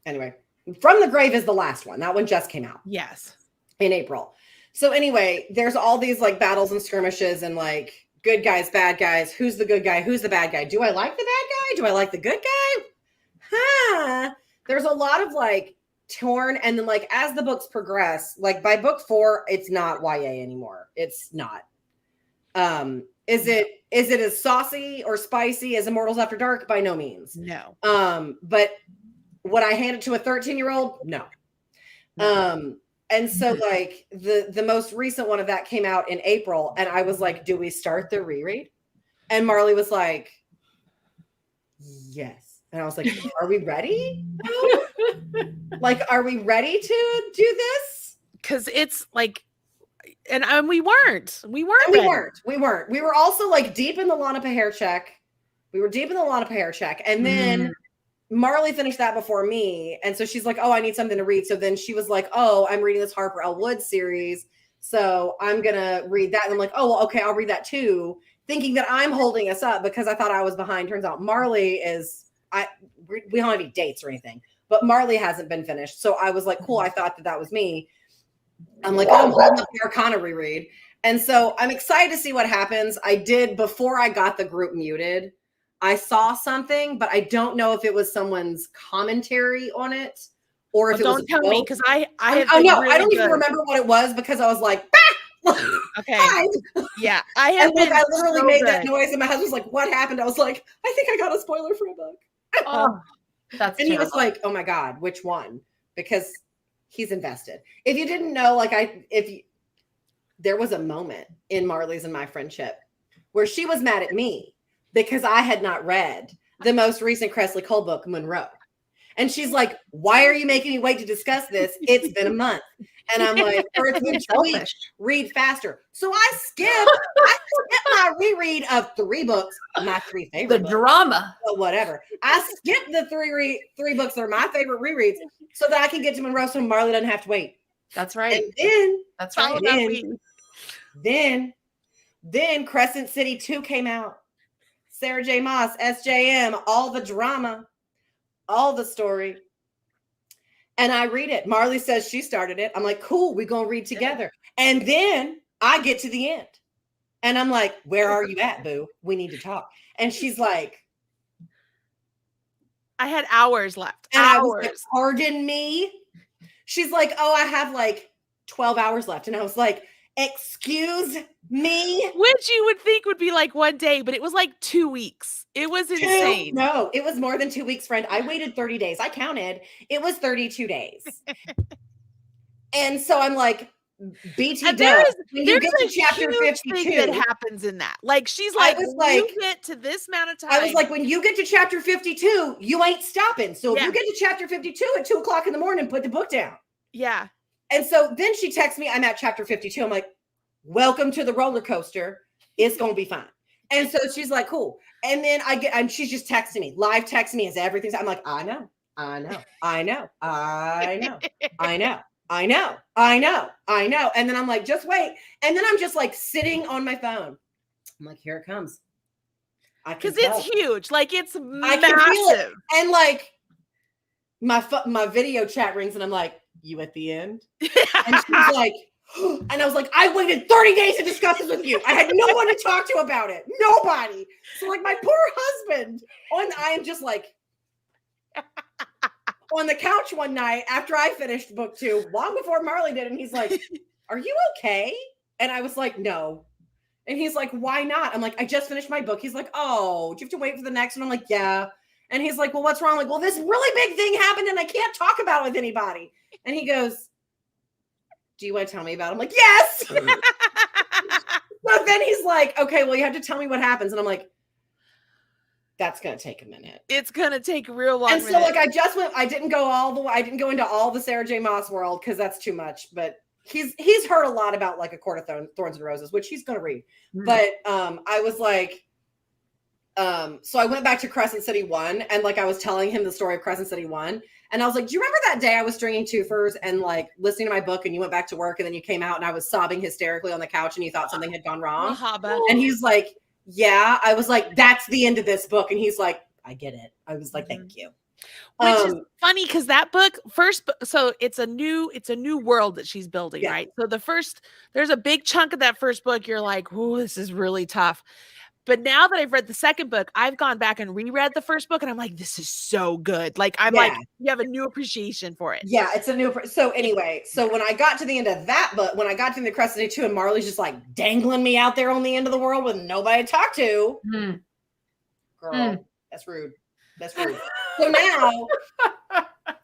C: Anyway, From the Grave is the last one. That one just came out.
D: Yes. In
C: April. So anyway, there's all these like battles and skirmishes and like good guys, bad guys. Who's the good guy? Who's the bad guy? Do I like the bad guy? Do I like the good guy? There's a lot of like torn. And then like as the books progress, like by book 4, it's not YA anymore. It's not. Is it as saucy or spicy as Immortals After Dark? By no means.
D: No.
C: But would I hand it to a 13-year-old? No. And so like the most recent one of that came out in April, and I was like, do we start the reread? And Marley was like, yes. And I was like, are we ready? Like, are we ready to do this?
D: Because it's like, and we weren't. We
C: were also like deep in the Lana Paher check. And then Marley finished that before me. And so she's like, oh, I need something to read. So then she was like, oh, I'm reading this Harper L. Wood series. So I'm going to read that. And I'm like, oh, well, okay, I'll read that too. Thinking that I'm holding us up because I thought I was behind. Turns out Marley is, we don't have any dates or anything, but Marley hasn't been finished. So I was like, cool. I thought that was me. I'm like, oh, I'm holding up the Arcana reread. And so I'm excited to see what happens. I did, before I got the group muted, I saw something, but I don't know if it was someone's commentary on it or if it was.
D: Don't tell me, because I
C: don't even remember what it was because I was like,
D: okay, yeah, I
C: literally made that noise, and my husband was like, "What happened?" I was like, "I think I got a spoiler for a book."
E: Oh, that's
C: and he was like, "Oh my god, which one?" Because he's invested. If you didn't know, there was a moment in Marley's and my friendship where she was mad at me because I had not read the most recent Cressley Cole book, Monroe. And she's like, why are you making me wait to discuss this? It's been a month. And I'm like, or it's been 2 weeks, read faster. So I skipped my reread of 3 books, my 3 favorite books.
E: Drama.
C: Well, whatever. I skipped the 3 books that are my favorite rereads so that I can get to Monroe so Marley doesn't have to wait.
E: That's right.
C: And then,
E: that's right.
C: Then Crescent City 2 came out. Sarah J. Maas, SJM, all the drama, all the story. And I read it. Marley says she started it. I'm like, cool, we're going to read together. And then I get to the end. And I'm like, where are you at, boo? We need to talk. And she's like,
D: I had hours left.
C: And I was like, pardon me? She's like, oh, I have like 12 hours left. And I was like, excuse me?
D: Which you would think would be like 1 day, but it was like 2 weeks. It was insane.
C: No, it was more than 2 weeks, friend. I waited 30 days. I counted. It was 32 days. And so I'm like, BT does. When you get to chapter 52,
D: that happens in that. Like, she's like, you get to this amount of time.
C: I was like, when you get to chapter 52, you ain't stopping. So if you get to chapter 52 at 2:00 in the morning, put the book down.
D: Yeah.
C: And so then she texts me, I'm at chapter 52. I'm like, welcome to the roller coaster. It's going to be fine. And so she's like, cool. And then she's just texting me, live texting me as everything's. I'm like, I know. And then I'm like, just wait. And then I'm just like sitting on my phone. I'm like, here it comes.
D: Because it's huge. Like, it's massive.
C: I can feel it. And like my video chat rings and I'm like, you at the end? And she's like, and I was like, I waited 30 days to discuss this with you. I had no one to talk to about it. Nobody. So like my poor husband, I am just like on the couch one night after I finished book 2, long before Marley did. And he's like, are you okay? And I was like, no. And he's like, why not? I'm like, I just finished my book. He's like, oh, do you have to wait for the next one? I'm like, yeah. And he's like, well, what's wrong? I'm like, well, this really big thing happened and I can't talk about it with anybody. And he goes, do you want to tell me about it? I'm like, yes. But then he's like, okay, well, you have to tell me what happens. And I'm like, that's going to take a minute.
D: It's going to take a real long
C: And so like, I didn't go into all the Sarah J. Maas world because that's too much, but he's heard a lot about like A Court of Thorns and Roses, which he's going to read. Mm-hmm. But I was like, so I went back to Crescent City 1 and like I was telling him the story of Crescent City 1. And I was like, do you remember that day I was stringing twofers and like listening to my book and you went back to work and then you came out and I was sobbing hysterically on the couch and you thought something had gone wrong? And he's like, yeah. I was like, that's the end of this book. And he's like, I get it. I was like, thank you.
D: Which is funny because that book so it's a new world that she's building, right? So there's a big chunk of that first book. You're like, oh, this is really tough. But now that I've read the second book, I've gone back and reread the first book and I'm like, this is so good. Like, I'm like, you have a new appreciation for it.
C: Yeah, it's a new. So anyway, so when I got to the end of that book, when I got to the Crescent City 2 and Marley's just like dangling me out there on the end of the world with nobody to talk to. Girl, that's rude. That's rude. So now,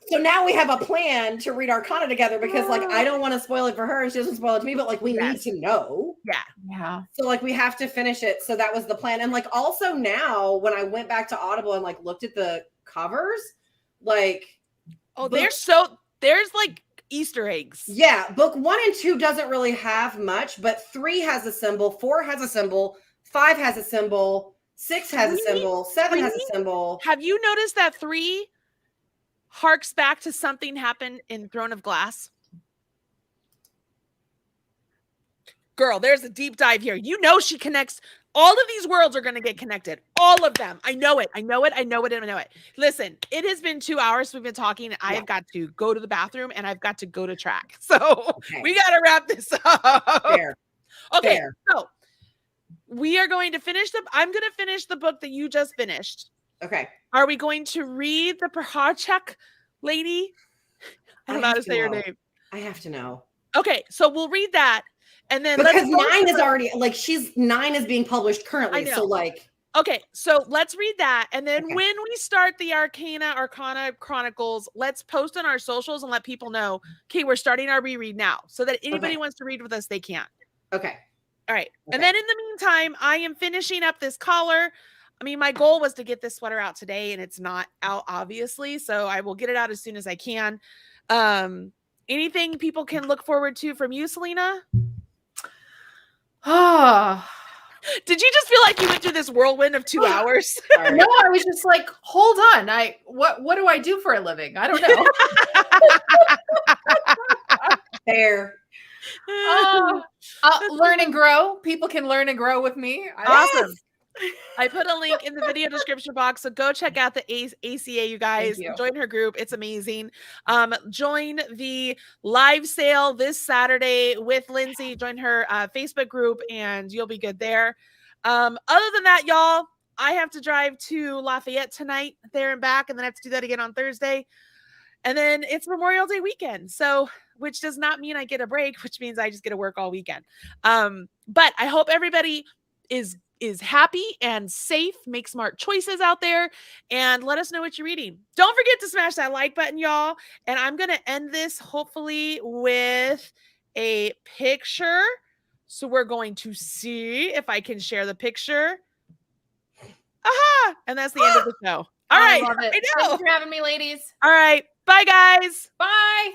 C: So now we have a plan to read Arcana together because like I don't want to spoil it for her. She doesn't spoil it to me, but like we need to know.
E: Yeah.
C: So like we have to finish it. So that was the plan. And like also now when I went back to Audible and like looked at the covers, like
D: there's like Easter eggs.
C: Yeah, book 1 and 2 doesn't really have much, but 3 has a symbol, 4 has a symbol, 5 has a symbol, 6 has a symbol, 7 has a symbol.
D: Have you noticed that 3 harks back to something happened in Throne of Glass? Girl, there's a deep dive here. You know she connects. All of these worlds are going to get connected. All of them. I know it. I know it. I know it. I know it. Listen, it has been 2 hours we've been talking. I've got to go to the bathroom and I've got to go to track. So we got to wrap this up.
C: Fair.
D: Okay.
C: Fair.
D: So we are going to finish I'm going to finish the book that you just finished.
C: Okay.
D: Are we going to read the Prahachek lady? I don't know how to say her name.
C: I have to know.
D: Okay. So we'll read that. And then
C: because 9 is already like 9 is being published currently. So like,
D: okay, so let's read that. And then when we start the Arcana Chronicles, let's post on our socials and let people know, okay, we're starting our reread now so that anybody wants to read with us, they can.
C: Okay.
D: All right. And then in the meantime, I am finishing up this collar. I mean, my goal was to get this sweater out today and it's not out obviously. So I will get it out as soon as I can. Anything people can look forward to from you, Salena?
E: Oh,
D: did you just feel like you went through this whirlwind of 2 hours?
E: No, I was just like, hold on. What do I do for a living? I don't know.
C: Fair.
E: Learn and grow. People can learn and grow with me.
D: Awesome. I put a link in the video description box, so go check out the ACA, you guys. Join her group. It's amazing. Join the live sale this Saturday with Lindsey. Join her Facebook group, and you'll be good there. Other than that, y'all, I have to drive to Lafayette tonight, there and back, and then I have to do that again on Thursday. And then it's Memorial Day weekend, so which does not mean I get a break, which means I just get to work all weekend. But I hope everybody is happy and safe, make smart choices out there, and let us know what you're reading. Don't forget to smash that like button, y'all. And I'm going to end this hopefully with a picture. So we're going to see if I can share the picture. Aha! And that's the end of the show. All right.
E: I love it.
D: I know.
E: Thanks for having me, ladies.
D: All right. Bye, guys.
E: Bye.